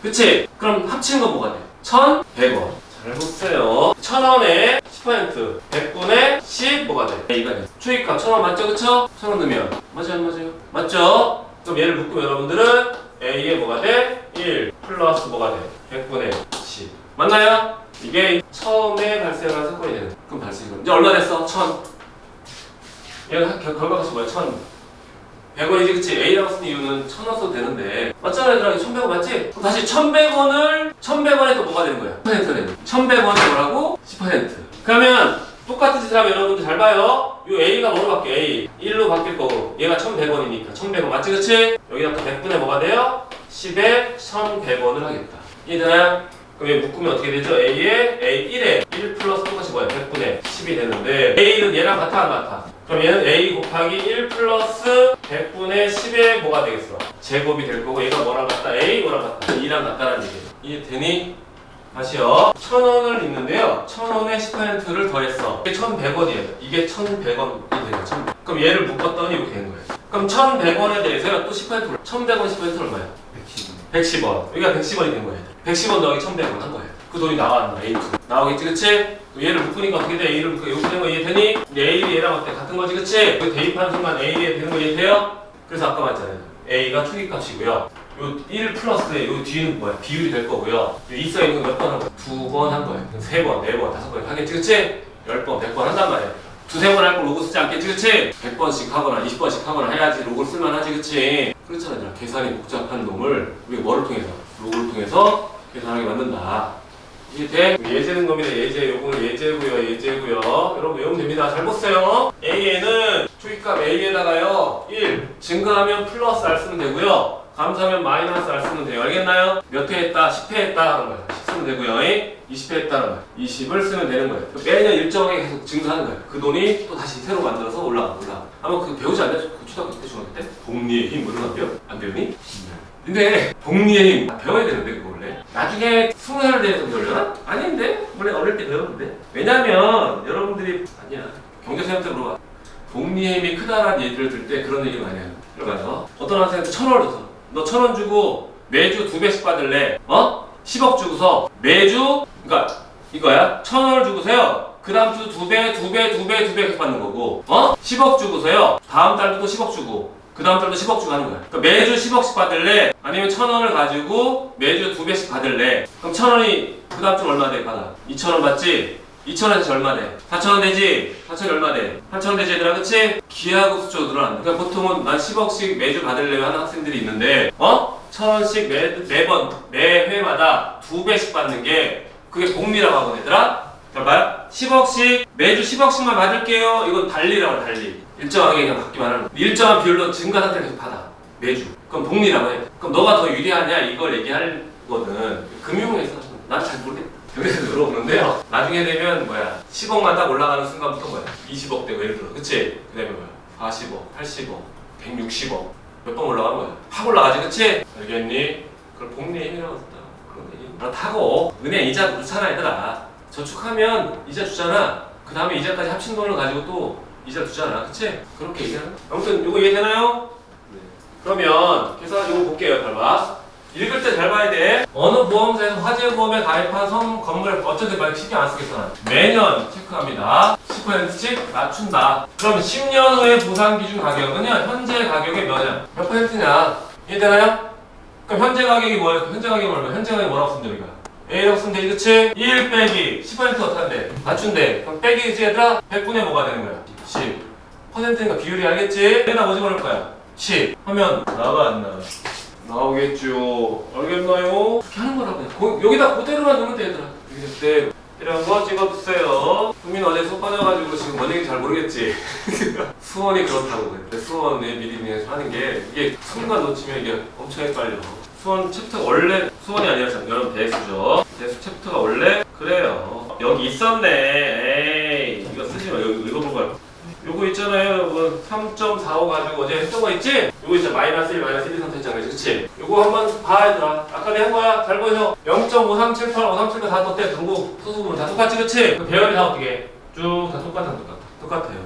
그치? 그럼 합치는 건 뭐가 돼? 1100원. 잘 보세요. 1000원에 10%, 100분의 10 뭐가 돼? A가 돼. 초이값 1000원 맞죠? 그쵸? 1000원 넣으면 맞아요? 안 맞아요? 맞죠? 그럼 얘를 묶으면 여러분들은 A에 뭐가 돼? 1 플러스 뭐가 돼? 100분의 10 맞나요? 이게 처음에 발생한 사건이 되는 거야. 그럼 발생이 이제 얼마 됐어? 1000. 얘가 결과값이 뭐야? 1000. 100원이지 그치? A라고 쓴 이유는 1000원 써도 되는데 맞잖아 얘들아 1100원 맞지? 그럼 다시 1100원에 또 뭐가 되는 거야? 10%가 되는 1100원에 뭐라고? 10% 그러면 똑같은 짓을 하면 여러분들 잘 봐요 요 A가 뭐로 바뀌어? A 1로 바뀔 거고 얘가 1100원이니까 1100원 맞지 그치? 여기다 또 100분에 뭐가 돼요? 10에 1100원을 하겠다 이해되나요? 그럼 얘 묶으면 어떻게 되죠? A에 A1에 1 플러스 똑같이 뭐야? 100분의 10이 되는데 A는 얘랑 같아 안 같아? 그럼 얘는 A 곱하기 1 플러스 100분의 10에 뭐가 되겠어? 제곱이 될 거고 얘가 뭐랑 같다? A 뭐랑 같다? 2랑 같다라는 얘기예요. 이해되니? 다시요. 1000원을 있는데요. 1000원에 10%를 더했어. 이게 1100원이에요. 이게 1100원이 되는 거예요. 그럼 얘를 묶었더니 이렇게 되는 거예요. 그럼 1100원에 대해서 또 10%를 1100원 10% 얼마야? 110원. 여기가 110원이 된 거예요. 110원 더하기 1100원 한 거예요. 그 돈이 나왔나? A2. 나오겠지 그치? 얘를 묶으니까 어떻게 돼? A를 묶으니까 이렇게 되는 거 이해되니? A랑 얘랑 어때? 같은 거지 그치? 그 대입하는 순간 A에 되는 거 이해돼요? 그래서 아까 말했잖아요. A가 초기값이고요. 요 1 플러스에 요 뒤는 뭐야? 비율이 될 거고요. 요 있어 있는 거 몇 번 한 거야? 2번 한 거예요. 3번, 4번, 5번 하겠지 그치? 10번, 100번 한단 말이야. 두세 번 할 걸 로고 쓰지 않겠지 그치? 100번씩 하거나 20번씩 하거나 해야지 로고를 쓸만하지 그치? 그렇잖아 얘들아. 계산이 복잡한 놈을 우리가 뭐를 통해서? 로고를 통해서 계산하게 만든다. 이게 돼? 예제는 겁니다. 예제. 요거는 예제고요. 여러분 외우면 됩니다. 잘 보세요. A에는 초기값 A에다가요 1 증가하면 플러스 R 쓰면 되고요. 감소하면 마이너스 R 쓰면 돼요. 알겠나요? 몇 회 했다? 10회 했다 하는 거야. 10 쓰면 되고요. 20회 했다는 거야. 20을 쓰면 되는 거예요. 매년 일정하게 계속 증가하는 거예요. 그 돈이 또 다시 새로 만들어서 올라가. 아마 그 배우지 않냐? 그 초등학교 때, 중학교 때? 복리의 힘 뭐 이런 거 배워? 안 배우니? 근데 복리의 힘 배워야 되는데 그거 원래 나중에 20살 돼서 배우려나? 아닌데? 원래 어릴 때 배웠는데 왜냐면 여러분들이 아니야 경제생한테 물어봐 복리의 힘이 크다라는 얘기를 들 때 그런 얘기 많이 해요 들어가요 어떤 학생한테 1000원을 줬어 너 1000원 주고 매주 2배씩 받을래? 10억 주고서 매주 그러니까 이거야 1000원을 주고서요 그 다음 주 2배 계속 받는 거고 10억 주고서요 다음 달도 또 10억 주고 그 다음 달도 10억 주고 하는 거야. 그러니까 매주 10억씩 받을래? 아니면 1000원을 가지고 매주 2배씩 받을래? 그럼 1000원이 그 다음 주 얼마 돼? 받아. 2000원 받지? 2000원에서 얼마 돼? 4000원 되지? 4000원 얼마 돼? 8000원 되지 얘들아 그치? 기하급 수적으로 늘어난다. 그러니까 보통은 난 10억씩 매주 받으려고 하는 학생들이 있는데 1000원씩 매회마다 2배씩 받는 게 그게 복리라고 하거든 얘들아? 잘 봐요. 10억씩 매주 10억씩만 받을게요. 이건 달리라고 해 달리. 일정하게 그냥 받기만 하는 거야. 일정한 비율로 증가 상태를 계속 받아. 매주. 그럼 복리라고 해. 그럼 너가 더 유리하냐 이걸 얘기할 거는 금융에서 난 잘 모르겠다. 여기서 물어보는데요. 나중에 되면 뭐야 10억만 딱 올라가는 순간부터 뭐야 20억 되고 예를 들어 그치? 그 다음에 뭐야 40억, 80억, 160억 몇 번 올라가는 거야. 확 올라가지 그치? 알겠니? 그걸 복리의 힘이라고 했다. 그런 얘기 그렇다고 은행 이자도 그렇잖아 얘들아. 저축하면 이자 주잖아. 그 다음에 이자까지 합친 돈을 가지고 또 이자 주잖아. 그치? 그렇게 얘기하는 거야. 아무튼 이거 이해되나요? 네. 그러면 계산 이거 볼게요. 잘 봐. 읽을 때 잘 봐야 돼. 어느 보험사에서 화재보험에 가입한 건물 어쩐지 막 신경 안 쓰겠어. 매년 체크합니다. 10%씩 낮춘다. 그럼 10년 후의 보상 기준 가격은요. 현재 가격의 몇 %냐? 이해되나요? 그럼 현재 가격이 뭐예요? 현재 가격이 얼마? 현재 가격이 뭐라고 쓰면 돼 우리가? A라고 쓰면 되지 그치? 1 빼기 10% 어떻게 한대? 맞춘대. 그럼 빼기지 얘들아? 100분의 뭐가 되는 거야? 10 %니까 비율이 알겠지? 여기다 뭐 집어넣을 거야? 10 하면 나가 안 나가? 나오겠죠. 알겠나요? 이렇게 하는 거라고. 여기다 그대로만 넣으면 돼 얘들아. 그때 이런 거 찍어주세요. 국민 어제 수업 빠져가지고 지금 뭔 얘기인지 잘 모르겠지? 수원이 그렇다고 그래. 수원에 미리 하는 게 이게 순간 놓치면 이게 엄청 헷갈려. 수원 챕터 원래 수원이 아니라 여러분 대수죠. 대수 챕터가 원래 그래요. 여기 있었네. 에이 이거 쓰지 마. 여기 읽어볼 거야. 요거 있잖아요 여러분 3.45 가지고 어제 했던 거 있지? 요거 있잖아 마이너스 1, 마이너스 1, 2, 3 했잖아 그치? 요거 한번 봐 얘들아. 아까 내가 한 거야. 잘 보이죠? 0.5378, 5378 다 떴대. 누구 수수분은 다 똑같지 그치? 그 배열이 다 어떻게 쭉 다 똑같아요.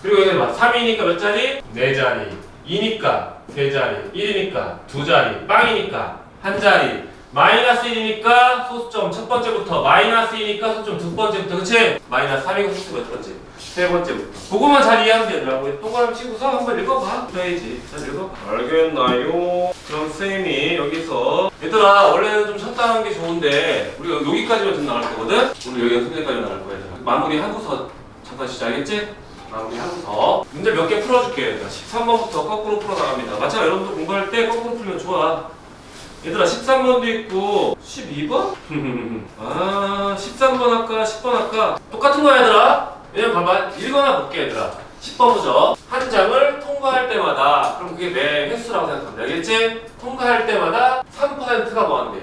그리고 여기 봐 3이니까 몇 자리? 4자리 2니까 3자리 1이니까 2자리 빵이니까 1자리 마이너스 1이니까 소수점 첫 번째부터, 마이너스 2니까 소수점 두 번째부터, 그치? 마이너스 3이고 소수점 몇 번째? 세 번째부터. 그거만 잘 이해하면 되더라고. 동그라미 치고서 한번 읽어봐. 그래야지. 잘 읽어봐. 알겠나요? 그럼 선생님이 여기서 얘들아 원래는 좀 쳤다는 게 좋은데 우리가 여기까지만 좀 나갈 거거든? 오늘 여기 선생님까지 나갈 거야. 얘들아. 마무리 하고서 잠깐 쉬자. 알겠지? 마무리 하고서 문제 몇 개 풀어줄게. 얘들아. 13번부터 거꾸로 풀어나갑니다. 마찬가지로 여러분도 공부할 때 거꾸로 풀면 좋아. 얘들아 13번도 있고 12번? 아 13번 할까 10번 할까 똑같은 거야 얘들아. 왜냐면 봐봐 읽어나 볼게 얘들아. 10번 보죠. 한 장을 통과할 때마다 그럼 그게 매 횟수라고 생각하면 돼. 알겠지? 통과할 때마다 3%가 뭐한대?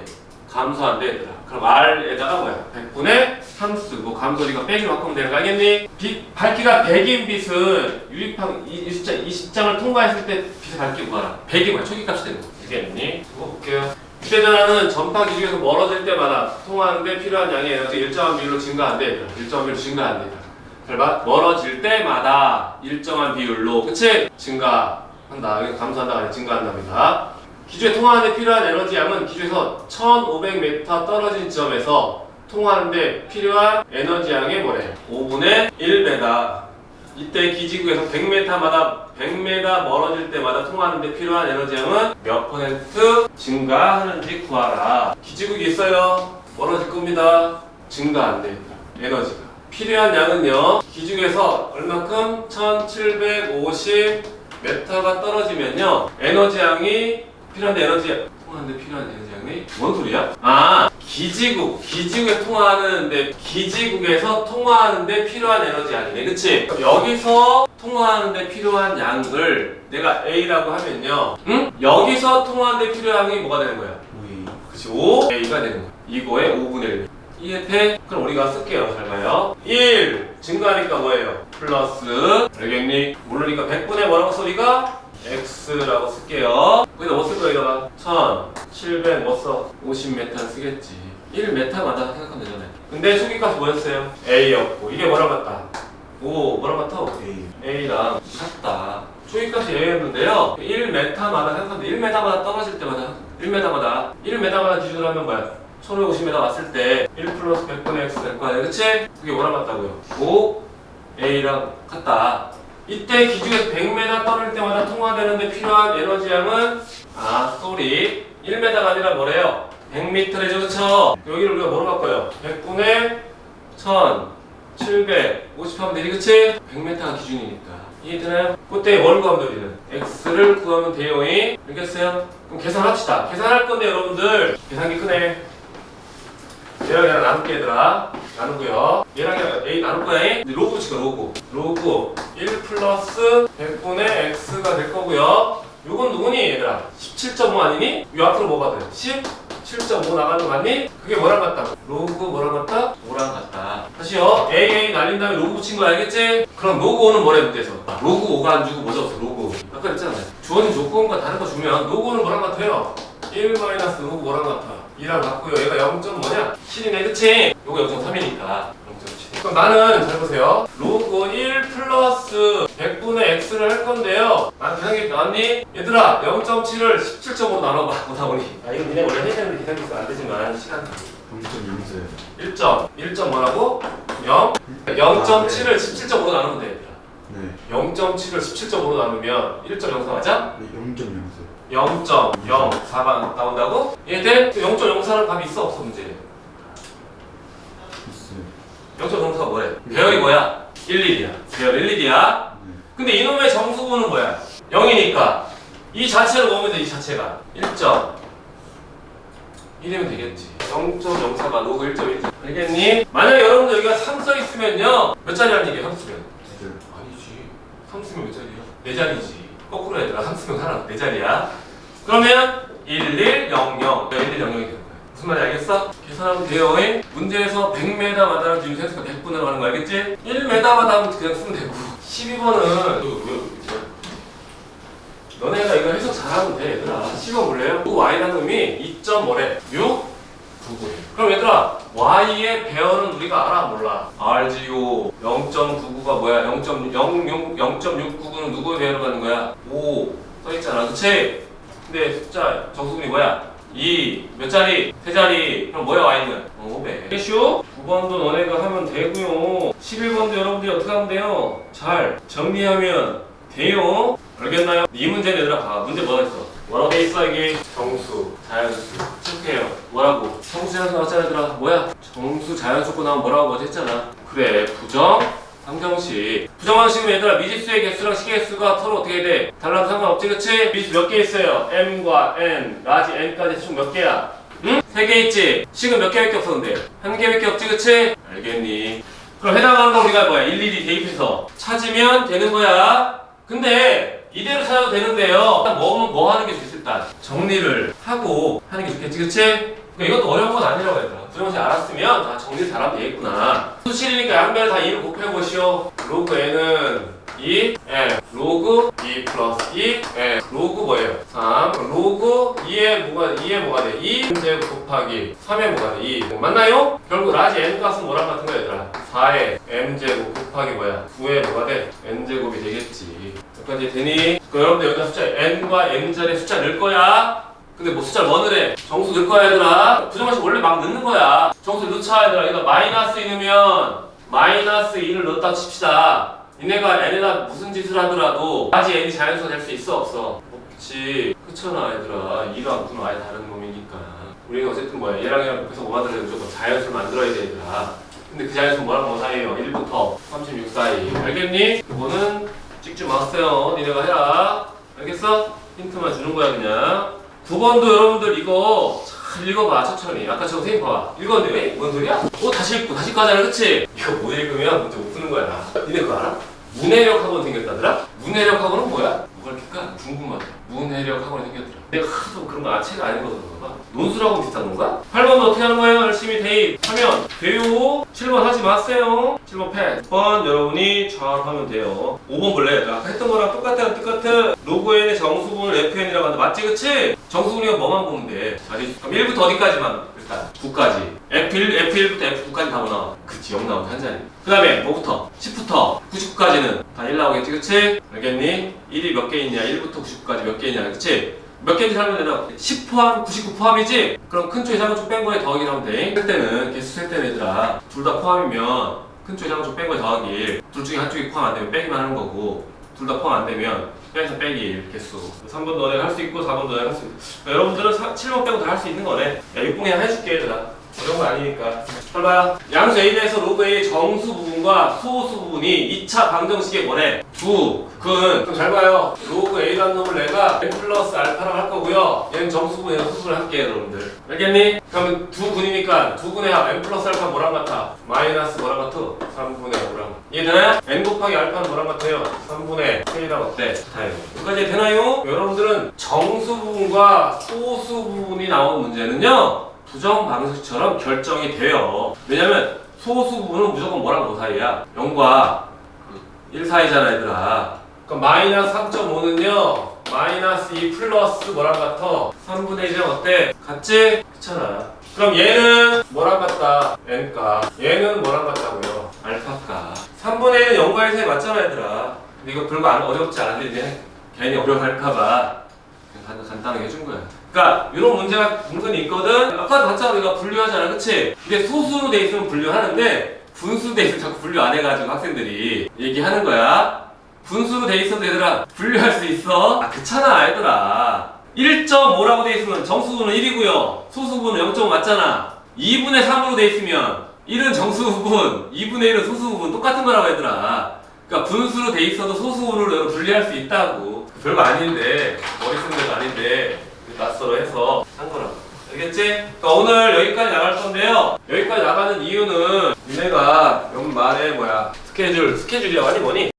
감소한대 얘들아. 그럼 R에다가 뭐야? 100분의 3 쓰고 감소리가 빼기로 바꾸면 되는 거 알겠니? 밝기가 100인 빛은 유리판 이 숫자 20장을 통과했을 때 빛의 밝기 구하라. 100이 뭐야? 초기값이 되는 거. 알겠니? 이거 볼게요. 휴대전화는 전파 기준에서 멀어질 때마다 통화하는데 필요한 양의 에너지 일정한 비율로 증가한대. 일정한 비율로 증가한대. 잘 봐. 멀어질 때마다 일정한 비율로 그치? 증가한다. 여기 감소한다. 아니 증가한답니다. 기주에 통화하는데 필요한 에너지 양은 기주에서 1500m 떨어진 지점에서 통화하는데 필요한 에너지 양의 뭐래? 5분의 1m. 이때 기지국에서 100m마다 멀어질 때마다 통화하는데 필요한 에너지 양은 몇 퍼센트 증가하는지 구하라. 기지국이 있어요. 멀어질 겁니다. 증가한대. 에너지가. 필요한 양은요. 기지국에서 얼마큼? 1750m가 떨어지면요. 에너지 양이 필요한데 통화하는데 필요한 에너지 양이 뭔 소리야? 아 기지국에 통화하는데 기지국에서 통화하는데 필요한 에너지 양이네. 그치? 여기서 통화하는데 필요한 양을 내가 A라고 하면요. 응? 여기서 통화하는데 필요한 양이 뭐가 되는 거야? 5A. 그치 5A가 되는 거야. 이거의 5분의 1. 이해돼? 그럼 우리가 쓸게요. 잘 봐요. 1 증가하니까 뭐예요? 플러스 알겠니? 모르니까 100분의 뭐라고 소리가? X라고 쓸게요. 거기다 뭐 쓸 거야? 여기다가 1700 뭐 써? 50m 쓰겠지. 1m마다 생각하면 되잖아요. 근데 초기값이 뭐였어요? A였고 이게 뭐랑 같다? 오 뭐랑 같아? A. A랑 같다. 초기값이 A였는데요 1m마다 생각하면 돼. 1m마다 떨어질 때마다 1m마다 기준으로 하면 뭐야? 1550m 왔을 때 1 플러스 100분의 X 될 거 아니야. 그치? 그게 뭐랑 같다고요? 5 A랑 같다. 이때 기준에서 100m 떨어질 때마다 통화되는데 필요한 에너지 양은 1m가 아니라 뭐래요? 100m래죠. 그쵸? 여기를 우리가 뭐로 바꿔요? 100분의 1750 하면 되지. 그치? 100m가 기준이니까 이해되나요? 그때 뭘 구하면 돼 우리는? X를 구하면 돼요. 알겠어요? 그럼 계산합시다. 계산할 건데 여러분들 계산기 크네. 얘랑 나눌게 얘들아. 나누고요. 얘랑 A 나눌 거야. 근데 로그 치고 로그 1 플러스 100분의 X가 될 거고요. 요건 누구니 얘들아? 17.5 아니니? 요 앞으로 뭐 받아요? 17.5 나가는 거 맞니? 그게 뭐랑 같다? 로그 뭐랑 같다? 5랑 같다. 다시요. A 날린 다음에 로그 붙인 거 알겠지? 그럼 로그 5는 뭐래 문제에서? 로그 5가 안 주고 뭐 적었어? 로그. 아까 했잖아요. 주어진 조건과 다른 거 주면 로그 5는 뭐랑 같아요? 1 마이너스 로그 뭐랑 같아? 2랑 같고요. 얘가 0. 뭐냐? 7이네. 그치? 요거 0.3이니까 0.7. 그럼 나는 잘 보세요. 로그 1 플러스 100분의 X를 할 건데요. 난 계산기 나왔니? 얘들아 0.7을 17.5로 나눠봐. 보다 보니. 이거 니네 원래 해야 되는데 계산기가 안 되지만 시간 0.0써요. 1점 뭐라고? 0? 0.7을 17.5로 나누면 돼. 얘들아. 네. 0.7을 17.5로 나누면 1.04 맞아? 네, 0.0써요. 0.04가 나온다고? 얘들 0.04는 값이 있어 없어 문제? 있어요. 0.04가 뭐래? 배열이 뭐야? 1, 1이야. 배열 1, 1이야. 네. 근데 이놈의 정수분은 뭐야? 0이니까 이 자체를 모으면 돼. 이 자체가 1점 이되면 되겠지. 0.04가 로그 1.1 알겠니? 만약에 여러분들 여기가 3 써있으면요 몇 자리라는 얘기야? 3 쓰면? 네. 아니지. 3 쓰면 몇 자리야? 4자리지. 거꾸로 해야 되나? 3 쓰면 하나 4자리야. 그러면 1, 1, 0, 0 1, 1, 0, 0이 되는 거야. 무슨 말인지 알겠어? 계산하면 돼요. 문제에서 100m마다는 지금 세수가 100분으로 가는 거 알겠지? 1m마다 하면 그냥 쓰면 되고 12번은 너네가 이거 해석 잘하면 돼 얘들아. 12번 볼래요? 그 y라는 놈이 2.5래 6? 99래. 그럼 얘들아 y의 배열은 우리가 알아 몰라? 알지요. 0.99가 뭐야? 0.699는 누구의 배열을 갖는 거야? 5 써있잖아. 그치? 근데 숫자 정수분이 뭐야? 2 몇 자리? 3자리. 그럼 뭐야 y는? 500. 이슈 9번도 너네가 하면 되고요. 11번도 여러분들이 어떻게 하면 돼요? 잘 정리하면 돼요. 알겠나요? 이 문제는 얘들아 봐. 문제 뭐가 있어? 뭐라고 돼 있어 이게? 정수. 자연수. 체크해요. 뭐라고? 정수 자연수 나왔잖아 얘들아. 뭐야? 정수 자연수고 나오면 뭐라고 먼저 했잖아. 그래 부정 방정식. 부정방식은 얘들아 미지수의 개수랑 식의 개수가 서로 어떻게 돼? 달라도 상관없지 그치? 미지수 몇 개 있어요? m과 n, 라지 n까지 총 몇 개야? 응? 3개 있지? 식은 몇 개밖에 없었는데? 1개밖에 없지 그치? 알겠니? 그럼 해당하는 거 우리가 뭐야? 일일이 대입해서 찾으면 되는 거야. 근데 이대로 찾아도 되는데요. 일단 뭐 하는 게 좋겠어 일단 정리를 하고 하는 게 좋겠지 그치? 그러니까 이것도 어려운 건 아니라고 얘들아. 부정식 알았으면 다 정리 잘하면 되겠구나. 수실이니까 양변을 다 2로 곱해보시오. 로그 n은 2, n 로그 2 플러스 2, n 로그 뭐예요? 3 로그 2에 뭐가 돼? 2 제곱 곱하기 3에 뭐가 돼? 2 맞나요? 결국 라지 n 값은 뭐랑 같은 거야 얘들아? 4에 m 제곱 곱하기 뭐야? 9에 뭐가 돼? n 제곱이 되겠지. 여기까지 되니? 그럼 여러분들 여기다 숫자 n과 n 자리 숫자 넣을 거야. 근데 뭐 숫자를 뭐 넣으래? 정수 넣을 거야 얘들아. 부정식 원래 막 넣는 거야. 정수 넣자 얘들아. 이거 마이너스 2 넣으면 마이너스 2를 넣었다 칩시다. 니네가 n에다 무슨 짓을 하더라도 라지 n이 자연수가 될 수 있어 없어? 없지. 그렇잖아 얘들아. 2랑 9는 아예 다른 놈이니까. 우리가 어쨌든 뭐야 얘랑 곱해서 뭐 만들어야 무조건 자연수를 만들어야 돼 얘들아. 근데 그 자연수 뭐랑 뭐 사이에요? 1부터 36 사이. 알겠니? 그거는 찍지 마세요. 니네가 해라. 알겠어? 힌트만 주는 거야 그냥. 9번도 여러분들 이거 잘 읽어봐 천천히. 아까 저거 선생님 봐봐 읽었는데 왜? 뭔 소리야? 다시 읽고 다시 가잖아 그치? 이거 못 읽으면 문제 못 푸는 거야. 니네 그거 알아? 문해력 학원 생겼다더라? 문해력 학원은 뭐야? 뭐가 이렇게까? 궁금하다. 문해력 학원이 생겼더라. 내가 하도 그런 거 책 안 읽어서 그런가 봐. 논술하고 비슷한 건가? 8번도 어떻게 하는 거예요? 열심히 대입하면 돼요. 7번 하지 마세요. 7번 패. 6번 여러분이 잘 하면 돼요. 5번 볼래? 아까 했던 거랑 똑같아. 로그 n의 정수분을 fn이라고 하는데 맞지 그치? 정수분이가 뭐만 보면 돼? 자리. 그럼 1부터 어디까지만? 일단 9까지. F1부터 F9까지 다 나와. 그치 0 나오면 한 자리. 그 다음에 뭐부터? 10부터 99까지는 다 1 나오겠지 그치? 알겠니? 1이 몇 개 있냐? 1부터 99까지 몇 개 있냐 그치? 몇 개인지 살면 되나? 10 포함, 99 포함이지? 그럼 큰 쪽에 작은 쪽 뺀 거에 더하기 하면 돼. 셀 때는 개수 셀 때는 얘들아 둘 다 포함이면 큰 쪽에 작은 쪽 뺀 거에 더하기. 둘 중에 한쪽이 포함 안 되면 빼기만 하는 거고 둘 다 포함 안 되면 빼서 빼기 개수. 3번도 너네가 할 수 있고 4번도 너네가 할 수 있고. 여러분들은 7번 빼고 다 할 수 있는 거네. 야 6번 그냥 해줄게 얘들아. 어려운 거 아니니까. 잘 봐요. 양수 A에서 로그 A의 정수 부분과 소수 부분이 2차 방정식에 뭐래? 그건 잘 봐요. 로그 A라는 놈을 내가 n 플러스 알파라고 할 거고요. 얘는 정수분, 얘는 소수분을 할게요 여러분들. 알겠니? 그러면 두 분이니까 두 분의 합 n 플러스 알파 뭐랑 같아? 마이너스 뭐랑 같아? 3분의 5랑. 이해되나요? n 곱하기 알파는 뭐랑 같아요? 3분의 K랑 어때? 다요. 여기까지 되나요? 여러분들은 정수 부분과 소수 부분이 나온 문제는요 부정 방식처럼 결정이 돼요. 왜냐면 소수 부분은 무조건 뭐랑 뭐 사이야? 0과 1 사이잖아 얘들아. 그럼 마이너스 3.5는요 마이너스 2 플러스 뭐랑 같아? 3분의 1이랑 어때? 같지? 그렇잖아. 그럼 얘는 뭐랑 같다? n가. 얘는 뭐랑 같다고요? 알파가. 3분의 1은 0과 1 사이 맞잖아 얘들아. 근데 이거 별거 어렵지 않은데 괜히 어려워할까봐 그냥 간단하게 해준 거야. 그러니까 이런 문제가 은근히 있거든. 아까도 봤잖아 우리가 분류하잖아 그치? 근데 소수로 돼 있으면 분류하는데 분수로 돼 있으면 자꾸 분류 안 해가지고 학생들이 얘기하는 거야. 분수로 돼 있어도 얘들아 분류할 수 있어. 그렇잖아 얘들아. 1.5라고 돼 있으면 정수분은 1이고요 소수분은 0.5 맞잖아. 2분의 3으로 돼 있으면 1은 정수분 2분의 1은 소수분 똑같은 거라고 얘들아. 그러니까 분수로 돼 있어도 소수분으로 분리할 수 있다고. 별거 아닌데 머리 쓰는 것도 아닌데 낯설어 해서 한 거라고. 알겠지? 그러니까 오늘 여기까지 나갈 건데요. 여기까지 나가는 이유는 니네가 연말에 스케줄이라고 하니 뭐니?